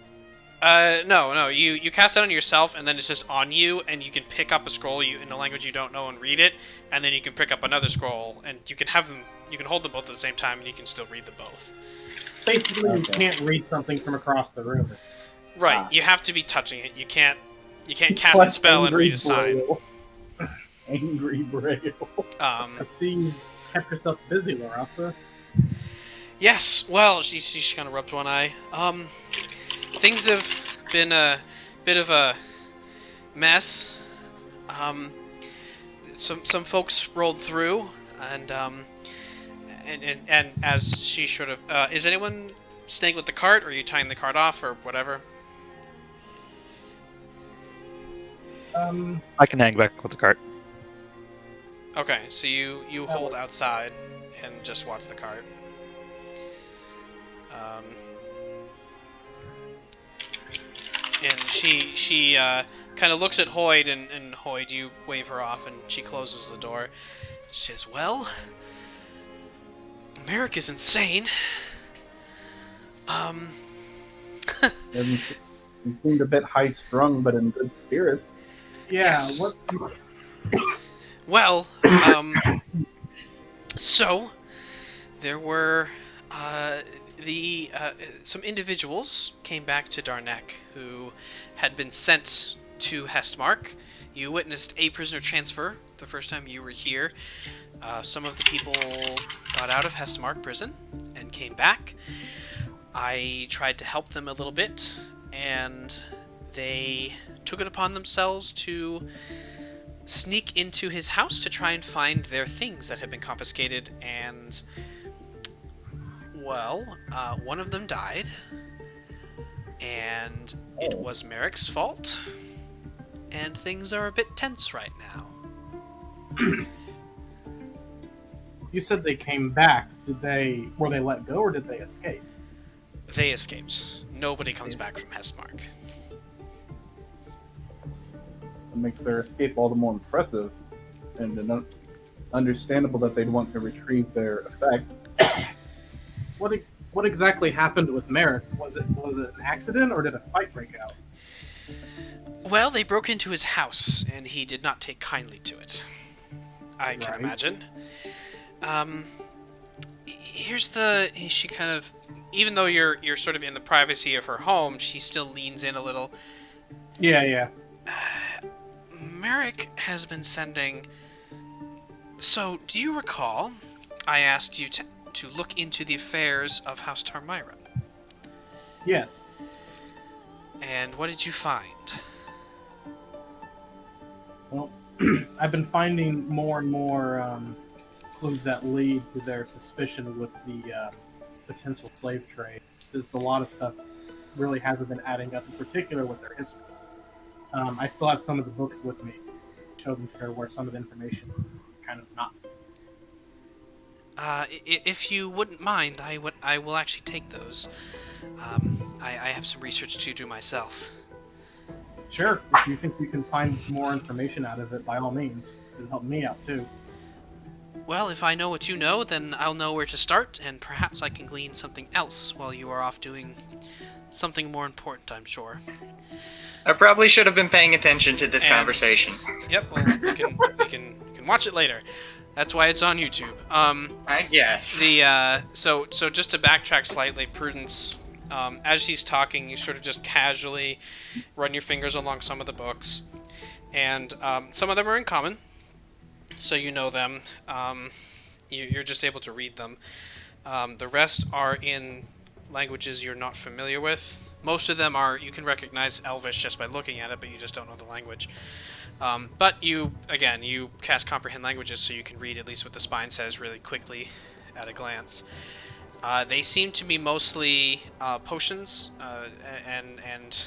No. You cast it on yourself, and then it's just on you, and you can pick up a scroll in a language you don't know and read it, and then you can pick up another scroll, and you can hold them both at the same time, and you can still read them both. Basically, you can't read something from across the room. Right, you have to be touching it. You can't cast a spell and read a sign. Angry Braille. I see you kept yourself busy, Larasa. Yes, well, she kind of rubs one eye. Things have been a bit of a mess. Some folks rolled through, and as she sort of, is anyone staying with the cart, or are you tying the cart off, or whatever? I can hang back with the cart. Okay, so you hold outside and just watch the cart. And she kind of looks at Hoyd, and Hoyd, you wave her off, and she closes the door. She says, "Well, Merrick is insane." He seemed a bit high-strung, but in good spirits. Yeah. Yes. What? Well, so there were some individuals came back to Darnec who had been sent to Hestmark. You witnessed a prisoner transfer the first time you were here. Some of the people got out of Hestmark prison and came back. I tried to help them a little bit, and they took it upon themselves to sneak into his house to try and find their things that had been confiscated, and well, one of them died, and it was Merrick's fault, and things are a bit tense right now. You said they came back. Were they let go, or did they escape? They escaped. Nobody comes back from Hestmark. It makes their escape all the more impressive, and understandable that they'd want to retrieve their effects. What exactly happened with Merrick? Was it an accident, or did a fight break out? Well, they broke into his house, and he did not take kindly to it. I can imagine. She kind of, even though you're sort of in the privacy of her home, she still leans in a little. Yeah. Merrick has been sending. So, do you recall I asked you to look into the affairs of House Tarmyra? Yes. And what did you find? Well, I've been finding more and more clues that lead to their suspicion with the potential slave trade. There's a lot of stuff really hasn't been adding up, in particular with their history. I still have some of the books with me. Show them to her where some of the information kind of not. If you wouldn't mind, I will actually take those. I have some research to do myself. Sure. If you think you can find more information out of it, by all means. It'll help me out, too. Well, if I know what you know, then I'll know where to start, and perhaps I can glean something else while you are off doing something more important, I'm sure. I probably should have been paying attention to this And- conversation. Yep, well, you can watch it later. That's why it's on YouTube. I guess. So just to backtrack slightly, Prudence, as she's talking, you sort of just casually run your fingers along some of the books, and some of them are in common, so you know them. You're just able to read them. The rest are in languages you're not familiar with. Most of them are, you can recognize Elvish just by looking at it, but you just don't know the language. But you cast Comprehend Languages, so you can read at least what the spine says really quickly at a glance. They seem to be mostly potions and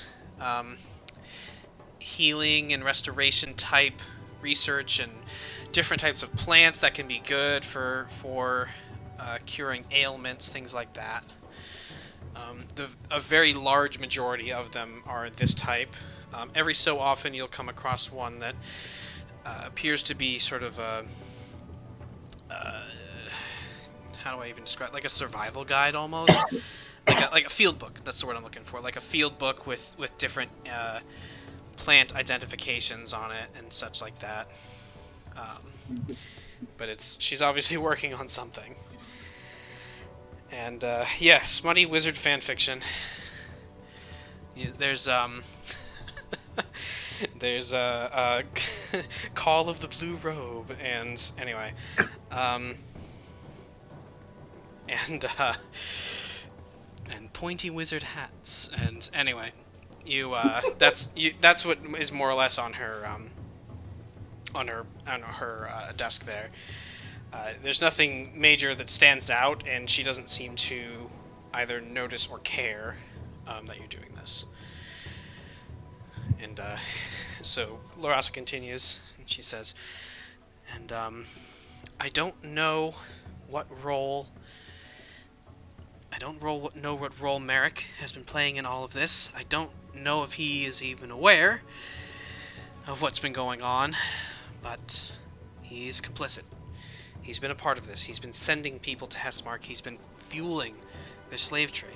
healing and restoration type research, and different types of plants that can be good for curing ailments, things like that. A very large majority of them are this type. Every so often you'll come across one that appears to be sort of a how do I even describe, like a survival guide almost, like a field book. That's the word I'm looking for. Like a field book with different plant identifications on it and such like that. But she's obviously working on something. And yes, smutty wizard fanfiction. There's there's a Call of the Blue Robe, and anyway, and pointy wizard hats, and anyway, that's what is more or less on her desk there. There's nothing major that stands out, and she doesn't seem to either notice or care that you're doing this. And so Lorasa continues, and she says, and I don't know what role Merrick has been playing in all of this. I don't know if he is even aware of what's been going on, but he's complicit. He's been a part of this. He's been sending people to Hessmark. He's been fueling their slave trade.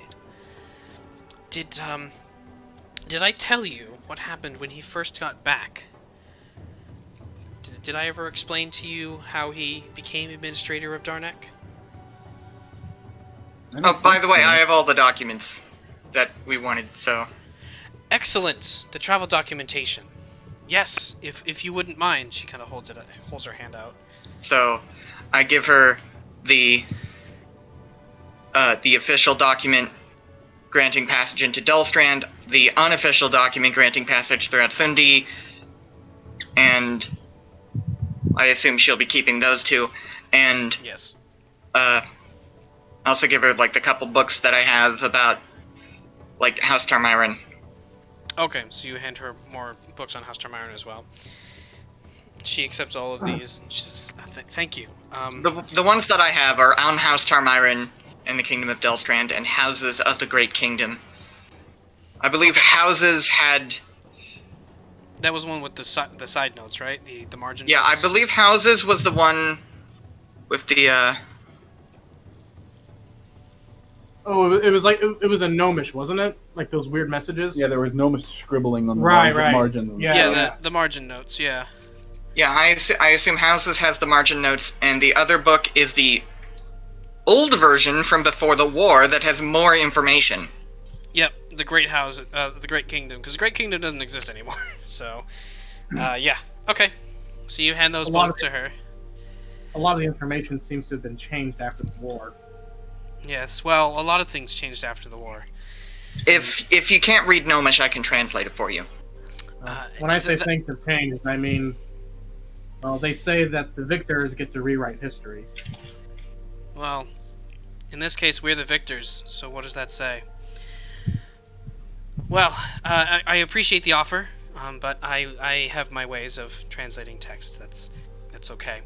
Did I tell you what happened when he first got back? Did I ever explain to you how he became administrator of Darnec? Oh, by the way, I have all the documents that we wanted, so... Excellent! The travel documentation. Yes, if you wouldn't mind. She kind of holds her hand out. So, I give her the official document granting passage into Dullstrand, the unofficial document granting passage throughout Sundi, and I assume she'll be keeping those two. And yes, I also give her like the couple books that I have about like House Tarmyran. Okay, so you hand her more books on House Tarmyran as well. She accepts all of these. And she says, "Thank you." The ones that I have are on House Tarmyran and the Kingdom of Dullstrand, and Houses of the Great Kingdom. I believe Houses had... That was one with the side notes, right? The margin Yeah, notes. I believe Houses was the one with the, Oh, it was like it was a gnomish, wasn't it? Like those weird messages. Yeah, there was no scribbling on the Right. margin. Yeah, the margin notes. Yeah. Yeah, I assume Houses has the margin notes, and the other book is the old version from before the war that has more information. Yep, the Great House, the Great Kingdom, because the Great Kingdom doesn't exist anymore. So, yeah, okay. So you hand those both to her. A lot of the information seems to have been changed after the war. Yes, well, a lot of things changed after the war. If you can't read Gnomish, I can translate it for you. When I say things have changed, I mean, well, they say that the victors get to rewrite history. Well, in this case, we're the victors, so what does that say? Well, I appreciate the offer, but I have my ways of translating text. That's okay.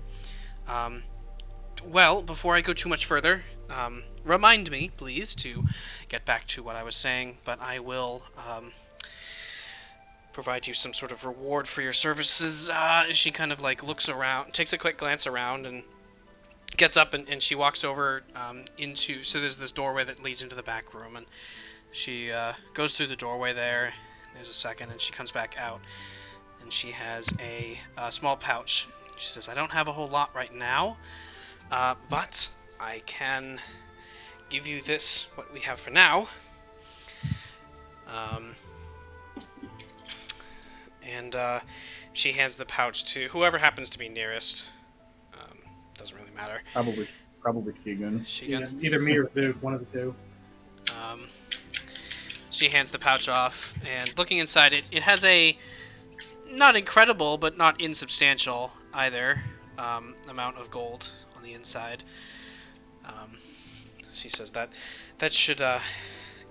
Well, before I go too much further, remind me, please, to get back to what I was saying, but I will provide you some sort of reward for your services. She kind of like looks around, takes a quick glance around, and gets up and she walks over into... So there's this doorway that leads into the back room, and she goes through the doorway there. There's a second, and she comes back out, and she has a small pouch. She says, I don't have a whole lot right now, but I can give you this, what we have for now. And she hands the pouch to whoever happens to be nearest. Doesn't really matter. Probably Shigun. Yeah, either me or Zook, one of the two. She hands the pouch off, and looking inside it, it has a not incredible, but not insubstantial either amount of gold on the inside. She says that should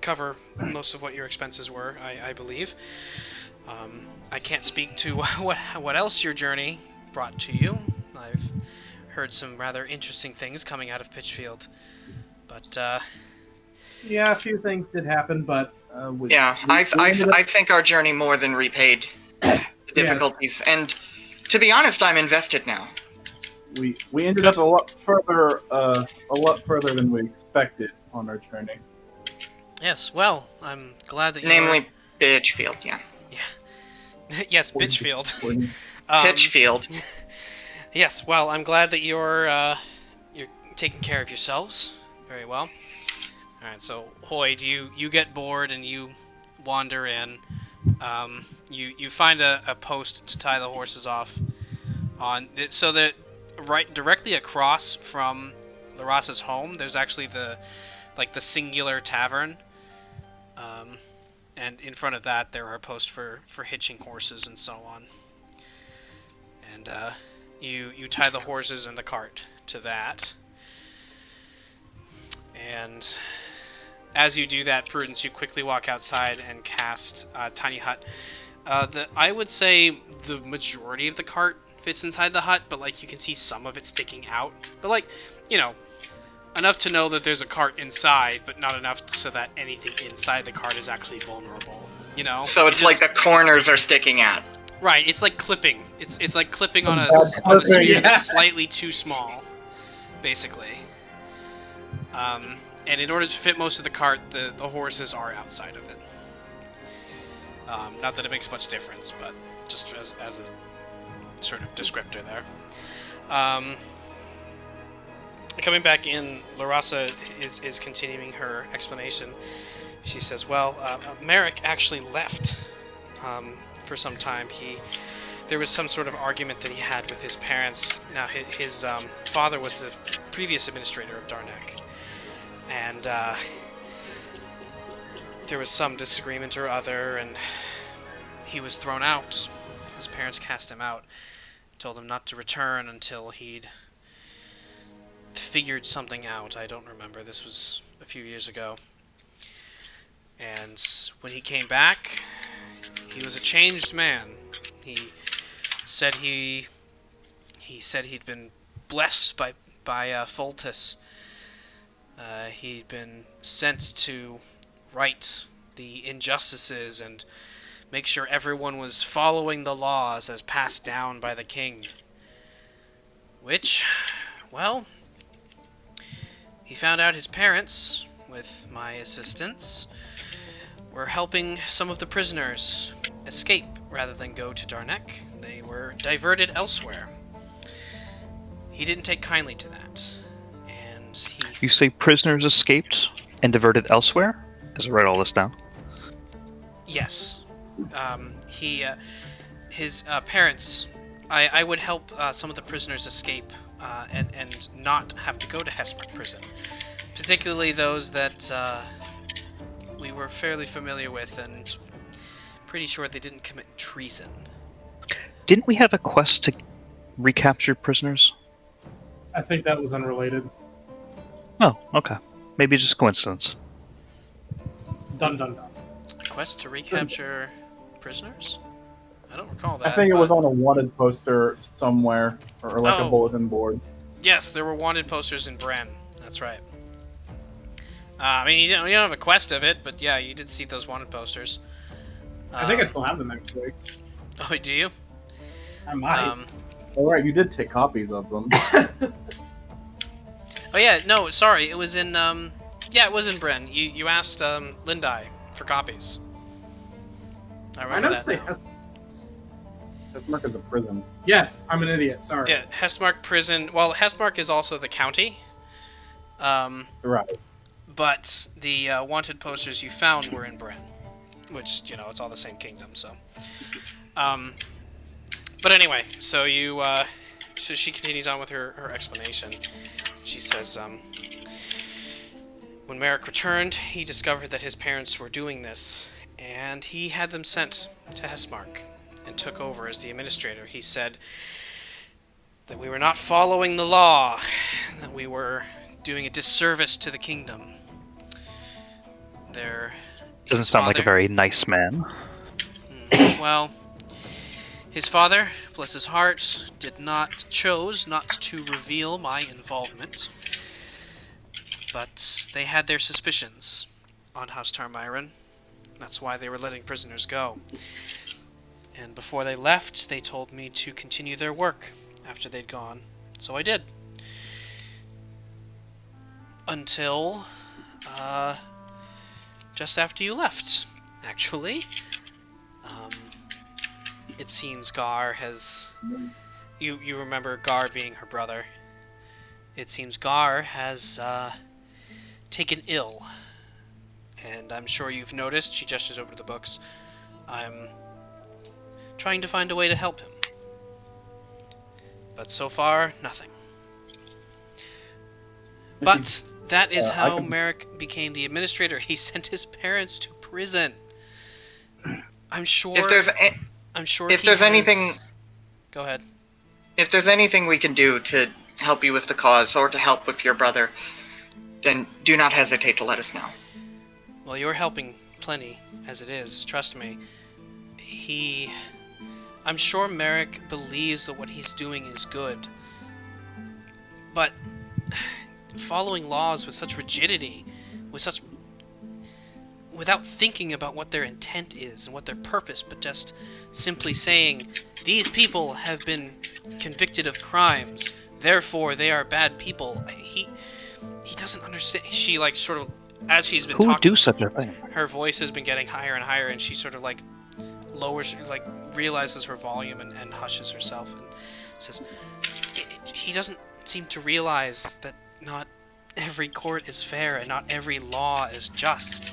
cover most of what your expenses were, I believe. I can't speak to what else your journey brought to you. I've heard some rather interesting things coming out of Pitchfield, but yeah, a few things did happen, but I think our journey more than repaid the difficulties, and to be honest, I'm invested now. We ended up a lot further than we expected on our journey. Yes, well, I'm glad that you. Namely, Bitchfield, yeah. Yeah. Yes, Bitchfield. Pitchfield. Yes, well, I'm glad that you're taking care of yourselves very well. All right, so Hoyd, you get bored and you wander in. You find a post to tie the horses off on, so that right directly across from Larassa's home, there's actually the singular tavern. And in front of that, there are posts for hitching horses and so on. And you tie the horses and the cart to that. And as you do that, Prudence, you quickly walk outside and cast Tiny Hut. I would say the majority of the cart fits inside the hut, but like you can see some of it sticking out. But like, you know, enough to know that there's a cart inside, but not enough so that anything inside the cart is actually vulnerable. You know. So it's like the corners are sticking out. Right. It's like clipping. It's like clipping on a sphere that's slightly too small, basically. And in order to fit most of the cart, the horses are outside of it. Not that it makes much difference, but just as a sort of descriptor there. Coming back in, Larassa is continuing her explanation. She says, well, Merrick actually left for some time. There was some sort of argument that he had with his parents. Now, his father was the previous administrator of Darnec. And there was some disagreement or other, and he was thrown out. His parents cast him out, told him not to return until he'd figured something out. I don't remember. This was a few years ago. And when he came back, he was a changed man. He said he'd been blessed by Fultus. He'd been sent to right the injustices and make sure everyone was following the laws as passed down by the king. Which, well, he found out his parents, with my assistance, were helping some of the prisoners escape rather than go to Darnec. They were diverted elsewhere. He didn't take kindly to that. You say prisoners escaped and diverted elsewhere? As I write all this down. Yes. His parents... I would help some of the prisoners escape and not have to go to Hesper prison. Particularly those that we were fairly familiar with and pretty sure they didn't commit treason. Didn't we have a quest to recapture prisoners? I think that was unrelated. Oh, okay. Maybe just coincidence. Dun dun dun. A quest to recapture prisoners? I don't recall that. I think it was on a wanted poster somewhere, or like a bulletin board. Yes, there were wanted posters in Bren. That's right. I mean, you don't have a quest of it, but yeah, you did see those wanted posters. I think I still have them, actually. Oh, do you? I might. Alright, you did take copies of them. Oh yeah, no, sorry, it was in yeah, it was in Bryn. You asked Lindai for copies. I remember that now. Hestmark is a prison. Yes, I'm an idiot. Sorry. Yeah, Hestmark prison. Well, Hestmark is also the county. Right. But the wanted posters you found were in Bryn, which, you know, it's all the same kingdom, so. But anyway, so you, so she continues on with her explanation. She says, when Merrick returned, he discovered that his parents were doing this, and he had them sent to Hestmark and took over as the administrator. He said that we were not following the law, that we were doing a disservice to the kingdom. Doesn't sound like a very nice man. Well, his father, bless his heart, chose not to reveal my involvement. But they had their suspicions on House Tarmyran. That's why they were letting prisoners go. And before they left, they told me to continue their work after they'd gone. So I did. Until, just after you left, actually. It seems Gar has... You remember Gar being her brother. It seems Gar has, taken ill. And I'm sure you've noticed, she gestures over to the books, I'm trying to find a way to help him. But so far, nothing. But that is how Merrick became the administrator. He sent his parents to prison. I'm sure... If there's anything... Go ahead. If there's anything we can do to help you with the cause, or to help with your brother, then do not hesitate to let us know. Well, you're helping plenty, as it is, trust me. I'm sure Merrick believes that what he's doing is good. But following laws with such rigidity, without thinking about what their intent is and what their purpose, but just simply saying, these people have been convicted of crimes, therefore they are bad people. He doesn't understand. She, like, sort of, as she's been talking... Who would do such a thing? Her voice has been getting higher and higher, and she sort of, like, lowers, like, realizes her volume and hushes herself and says, he doesn't seem to realize that not every court is fair and not every law is just.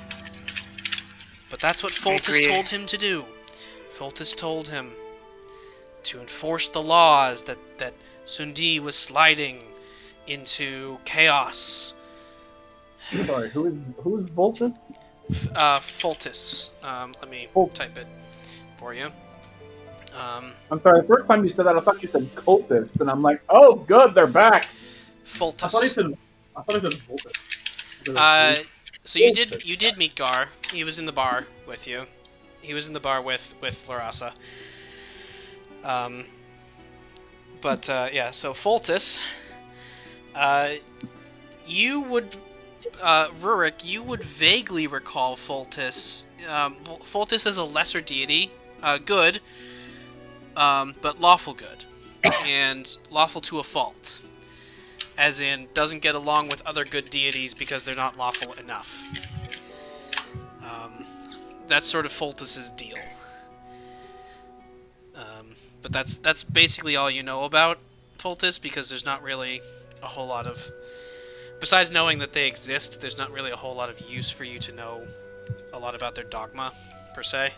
But that's what Foltest told him to do. Foltest told him to enforce the laws that Sundi was sliding into chaos. Sorry, who is Voltus? Foltest. Let me type it for you. I'm sorry, the first time you said that, I thought you said cultist, and I'm like, oh, good, they're back. Foltest. I thought he said Voltus. So you did meet Gar. He was in the bar with you. He was in the bar with Larasa. Yeah, so Foltest, you would, Rurik, you would vaguely recall Foltest. Foltest is a lesser deity, good, but lawful good, and lawful to a fault. As in, doesn't get along with other good deities because they're not lawful enough. That's sort of Foltest's deal. But that's basically all you know about Foltest, because there's not really a whole lot of... Besides knowing that they exist, there's not really a whole lot of use for you to know a lot about their dogma, per se.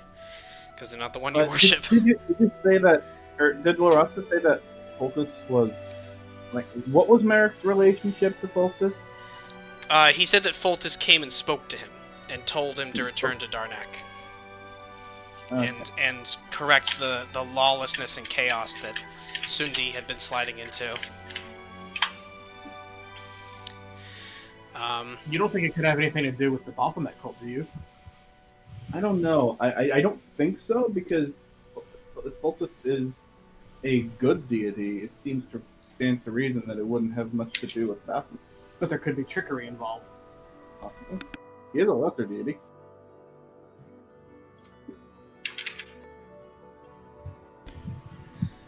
Because they're not the one you worship. Did you say that, or did Larasa say that Foltest was... Like, what was Merrick's relationship to Foltest? He said that Foltest came and spoke to him, and told him to return to Darnec. Okay. And correct the lawlessness and chaos that Sundi had been sliding into. You don't think it could have anything to do with the Baphomet cult, do you? I don't know. I don't think so, because Foltest is a good deity. It seems to stand to reason that it wouldn't have much to do with Baphomet. But there could be trickery involved. Possibly. He is a lesser deity.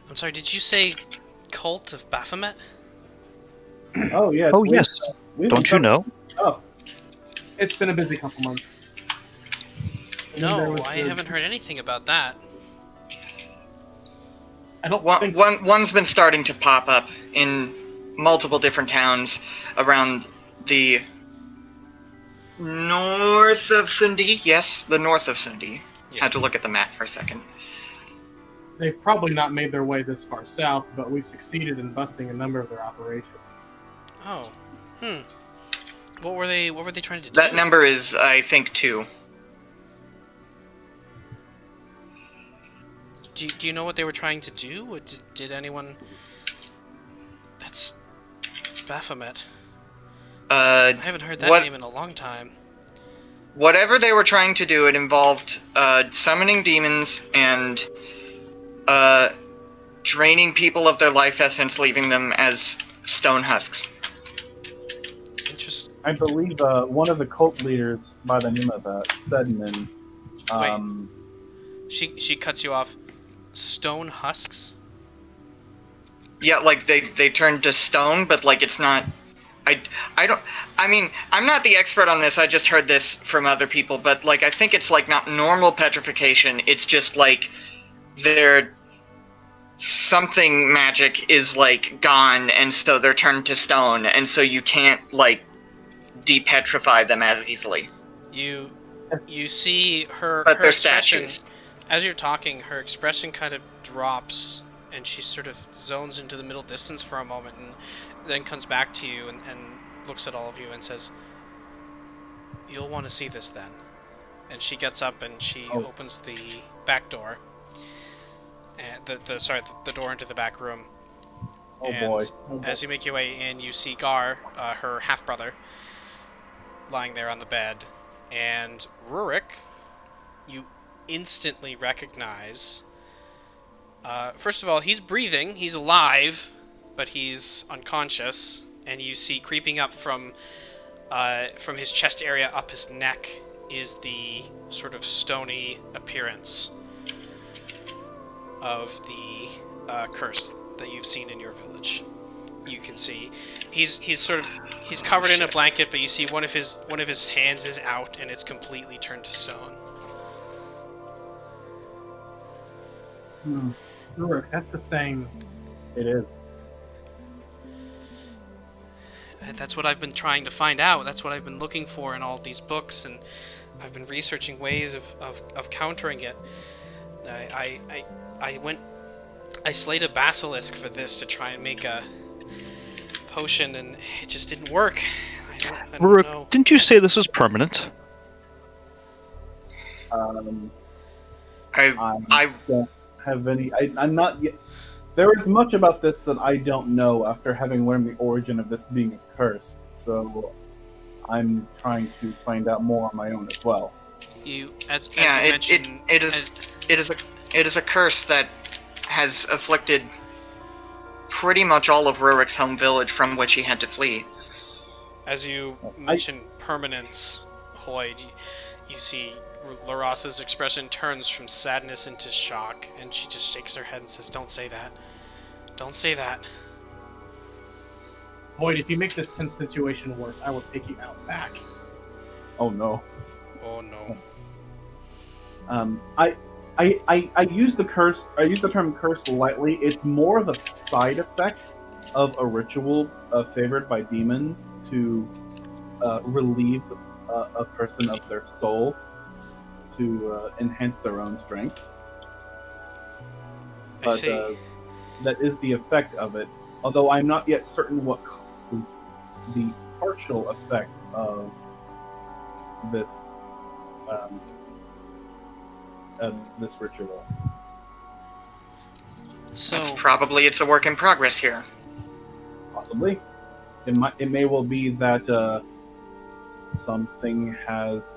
I'm sorry, did you say cult of Baphomet? Oh yeah. Oh yes, don't you know? Stuff. It's been a busy couple months. And then there No, was I haven't heard anything about that. I don't think. One's been starting to pop up in multiple different towns around the north of Sundi. Yes, the north of Sundi. Yeah. Had to look at the map for a second. They've probably not made their way this far south, but we've succeeded in busting a number of their operations. Oh. What were they trying to do? That number is, I think, 2. Do you know what they were trying to do? Or did anyone... That's... Baphomet. I haven't heard that name in a long time. Whatever they were trying to do, it involved summoning demons and draining people of their life essence, leaving them as stone husks. Interesting. I believe one of the cult leaders by the name of Sedman. She cuts you off. Stone husks? Yeah, like they turned to stone, but like it's not. I mean, I'm not the expert on this. I just heard this from other people, but like I think it's like not normal petrification. It's just like their something magic is like gone, and so they're turned to stone, and so you can't like depetrify them as easily. You see her. But her they're expression, statues. As you're talking, her expression kind of drops, and she sort of zones into the middle distance for a moment, and then comes back to you and looks at all of you and says, "You'll want to see this then." And she gets up and she opens the back door, and the door into the back room. Oh boy. As you make your way in, you see Gar, her half brother, lying there on the bed, and Rurik, you instantly recognize. First of all, he's breathing, he's alive, but he's unconscious, and you see creeping up from his chest area up his neck is the sort of stony appearance of the curse that you've seen in your village. You can see he's covered in a blanket, but you see one of his hands is out and it's completely turned to stone. Sure, that's the same. It is. That's what I've been trying to find out. That's what I've been looking for in all these books, and I've been researching ways of countering it. I slayed a basilisk for this to try and make a potion, and it just didn't work. I don't know. Didn't you say this was permanent? I don't have any. I'm not yet. There is much about this that I don't know after having learned the origin of this being a curse. So I'm trying to find out more on my own as well. As you mentioned, it is a curse that has afflicted pretty much all of Rurik's home village, from which he had to flee. As you mentioned permanence, Hoyd, you see Laras's expression turns from sadness into shock, and she just shakes her head and says, "Don't say that. Don't say that." Hoyd, if you make this tense situation worse, I will take you out back. Oh no. Oh no. I use the curse. I use the term curse lightly. It's more of a side effect of a ritual favored by demons to relieve a person of their soul, to enhance their own strength. But I see. That is the effect of it. Although I'm not yet certain what is the partial effect of this this ritual. So it's a work in progress here. Possibly, it may well be that something has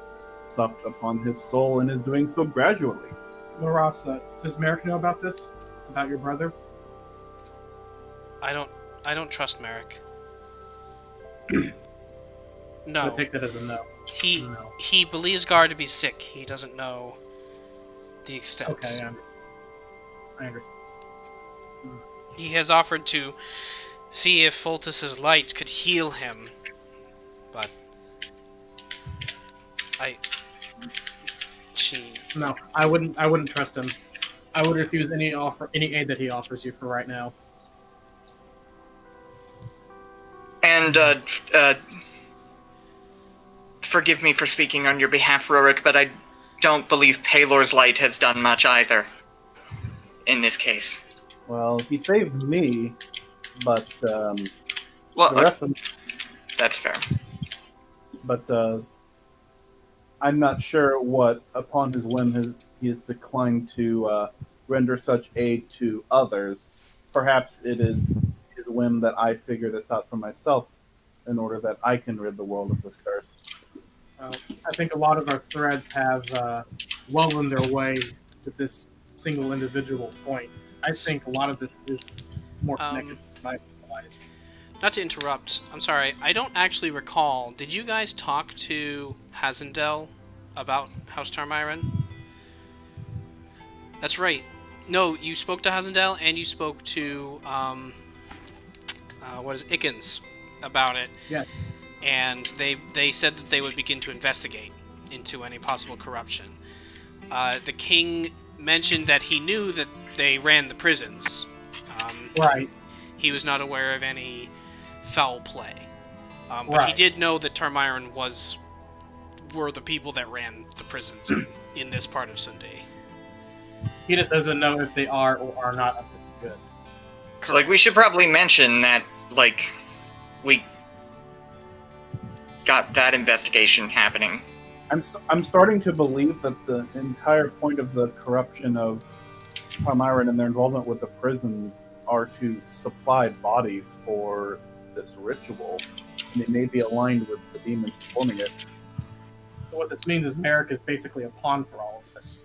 supped upon his soul and is doing so gradually. Larasa, does Merrick know about this? About your brother? I don't trust Merrick. No. I take that as a no. He believes Gar to be sick. He doesn't know the extent. Okay, I understand. He has offered to see if Foltus's light could heal him. But No, I wouldn't trust him. I would refuse any aid that he offers you for right now. And, forgive me for speaking on your behalf, Rurik, but I don't believe Palor's light has done much either. In this case. Well, he saved me, but, Well, the rest of that's fair. But, I'm not sure what, upon his whim, he has declined to render such aid to others. Perhaps it is his whim that I figure this out for myself in order that I can rid the world of this curse. I think a lot of our threads have woven their way to this single individual point. I think a lot of this is more connected to my life. Not to interrupt, I'm sorry, I don't actually recall. Did you guys talk to Hazendel about House Tarmyran? That's right. No, you spoke to Hazendel and you spoke to, Ikens about it. Yeah. And they said that they would begin to investigate into any possible corruption. The king mentioned that he knew that they ran the prisons. Right. He was not aware of any foul play. But Right. he did know that Tarmyran were the people that ran the prisons in this part of Sunday. He just doesn't know if they are or are not up to good. So, like, we should probably mention that, like, we got that investigation happening. I'm starting to believe that the entire point of the corruption of Tarmyran and their involvement with the prisons are to supply bodies for this ritual, and it may be aligned with the demons performing it. So what this means is Merrick is basically a pawn for all of this.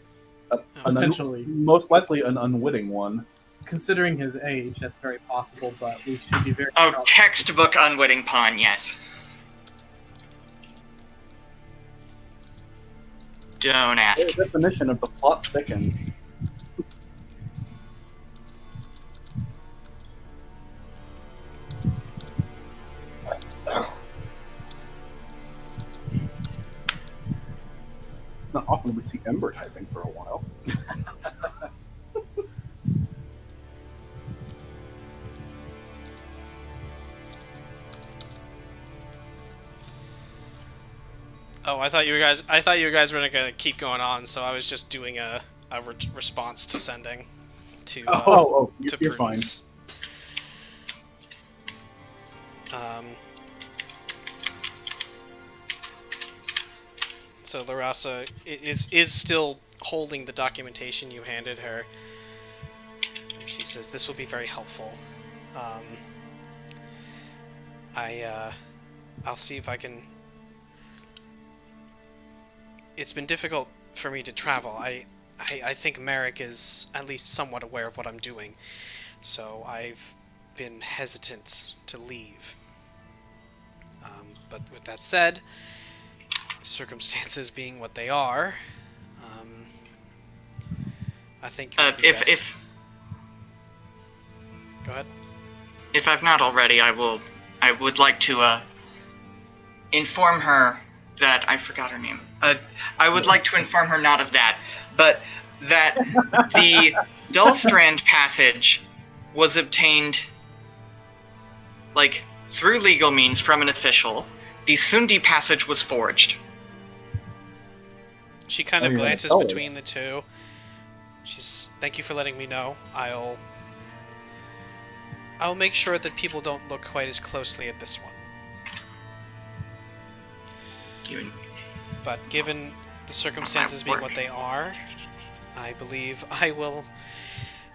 Potentially. Most likely an unwitting one. Considering his age, that's very possible, but we should be very... Oh, textbook unwitting pawn, yes. Don't ask. The definition of the plot thickens. Not often we see Ember typing for a while. Oh, I thought you guys were gonna keep going on, so I was just doing a response to sending to to you're fine. Prudence. So Larasa is still holding the documentation you handed her. She says this will be very helpful. I'll see if I can. It's been difficult for me to travel. I think Merrick is at least somewhat aware of what I'm doing, so I've been hesitant to leave. But with that said, circumstances being what they are, I think if go ahead. If I've not already, I would like to inform her that I forgot her name. I would like to inform her not of that, but that the Dullstrand passage was obtained, like, through legal means from an official. The Sundi passage was forged. She kind of glances between the two. She's, thank you for letting me know. I'll make sure that people don't look quite as closely at this one. But given the circumstances being what they are, I believe I will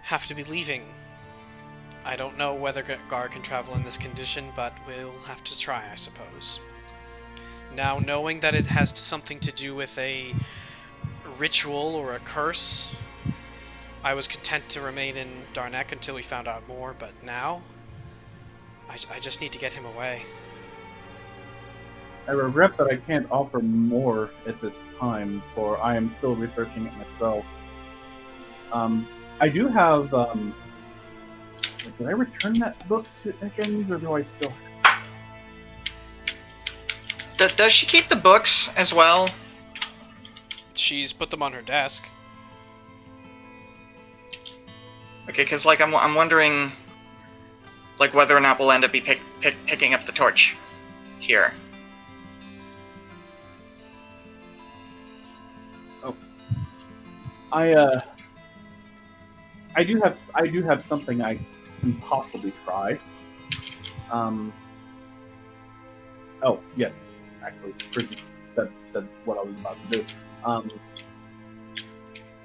have to be leaving. I don't know whether Gar can travel in this condition, but we'll have to try, I suppose. Now, knowing that it has something to do with a ritual or a curse, I was content to remain in Darnec until we found out more, but now, I just need to get him away. I regret that I can't offer more at this time, for I am still researching it myself. I do have Did I return that book to Ekans, or do I still? Does she keep the books as well? She's put them on her desk. Okay, because like I'm wondering, like whether or not we'll end up picking up the torch here. Oh, I do have something I can possibly try. Oh yes, actually, Prudence said what I was about to do.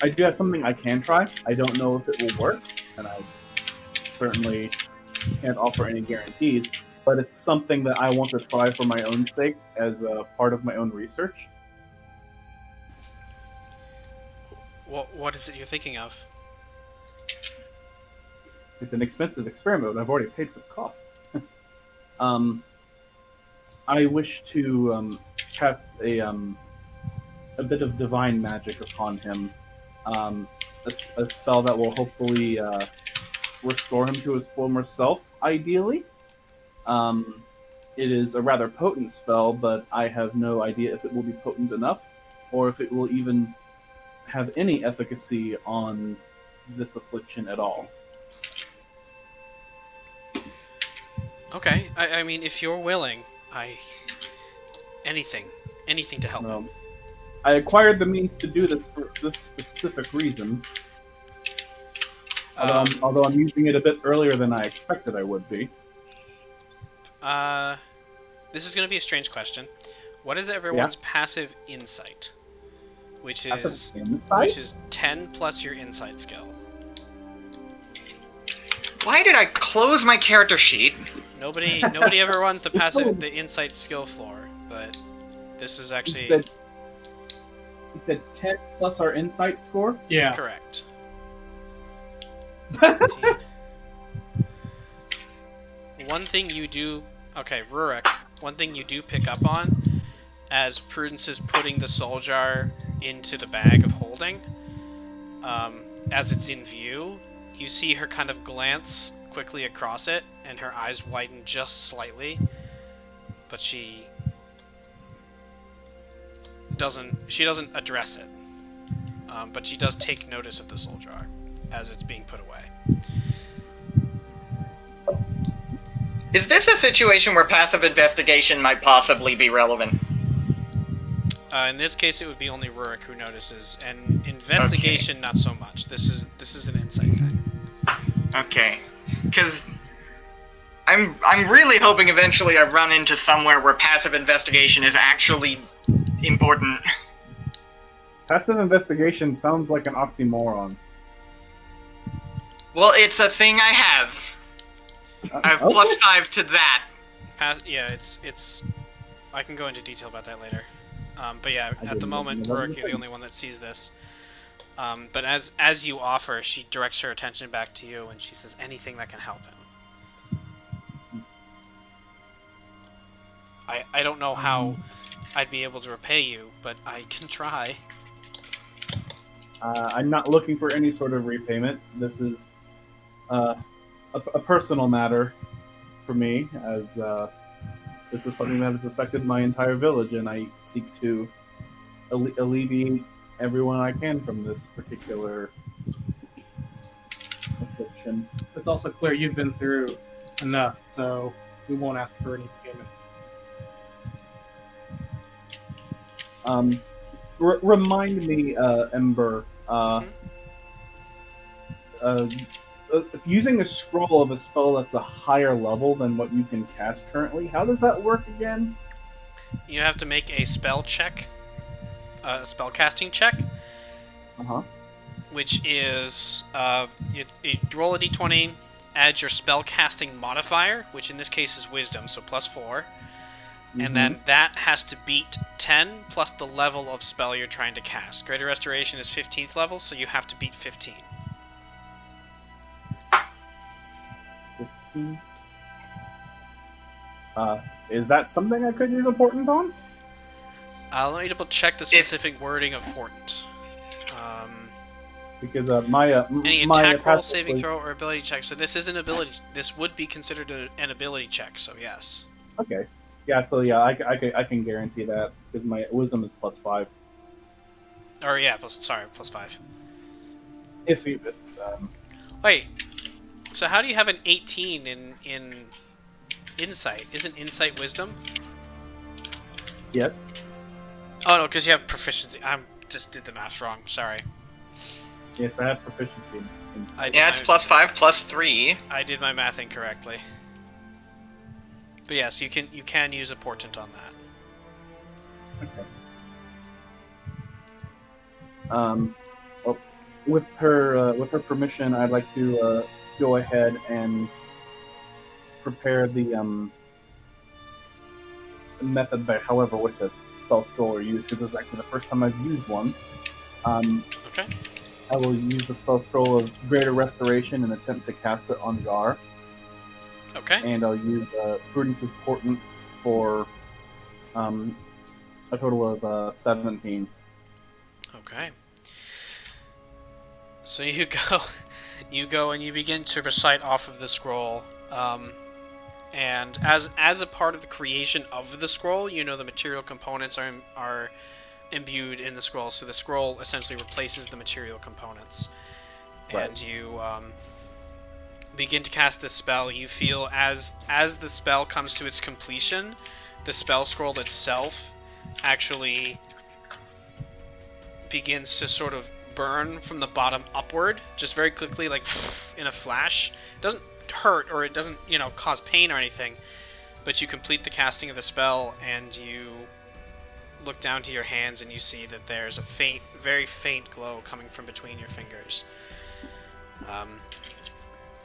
I do have something I can try. I don't know if it will work, and I certainly can't offer any guarantees, but it's something that I want to try for my own sake as a part of my own research. What is it you're thinking of? It's an expensive experiment, and I've already paid for the cost. I wish to have a bit of divine magic upon him. A spell that will hopefully restore him to his former self, ideally. It is a rather potent spell, but I have no idea if it will be potent enough, or if it will even have any efficacy on this affliction at all. Okay, I mean, if you're willing, anything to help. I acquired the means to do this for this specific reason. Although I'm using it a bit earlier than I expected I would be. This is going to be a strange question. What is everyone's passive insight? Which is 10 plus your insight skill. Why did I close my character sheet? Nobody ever runs the insight skill floor, but this is actually. You said 10 plus our insight score? Yeah. Correct. One thing you do... Okay, Rurik. One thing you do pick up on, as Prudence is putting the soul jar into the bag of holding, as it's in view, you see her kind of glance quickly across it, and her eyes widen just slightly, but she doesn't address it, but she does take notice of the soul jar as it's being put away. Is this a situation where passive investigation might possibly be relevant? In this case, it would be only Rurik who notices, and investigation not so much. This is an insight thing. Okay, because I'm really hoping eventually I run into somewhere where passive investigation is actually important. Passive investigation sounds like an oxymoron. Well, it's a thing I have. I have +5 to that. Yeah, it's. I can go into detail about that later. But yeah, at the moment, Rurik, you're the only one that sees this. But as you offer, she directs her attention back to you, and she says, "Anything that can help him." I don't know how I'd be able to repay you, but I can try. I'm not looking for any sort of repayment. This is a personal matter for me, as this is something that has affected my entire village, and I seek to alleviate everyone I can from this particular affliction. It's also clear you've been through enough, so we won't ask for any payment. Remind me, Ember, using a scroll of a spell that's a higher level than what you can cast currently, how does that work again? You have to make a spell check, a spell casting check, which is you roll a d20, add your spell casting modifier, which in this case is wisdom, so +4, and then that has to beat 10 plus the level of spell you're trying to cast. Greater Restoration is 15th level, so you have to beat 15. 15. Is that something I could use a portent on? Let me double check the specific wording of portent. because Any my attack roll, passive saving was- throw, or ability check. So this is an ability. This would be considered an ability check. So yes. Okay. Yeah. So yeah, I can guarantee that because my wisdom is +5. Or yeah, +5. If Wait. So how do you have an 18 in insight? Isn't insight wisdom? yes. Oh no, because you have proficiency. I just did the math wrong. Sorry. Yes, I have proficiency. I did Yeah, it's +5 +3. I did my math incorrectly. But yes, you can use a portent on that. Okay. Well, with her permission, I'd like to go ahead and prepare the method by however which a spell scroll are used, because it's actually the first time I've used one. Okay. I will use the spell scroll of Greater Restoration and attempt to cast it on Gar, Okay. and I'll use Prudence's Portent for a total of 17. Okay. So you go and you begin to recite off of the scroll, and as a part of the creation of the scroll, you know the material components are imbued in the scroll. So the scroll essentially replaces the material components, Right. and you begin to cast this spell. You feel as the spell comes to its completion, the spell scroll itself actually begins to sort of burn from the bottom upward, just very quickly, like in a flash. It doesn't hurt, or it doesn't, cause pain or anything, but you complete the casting of the spell, and you look down to your hands, and you see that there's a faint, very faint glow coming from between your fingers.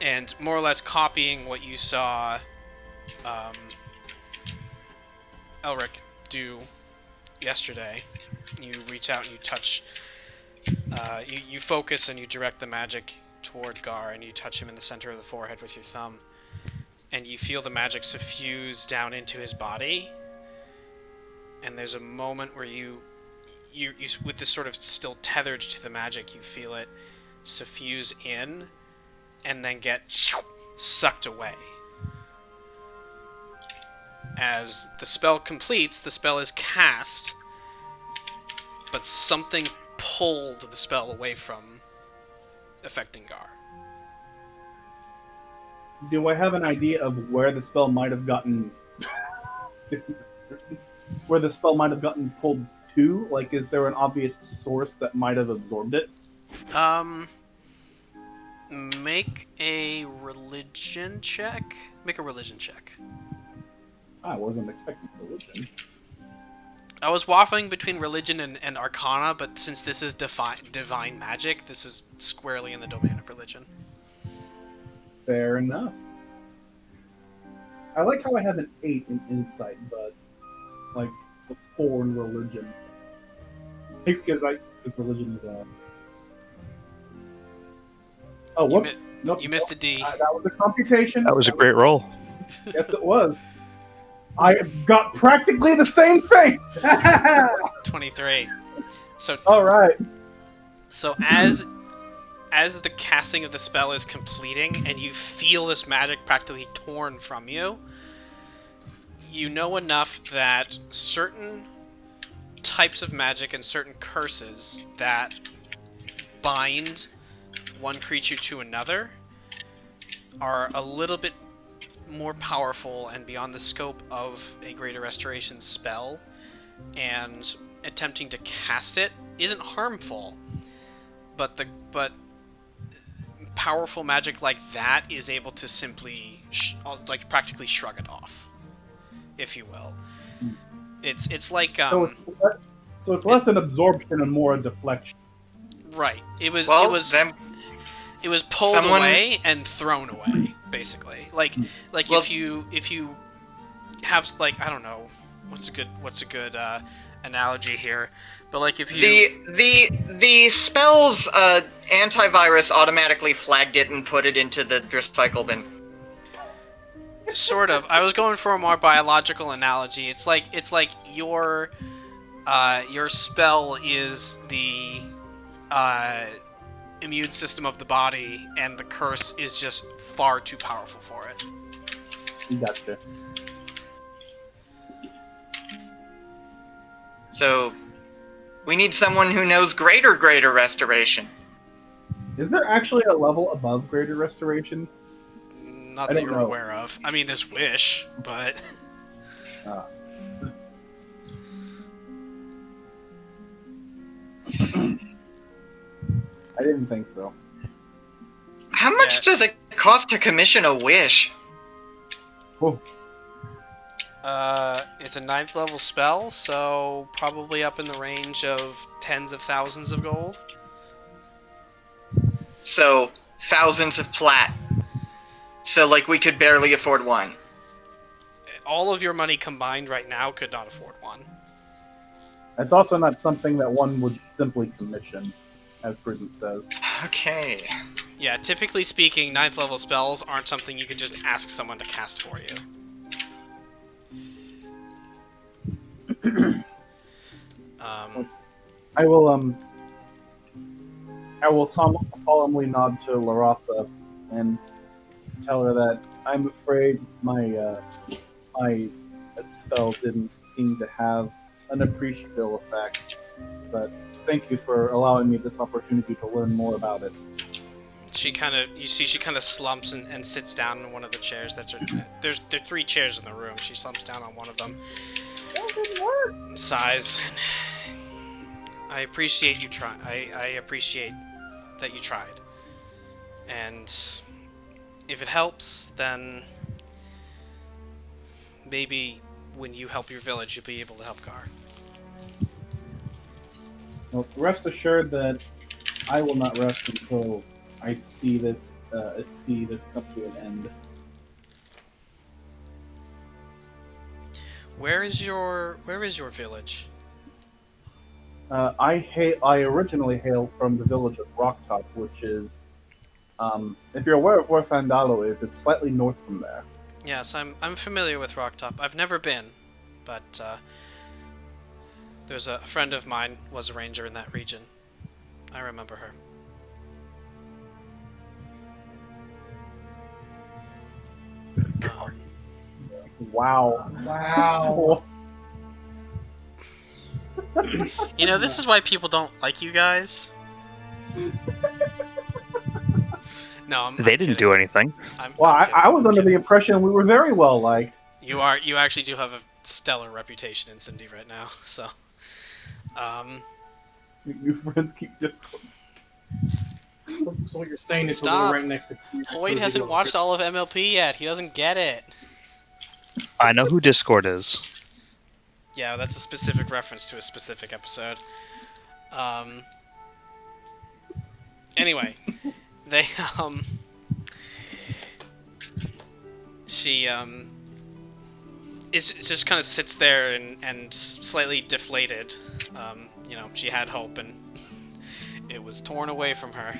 And more or less copying what you saw Elric do yesterday, you reach out and you touch. You focus and you direct the magic toward Gar, and you touch him in the center of the forehead with your thumb, and you feel the magic suffuse down into his body. And there's a moment where you with this sort of still tethered to the magic, you feel it suffuse in, and then get sucked away. As the spell completes, the spell is cast, but something pulled the spell away from affecting Gar. Do I have an idea of where the spell might have gotten pulled to? Like, is there an obvious source that might have absorbed it? Make a religion check. Make a religion check. I wasn't expecting religion. I was waffling between religion and arcana, but since this is divine magic, this is squarely in the domain of religion. Fair enough. I like how I have an 8 in insight, but like a 4 in religion. Because religion is Oh, whoops! Nope. You missed a D. That was a computation. That was a great roll. Yes, it was. I got practically the same thing. 23. So All right. So as the casting of the spell is completing, and you feel this magic practically torn from you, you know enough that certain types of magic and certain curses that bind one creature to another are a little bit more powerful and beyond the scope of a Greater Restoration spell, and attempting to cast it isn't harmful, but powerful magic like that is able to simply practically shrug it off, if you will. It's like So it's less an absorption and more a deflection. right. It was pulled someone- away and thrown away, basically. Like Well- if you have, like, I don't know, what's a good analogy here, but like if you The spell's antivirus automatically flagged it and put it into the recycle bin. sort of, I was going for a more biological analogy. It's like your spell is the immune system of the body, and the curse is just far too powerful for it. Gotcha. So, we need someone who knows greater restoration. Is there actually a level above greater restoration? Not I that don't you're know. aware of. I mean, there's Wish, but... Ah. I didn't think so. How much does it cost to commission a wish? Whoa. It's a 9th level spell, so probably up in the range of tens of thousands of gold. So, thousands of plat. So, like, we could barely afford one. All of your money combined right now could not afford one. It's also not something that one would simply commission, as Prudence says. Okay. Yeah, typically speaking, 9th level spells aren't something you could just ask someone to cast for you. I will solemnly nod to Larasa and tell her that I'm afraid my spell didn't seem to have an appreciable effect, but thank you for allowing me this opportunity to learn more about it. She kind of slumps and sits down in one of the chairs. There are 3 chairs in the room. She slumps down on one of them. Sighs. I appreciate you try. I appreciate that you tried. And if it helps, then maybe when you help your village, you'll be able to help Gar. Well, rest assured that I will not rest until I see this come to an end. Where is your village? I originally hail from the village of Rocktop, which is, if you're aware of where Fandalo is, it's slightly north from there. Yes, I'm familiar with Rocktop. I've never been, but there's a friend of mine was a ranger in that region. I remember her. Wow. Wow. You know, this is why people don't like you guys. No, They didn't do anything. Well, I was under the impression we were very well liked. You actually do have a stellar reputation in Cindy right now, so. Your friends keep Discord. So what you're saying is Stop. we're right next to Hoyt hasn't watched all of MLP yet. He doesn't get it. I know who Discord is. Yeah, that's a specific reference to a specific episode. Anyway, they, she, just kind of sits there and slightly deflated. You know, she had hope and it was torn away from her.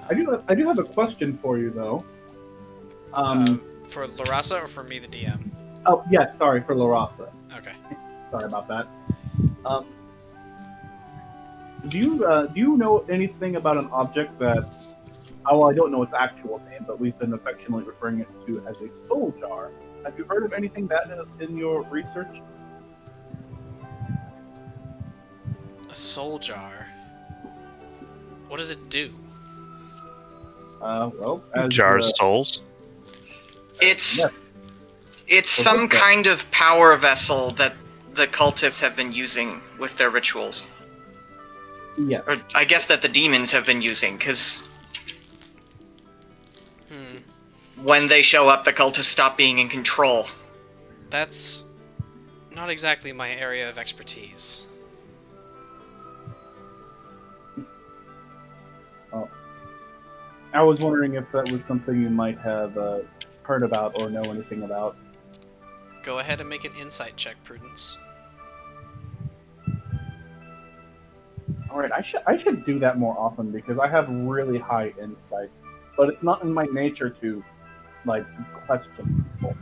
I do have a question for you, though. For Larasa or for me, the DM? Oh, yes, sorry, for Larasa. Okay. Sorry about that. Do you know anything about an object that, well, I don't know its actual name, but we've been affectionately referring it to as a soul jar. Have you heard of anything that in your research? A soul jar? What does it do? Well, as, Jars souls. It's yes. it's some kind of power vessel that the cultists have been using with their rituals. Yes. Or I guess that the demons have been using, because when they show up, the cultists stop being in control. That's not exactly my area of expertise. Oh. I was wondering if that was something you might have heard about or know anything about. Go ahead and make an insight check, Prudence. Alright, I should do that more often because I have really high insight. But it's not in my nature to, like, question people.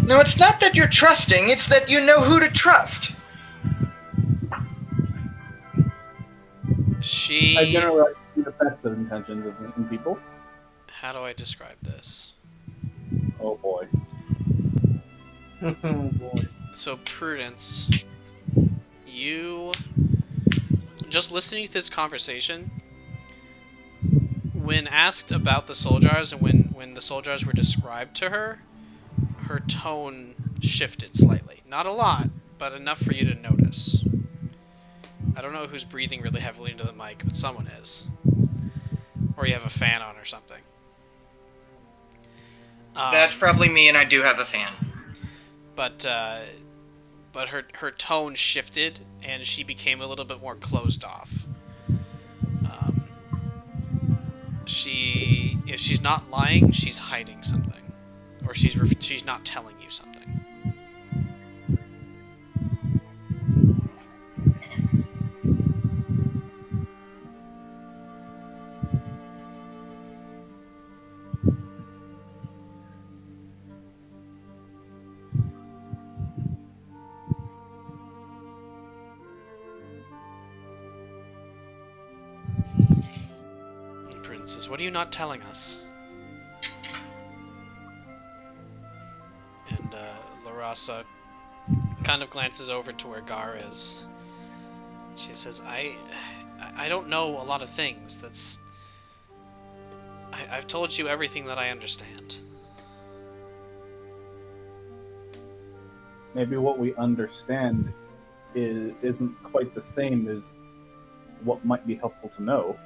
No, it's not that you're trusting, it's that you know who to trust. I generally like to see the best of intentions in people. How do I describe this? Oh boy. Oh boy. So, Prudence, you... Just listening to this conversation, when asked about the soul jars and when the soul jars were described to her, her tone shifted slightly. Not a lot, but enough for you to notice. I don't know who's breathing really heavily into the mic, but someone is. Or you have a fan on or something. That's probably me, and I do have a fan. But her tone shifted, and she became a little bit more closed off. If she's not lying, she's hiding something, or she's not telling you something. Says, "What are you not telling us?" And Larasa kind of glances over to where Gar is. She says, I don't know a lot of things. I've told you everything that I understand." Maybe what we understand isn't quite the same as what might be helpful to know.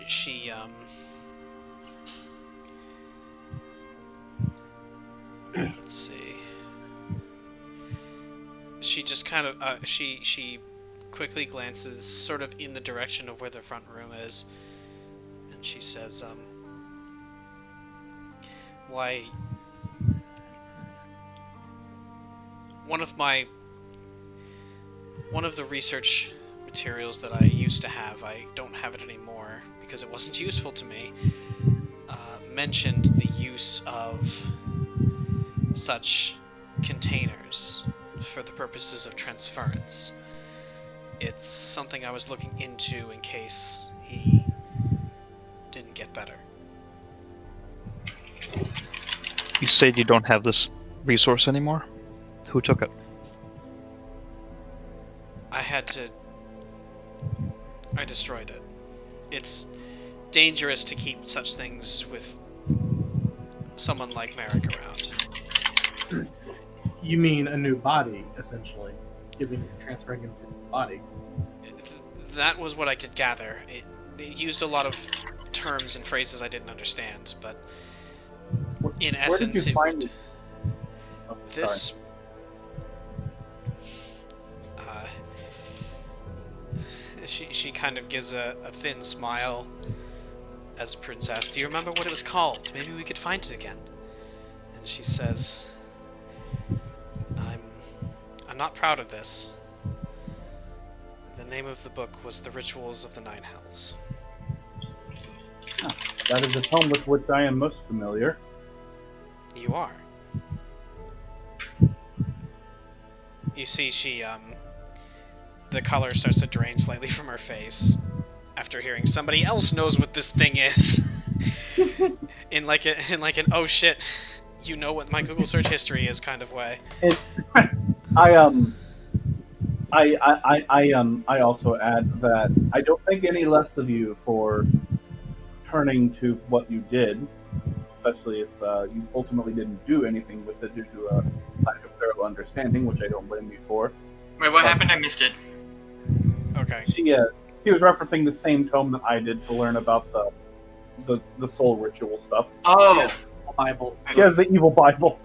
She let's see. She just kind of she quickly glances sort of in the direction of where the front room is, and she says, "Why, one of the research materials that I used to have, I don't have it anymore because it wasn't useful to me, mentioned the use of such containers for the purposes of transference. It's something I was looking into in case he didn't get better." You said you don't have this resource anymore? Who took it? I destroyed it. It's dangerous to keep such things with someone like Merrick around. You mean a new body, essentially, transferring him to a new body. That was what I could gather. It used a lot of terms and phrases I didn't understand, but in essence, where did you find it? Oh, this. She kind of gives a thin smile as Prudence asks, "Do you remember what it was called? Maybe we could find it again." And she says, I'm not proud of this. The name of the book was The Rituals of the Nine Hells." Ah, that is a tome with which I am most familiar. You are. You see, she the color starts to drain slightly from her face after hearing somebody else knows what this thing is. in like an oh shit, you know what my Google search history is kind of way. I also add that I don't think any less of you for turning to what you did, especially if you ultimately didn't do anything with it due to a lack of thorough understanding, which I don't blame you for. Wait, what happened? I missed it. Okay. She was referencing the same tome that I did to learn about the soul ritual stuff. Oh! Bible. She has the evil Bible.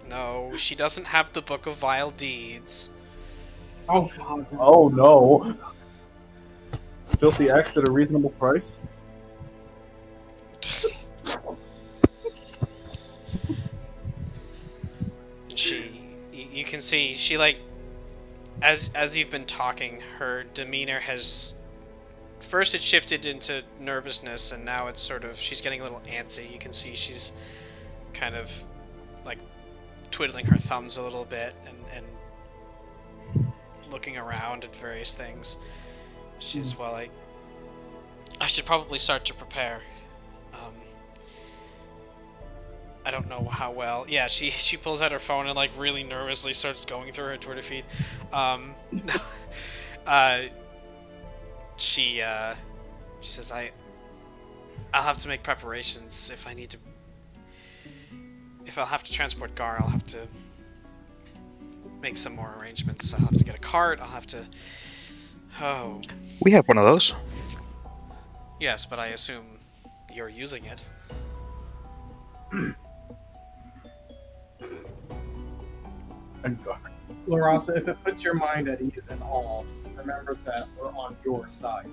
No, she doesn't have the Book of Vile Deeds. Oh god. Oh no. Filthy acts at a reasonable price? You can see, she like, as you've been talking, her demeanor has, first it shifted into nervousness, and now it's sort of, she's getting a little antsy. You can see she's kind of, like, twiddling her thumbs a little bit, and looking around at various things. She's, well, I should probably start to prepare. I don't know how well. Yeah, she pulls out her phone and like really nervously starts going through her Twitter feed. She says, I'll have to make preparations if I need to. If I'll have to transport Gar, I'll have to make some more arrangements. I'll have to get a cart. I'll have to. Oh. We have one of those. Yes, but I assume you're using it. Larasa, if it puts your mind at ease at all, remember that we're on your side.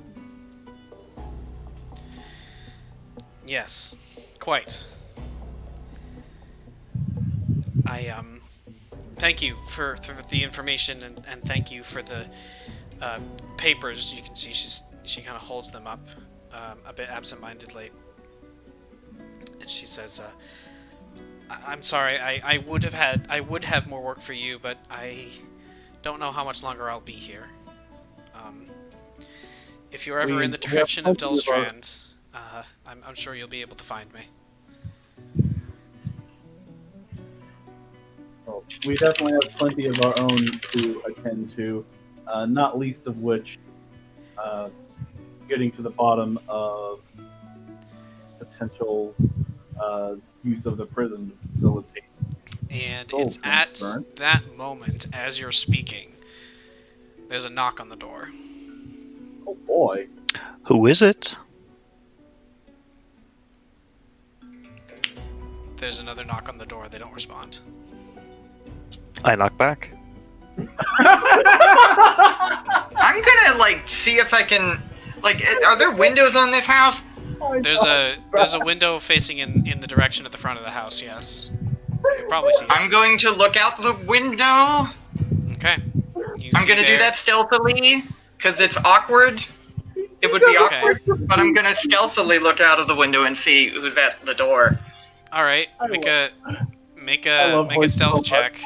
Yes, quite. I thank you for the information and thank you for the papers. You can see she kind of holds them up a bit absent-mindedly, and she says, I'm sorry. I would have more work for you, but I don't know how much longer I'll be here. If you're ever in the direction of Dullstrand, I'm sure you'll be able to find me. Well, we definitely have plenty of our own to attend to, not least of which getting to the bottom of potential use of the prison to facilitate. And it's at that moment, as you're speaking, there's a knock on the door. Oh boy. Who is it? There's another knock on the door. They don't respond. I knock back. I'm gonna like see if I can like. Are there windows on this house? There's a window facing in the direction at the front of the house. Yes, you can probably see it. I'm going to look out the window. Okay. I'm gonna do that stealthily because it's awkward. It would be awkward, but I'm gonna stealthily look out of the window and see who's at the door. All right. Make a stealth check.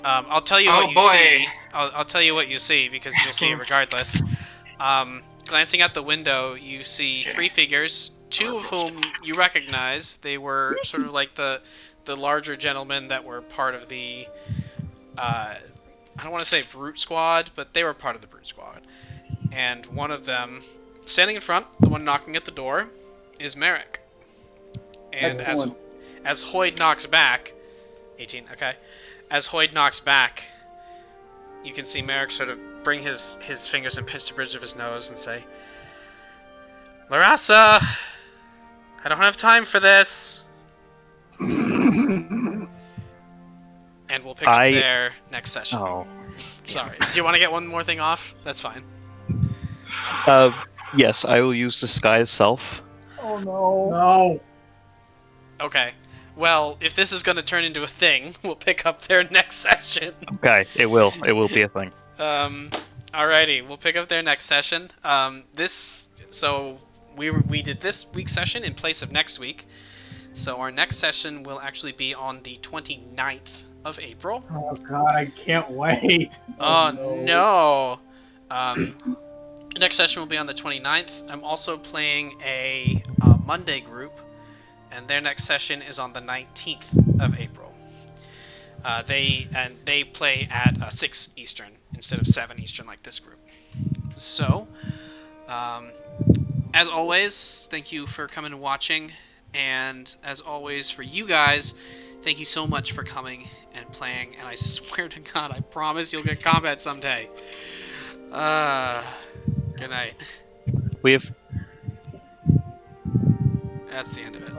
I'll tell you what you see. I'll tell you what you see because you'll see it regardless. Glancing out the window, you see three figures, two of whom you recognize. They were sort of like the larger gentlemen that were part of the I don't want to say brute squad, but they were part of the brute squad. And one of them, standing in front, the one knocking at the door, is Merrick. And as Hoyd knocks back, 18, okay. As Hoyd knocks back, you can see Merrick sort of bring his fingers and pinch the bridge of his nose and say, Larasa, I don't have time for this. And we'll pick up there next session. Oh. Sorry. Do you want to get one more thing off? That's fine. Yes, I will use disguise self. Oh no. No. Okay. Well, if this is going to turn into a thing, we'll pick up there next session. Okay, it will. It will be a thing. Alrighty, we'll pick up there next session. So we did this week's session in place of next week. So our next session will actually be on the 29th of April. Oh god, I can't wait. Oh no. Next session will be on the 29th. I'm also playing a Monday group, and their next session is on the 19th of April. They play at 6 Eastern instead of 7 Eastern like this group. So, as always, thank you for coming and watching, and as always for you guys, thank you so much for coming and playing, and I swear to God, I promise you'll get combat someday. Good night. We have... That's the end of it.